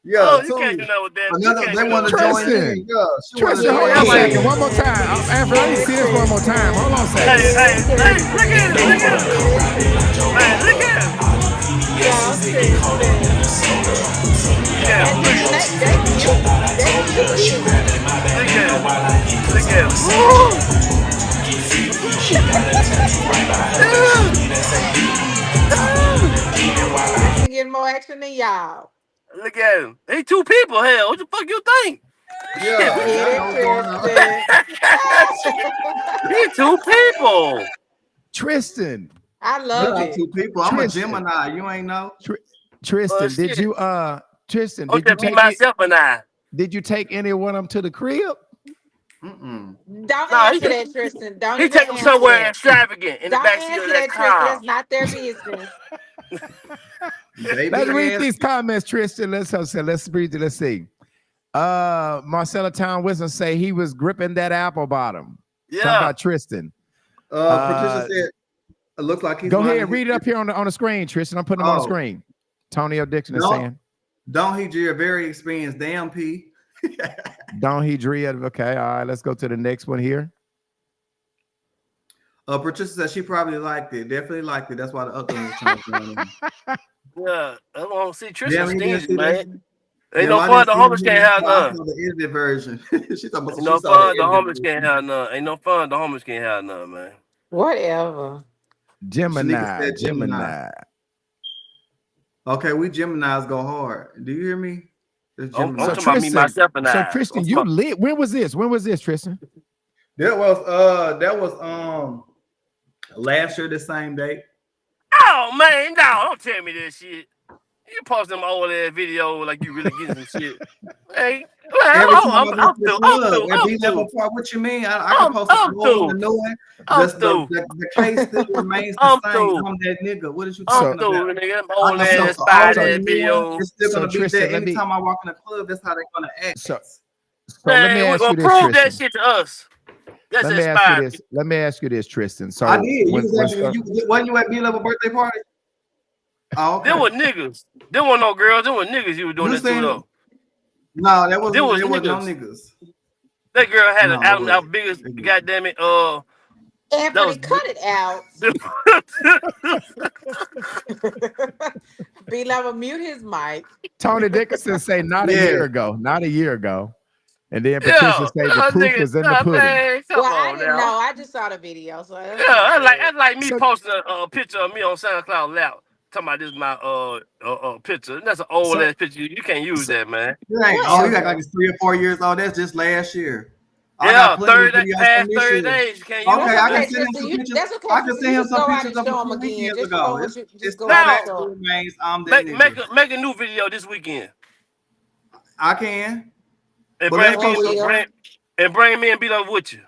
Yeah,
you can't do that with that.
They want to join in.
Tristan, hold on a second. One more time. Anthony, let me see this one more time. Hold on a second.
Hey, look at him. Hey, look at him. Look at him.
He's getting more action than y'all.
Look at him. He two people. Hell, what the fuck you think? He two people.
Tristan.
I love it.
Two people. I'm a Gemini. You ain't know.
Tristan, did you Tristan?
Did you take myself and I?
Did you take any one of them to the crib?
Don't answer that, Tristan. Don't.
He take them somewhere extravagant in the backseat of that car.
That's not their business.
Let's read these comments, Tristan. Let's read it. Let's see. Marcella Town Wisdom say he was gripping that apple bottom.
Yeah.
Talk about Tristan.
Patricia said it looks like he's.
Go ahead, read it up here on the screen, Tristan. I'm putting them on the screen. Tony O. Dixon is saying.
Don't he, Jared, very experienced. Damn P.
Don't he dread? Okay, all right. Let's go to the next one here.
Patricia said she probably liked it. Definitely liked it. That's why the other one was trying to
Yeah, I don't see Tristan
Damn, he didn't
stingy,
see that.
man. Ain't
Damn,
no
I
fun.
didn't
The
see
homeless
the
can't
movie.
have
I
none.
saw the edited version. She talking about
Ain't
she
no
saw the
fun. The
edited
homeless
version.
can't have none. Ain't no fun. The homeless can't have none, man.
Whatever.
Shanika said Gemini. Okay, we Geminis go hard. Do you hear me? It's
I'm
Gemini.
talking about me, myself, and
So
I.
Tristan, you lit. When was this? When was this, Tristan?
That was last year the same day.
Oh man, no, don't tell me this shit. You post them old ass video like you really getting some shit. Hey,
Every time I
I'm
go to the
through. I'm
club
through.
at
I'm
B-level
through.
Park, what you mean? I can post the
I'm
old
through.
and the new one.
I'm through.
The case still remains the
I'm
same.
through.
I'm that nigga. What is you
I'm
talking
through,
about?
nigga. Them
I
old
can
ass
post the
spied
old and
ass
the new one.
video.
It's still
So
gonna be
Tristan,
there.
let me.
Anytime I walk in the club, that's how they're gonna act.
So let me
Man,
ask you this,
prove that
Tristan.
shit to us. That's
Let me ask you
inspired.
this. Let me ask you this, Tristan. So
I did. You
when
was when you at B-level birthday party? Oh, okay.
Them were niggas. Them were no girls. Them were niggas you were doing
You
that to
seen?
though.
No, that
Them was
wasn't. There was no
niggas.
niggas.
That girl had
No, it
our
wasn't.
biggest goddamn it. That
Anthony,
was
cut it out. B-Level, mute his mic.
Tony Dickinson say not a
Yeah.
year ago, not a year ago, and then Patricia
yeah.
say the proof
Nigga,
was in the pudding.
man, come
Well, I
on
didn't
now.
know. I just saw the video, so
Yeah, that's like me
So-
posting a picture of me on SoundCloud lap. Talking about this is my picture. That's an old
So-
ass picture. You can't use that, man.
You ain't,
Whatever.
you act like it's 3 or 4 years old. That's just last year. I
Yeah,
got plenty of videos from
past
this
30
year.
days, you can't use
Okay,
it,
I
man.
can send him some pictures.
That's okay.
I can
You
send him
just
some
go out
pictures
and
of a
show
few
them again.
weekends
Just
ago.
go with you.
It's
Just go
still
out and
Now,
fact
show
still
'em.
remains. I'm that
make
nigga.
a new video this weekend
I can.
and
But
bring
let's
me
go
And
with.
bring me and beat up with you.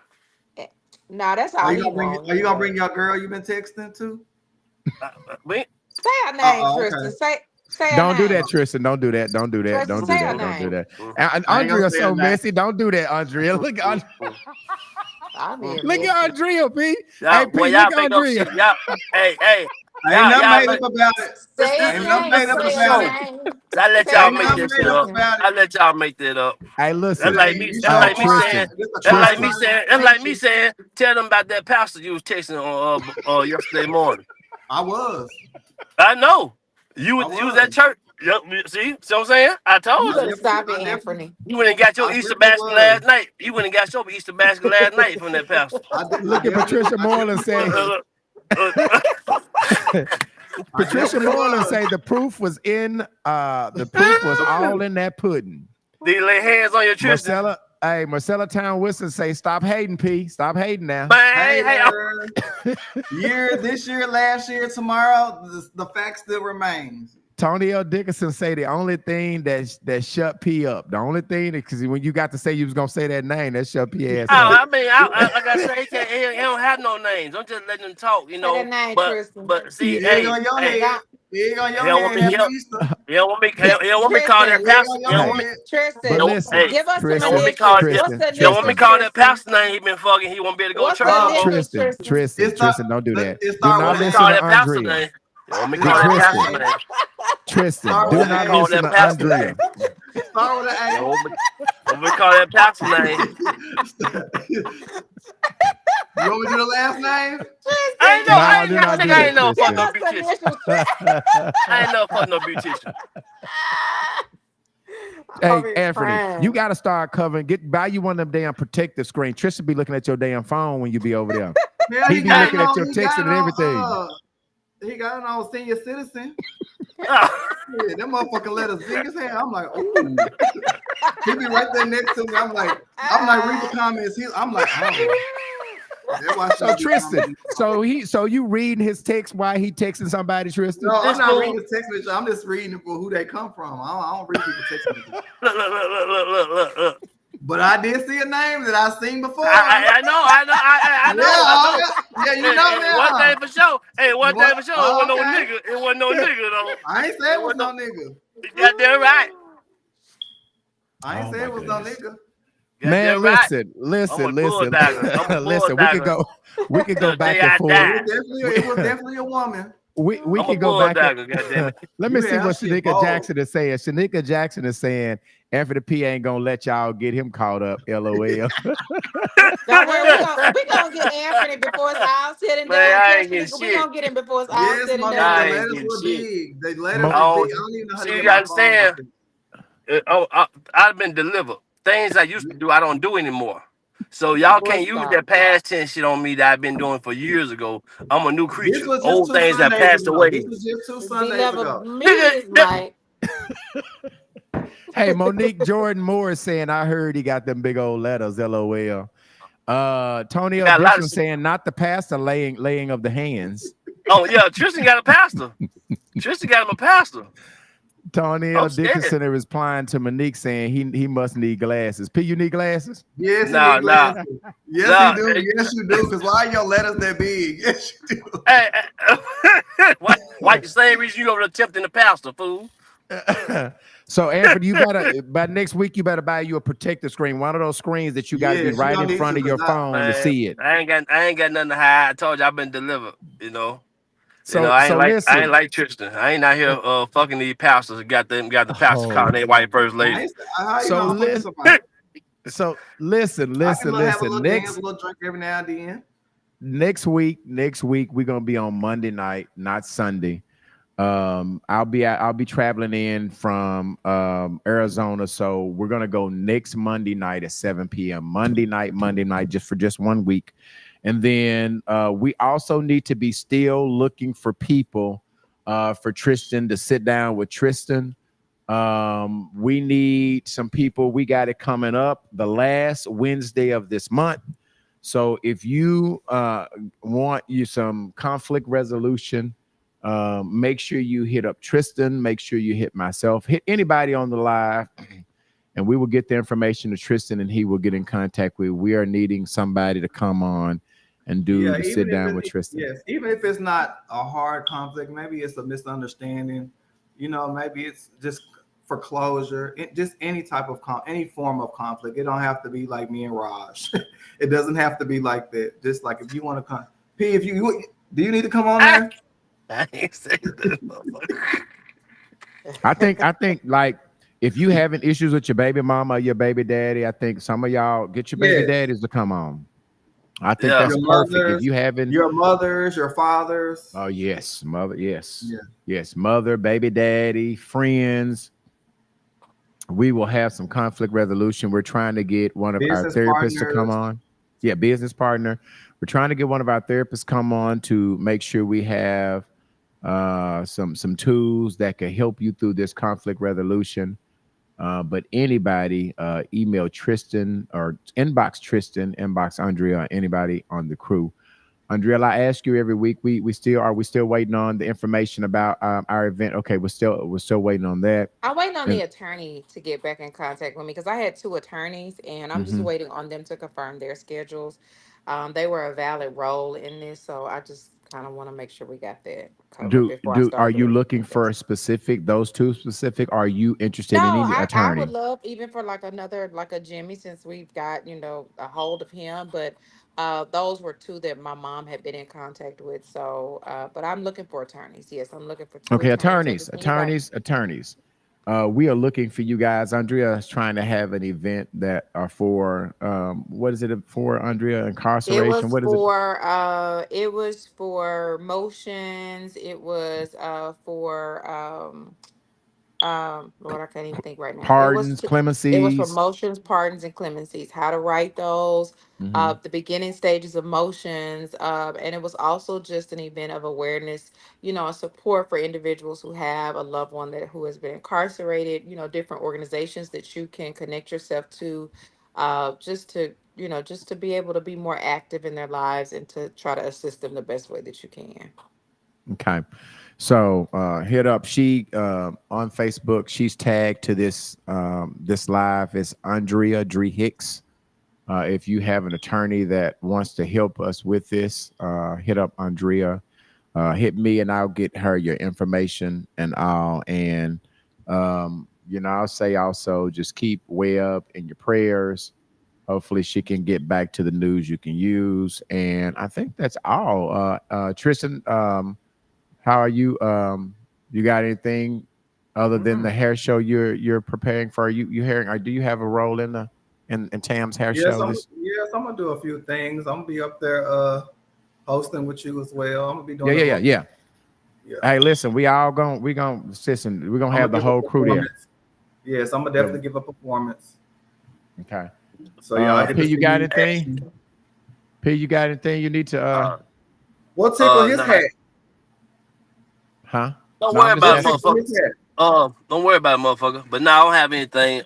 No, that's
Are
all
you
he
gonna bring?
wants.
Are you gonna bring your girl you been texting to?
Say her name, Tristan.
Okay.
Say her
Don't do
name.
that, Tristan. Don't do that. Don't do that.
Tristan,
Don't do
say her
that. Don't do
name.
that. And
I ain't gonna
Andrea's
say
so
her name.
messy. Don't do that, Andrea. Look,
I'm being
look
messy.
at Andrea, P. Hey,
Y'all,
P,
well,
look
y'all
at
make up
Andrea.
shit. Y'all, hey,
Ain't nothing
y'all
made
make
up about it.
Say his
Ain't nothing
name.
made
this
up
for
Say
about
her
it.
sure.
name.
I let
Say
y'all
her
Ain't
make
nothing
that
name,
shit
made up
up.
Tristan.
about it.
I let y'all make that up.
Hey,
That's
listen.
like me.
You
That's
sure
like me
was.
Tristan.
saying.
This a
That's like
trust
me
Tristan.
fund.
saying. That's like me saying. Tell them about that pastor you was texting on yesterday morning.
I was.
I know.
I
You was
was.
at church. Yep. See what I'm saying? I told
You
you.
better stop it, Anthony.
You went and got your
I
Easter
definitely
basket
was.
last night. You went and got your Easter basket last night from that pastor.
I
Look at Patricia Moreland say.
Uh, uh,
Patricia
definitely
Moreland
was.
say the proof was in. The proof was all in that pudding.
Did he lay hands on your Tristan?
Marcella Town Wilson say, stop hating, P. Stop hating now.
Man,
This year, last year, tomorrow, the fact still remains.
Tony L. Dickinson say the only thing that shut P up. The only thing because when you got to say you was gonna say that name, that shut P ass up.
I mean, like I said, he don't have no names. I'm just letting him talk, you know.
Say that name,
But
Tristan.
see,
He ain't on your head. He ain't on
he
your
don't want
head.
me.
Happy Easter.
He don't want me. He don't want me call that
Tristan,
pastor. He
He ain't
don't
on
want
your
me.
head.
Tristan,
But listen,
give us some
He don't want me
initials.
call
What's the
He don't want me
initials,
call that
Tristan?
pastor name. He been fucking. He won't be able to go to
What's
church
the
no more.
initials, Tristan?
Tristan, don't do that.
It
Do
start
not
with
listen
Call
to
that pastor
Andrea.
name. You want me
It
call that
start
pastor
with
name?
Tristan,
Start
do
with
not
an A.
Call
listen
that
to
pastor
Andrea.
name.
Start with
You
an
want me call that pastor name?
A. You want me to do the last name?
I ain't
do not do
nigga, I
that,
ain't no fuck
Tristan.
no
What's the
beautician.
initials,
I ain't no fuck no beautician.
Hey, Anthony, you got to start covering. Buy you one of them damn protective screen. Tristan be looking at your damn phone when you be over there.
Man,
He be looking at your text and everything.
He got it on senior citizen.
Ah.
Yeah, that motherfucker letters big as hell. I'm like, ooh. He be right there next to me. I'm like, read the comments. I'm like, oh. That's why
So Tristan, so you reading his text while he texting somebody, Tristan?
No, I'm not reading his text message. I'm just reading it for who they come from. I don't read people's text messages.
Look.
But I did see a name that I've seen before.
I know.
Yeah, you know that.
One thing for sure. Hey, one thing for sure. It wasn't no
Okay.
nigga. It wasn't no nigga though.
I ain't say it was no nigga.
You got that right.
I ain't say it was no nigga.
Man, listen. Listen.
I'm a
Listen, we could go back and forth.
It was definitely a woman.
we
I'm a
can go back.
bulldogger, goddammit.
Let me
Yeah,
see what
that shit
Shanika
bold.
Jackson is saying. Shanika Jackson is saying Anthony P ain't gonna let y'all get him caught up. LOL.
Don't worry, we gonna get Anthony before it's all said and
Man,
done.
I
Tell
ain't getting
Shanika we
shit.
gonna get him before it's all
Yes,
said and
my nigga, the
I
done.
ain't
letters
getting
were
shit.
big. The letters
Mo-
is big. I
Oh,
don't even know how to
see, you
get my
gotta
phone.
understand. I've been delivered. Things I used to do, I don't do anymore. So y'all
Boy,
can't use
stop.
that past tense shit on me that I've been doing for years ago. I'm a new
This
creature.
was just
Old
2
things have
Sundays
passed
ago. This
away.
was just 2
Be
Sundays
level
ago.
me
Nigga,
is like
hey, Monique Jordan Moore is saying, I heard he got them big old letters. LOL. Tony
I
L.
got a lot of
Bishop
shit.
saying, not the pastor laying of the hands.
Oh yeah, Tristan got a pastor. Tristan got him a pastor.
Tony
I'm
L.
scared.
Dickinson is replying to Monique saying he must need glasses. P, you need glasses?
Yes, he
Nah,
need
nah,
glasses. Yes, he
nah.
do. Yes, you do. Because why are your letters that big? Yes, you do.
Hey, why the same reason you over attempting the pastor, fool?
So Anthony, you better by next week you better buy you a protector screen, one of those screens that you got to be
Yes, you
right
don't
in
need
front
to.
of your
Because
phone to
Man,
see it.
I ain't got nothing to hide. I told you I've been delivered.
So
I ain't
listen.
like Tristan. I ain't out here fucking these pastors. Got the pastor calling their white first lady.
how you
So
gonna fucking
listen.
somebody?
So listen.
I can have a little dance,
Next
a little drink every now and then.
next week we're gonna be on Monday night, not Sunday. I'll be traveling in from Arizona, so we're gonna go next Monday night at 7 p.m. Monday night, just 1 week, and then we also need to be still looking for people for Tristan to sit down with Tristan. We need some people. We got it coming up the last Wednesday of this month. So if you want you some conflict resolution, make sure you hit up Tristan. Make sure you hit myself. Hit anybody on the live, and we will get the information to Tristan, and he will get in contact with. We are needing somebody to come on and do the sit down with Tristan.
Yes, even if it's not a hard conflict, maybe it's a misunderstanding. Maybe it's just for closure. Just any type of any form of conflict. It don't have to be like me and Raj. It doesn't have to be like that. Just like if you want to come, P, if you do, you need to come on there.
I ain't say that, motherfucker.
I think like if you having issues with your baby mama or your baby daddy, I think some of y'all get your baby
Yes.
daddies to come on. I think
Yeah.
that's
Your
perfect. If
mothers,
you having
your mothers, your fathers.
oh yes, mother, yes,
Yeah.
yes, mother, baby daddy, friends. We will have some conflict resolution. We're trying to get one of our
Business
therapists to come
partners.
on. Yeah, business partner. We're trying to get one of our therapists come on to make sure we have some tools that can help you through this conflict resolution. But anybody, email Tristan or inbox Andrea, or anybody on the crew. Andrea, I ask you every week. We still waiting on the information about our event. Okay, we're still waiting on that.
I'm waiting on the
And
attorney to get back in contact with me because I had two attorneys and I'm just
mhm.
waiting on them to confirm their schedules. They were a valid role in this, so I just kind of want to make sure we got that covered before I
Are
start
you
doing
looking
anything
for a
else.
specific those two specific? Are you interested in
No,
any
I would
attorney?
love even for like another like a Jimmy since we've got a hold of him, but those were two that my mom had been in contact with. So, but I'm looking for attorneys. Yes, I'm looking for two
Okay,
attorneys or just anybody.
attorneys. We are looking for you guys. Andrea is trying to have an event that are for what is it for, Andrea? Incarceration. What is it?
It was for motions. It was for Lord, I can't even think right now.
Pardons,
It was for
clemencies.
motions, pardons, and clemencies, how to write those,
Mhm.
the beginning stages of motions, and it was also just an event of awareness, and support for individuals who have a loved one who has been incarcerated, different organizations that you can connect yourself to, just to be able to be more active in their lives and to try to assist them the best way that you can.
Okay. So hit up she on Facebook. She's tagged to this live. It's Andrea Dree Hicks. If you have an attorney that wants to help us with this, hit up Andrea. Hit me and I'll get her your information and all. And I'll say also just keep Webb in your prayers. Hopefully she can get back to the news you can use. And I think that's all. Tristan, How are you? You got anything other than the hair show you're preparing for? Are you hearing? Or do you have a role in the in Tam's hair show?
I'm gonna do a few things. I'm gonna be up there hosting with you as well. I'm gonna be doing
Yeah. Hey, listen, we gonna listen. We're gonna have the whole crew there.
Yes, I'm gonna definitely give a performance.
Okay.
So y'all get
P,
to
you
see
got
me.
anything? P, you got anything you need to
What tickle his
Nah.
hat?
Huh?
Don't
No,
worry
I'm just
about it,
asking.
motherfucker. Don't worry about it, motherfucker. But now I don't have anything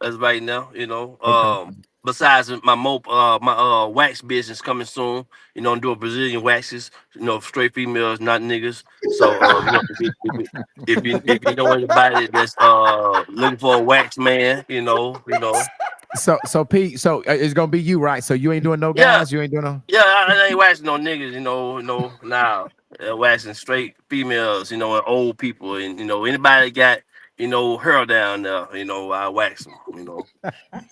as right now, you know.
Okay.
Besides my wax business coming soon, you know, I'm doing Brazilian waxes, you know, straight females, not niggas. So you know, if you know anybody that's looking for a wax man, you know.
So P, so it's gonna be you, right? So you ain't doing no
Yeah,
guys. You ain't doing no.
yeah, I ain't waxing no niggas, now. Waxing straight females, and old people, and anybody got hair down there, I wax them,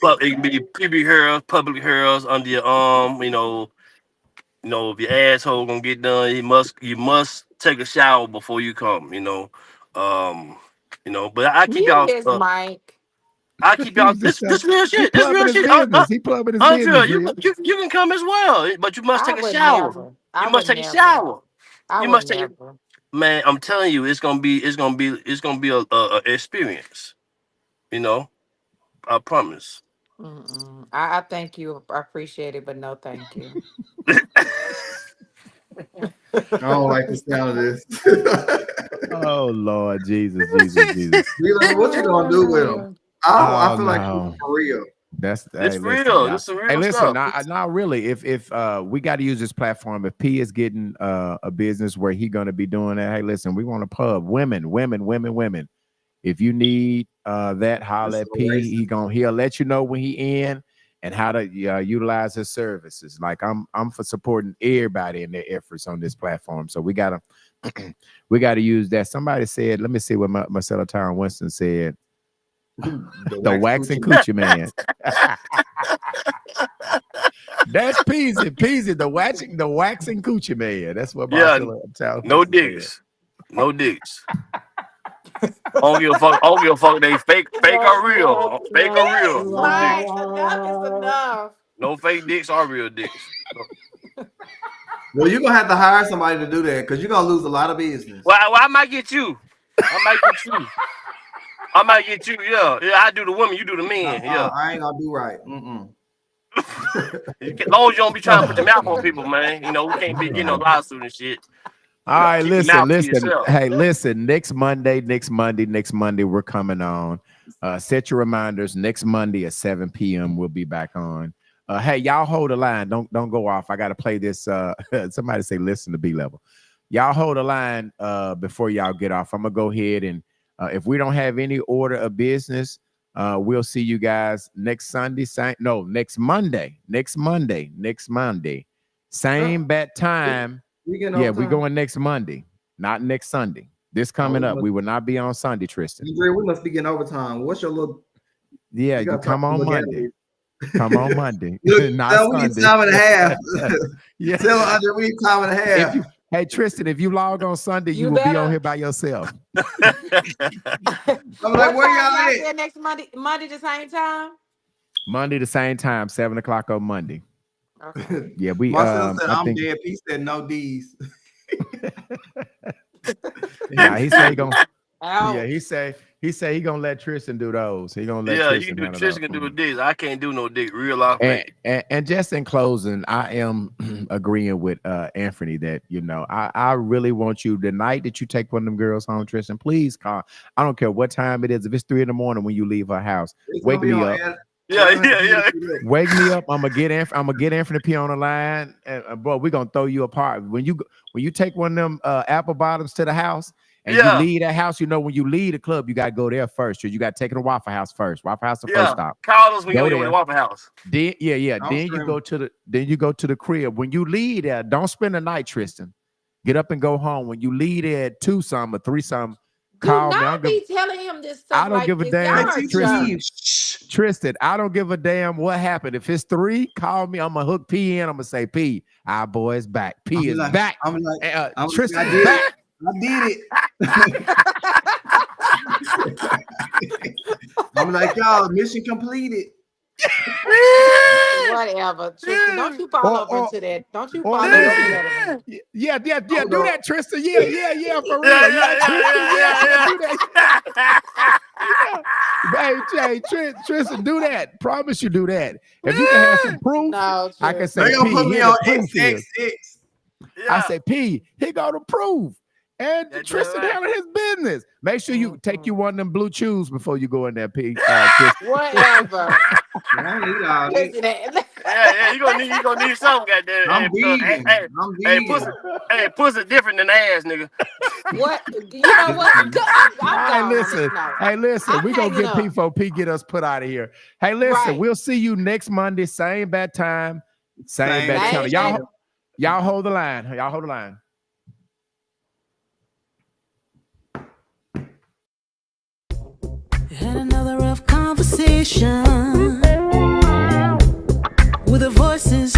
But it can be pubic hairs, public hairs under your arm, if your asshole gonna get done, you must take a shower before you come, um, But I keep
Mute
y'all,
his mic.
this real
He
shit, this
plugging
real
his
shit.
business. He plugging his
Andrea,
business,
you,
real.
you you can come as well, but you must
I
take a
would
shower.
never.
You
I
must
would
take a
never.
shower.
I
You
would
must take.
never.
Man, I'm telling you, it's gonna be a experience. You know, I promise.
Mm-mm. I thank you. I appreciate it, but no, thank you.
I don't like the sound of this.
Oh Lord, Jesus.
D-Lo, what you gonna do with him? I
Oh
feel like he's
no.
for real.
It's
Hey, listen,
real.
now.
It's some
Hey,
real
listen,
stuff.
now really, if we got to use this platform, if P is getting a business where he gonna be doing that, hey, listen, we want a pub, women. If you need that, holler
That's
at
so
P.
racist.
He'll let you know when he in and how to utilize his services. Like I'm for supporting everybody in their efforts on this platform. So we gotta we gotta use that. Somebody said, let me see what Marcella Tyron Winston said. The waxing coochie man. That's Peasy, the waxing coochie man. That's what
Yeah,
Marcella Tyron
no
Winston said.
diggers, no diggers. I don't give a fuck. I don't give a fuck. They fake or real, fake or
Mute
real.
his
No
mic.
dicks.
Enough is enough.
No fake dicks or real dicks.
Well, you're gonna have to hire somebody to do that because you're gonna lose a lot of business.
Well, I might get you. I might get you. I might get you. Yeah. I do the woman. You do the man. Yeah.
I ain't gonna do right.
As long as you don't be trying to put your mouth on people, man. We can't be getting no lawsuit and shit.
All
You gotta
right,
keep your mouth to
listen.
yourself.
Hey, listen. Next Monday, we're coming on. Set your reminders. Next Monday at 7 p.m. We'll be back on. Hey, y'all hold the line. Don't go off. I gotta play this. Somebody say listen to B level. Y'all hold the line before y'all get off. I'm gonna go ahead and if we don't have any order of business, we'll see you guys next Sunday. Next Monday. Same bat time. We going next Monday, not next Sunday. This coming up. We will not be on Sunday, Tristan.
We must be getting overtime. What's your little?
Yeah, you come on Monday. Come on Monday.
Look,
not
we
Sunday.
need time and a half.
Yeah.
Tell Andre we need time and a half.
Hey, Tristan, if you log on Sunday, you will be on here by yourself.
I'm
What
like, where
time
y'all
y'all
at?
said next Monday? Monday the same time?
Monday the same time, 7 o'clock on Monday.
Okay.
Yeah, we
Marcel said,
I
I'm
think
dead. He said no D's.
nah, he say he gonna
Ouch.
yeah, he say he gonna let Tristan do those. He gonna let
Yeah,
Tristan handle
Tristan
that
can
for
do a
him.
dick. I can't do no dick. Real off, man.
And just in closing, I am agreeing with Anthony that I really want you the night that you take one of them girls home, Tristan. Please call. I don't care what time it is. If it's 3 a.m. when you leave her house, wake me up.
Yeah.
Wake me up. I'm gonna get Anthony P on the line, and bro, we're gonna throw you apart when you take one of them apple bottoms to the house. And you leave that house, when you leave the club, you gotta go there first. You gotta take it to Waffle House first. Waffle House the first stop.
Call us when
Go
you're
there.
at Waffle House.
Then you go to the crib. When you leave there, don't spend the night, Tristan. Get up and go home. When you leave there at 2 something or 3 something, call
Do
me.
not be telling him this stuff
I don't
like
give a
this.
damn,
Y'all are church.
Tristan. I don't give a damn what happened. If it's 3, call me. I'm gonna hook P in. I'm gonna say P. Our boy's back. P is back.
I'm like,
Tristan is back.
I did it. I'm like, y'all, mission completed.
Whatever, Tristan. Don't you fall over into that. Don't you
Or
fall over into
listen,
that.
yeah, do
no.
that, Tristan. Yeah, for real. Yeah, do that. Hey, Tristan, do that. Promise you do that. If you can have some proof,
No,
I can
Tristan.
say,
They gonna put
P,
me
here
on
the proof is.
XXX.
I say, P, here go the proof. And
That's
Tristan
right.
handling his business. Make sure you take you one of them blue chews before you go in there, P.
Whatever.
I don't eat all this.
Listen,
Yeah, you gonna need something, goddamn.
I'm vegan. I'm vegan.
Pussy different than ass, nigga.
what? You know what? I'm
Hey,
gone on this note.
listen, we gonna
hanging
get P
up.
for P get us put out of here. Hey, listen,
Right.
we'll see you next Monday, same bad time, same bad channel. Y'all hold the line. Y'all hold the line.
Had another rough conversation with the voices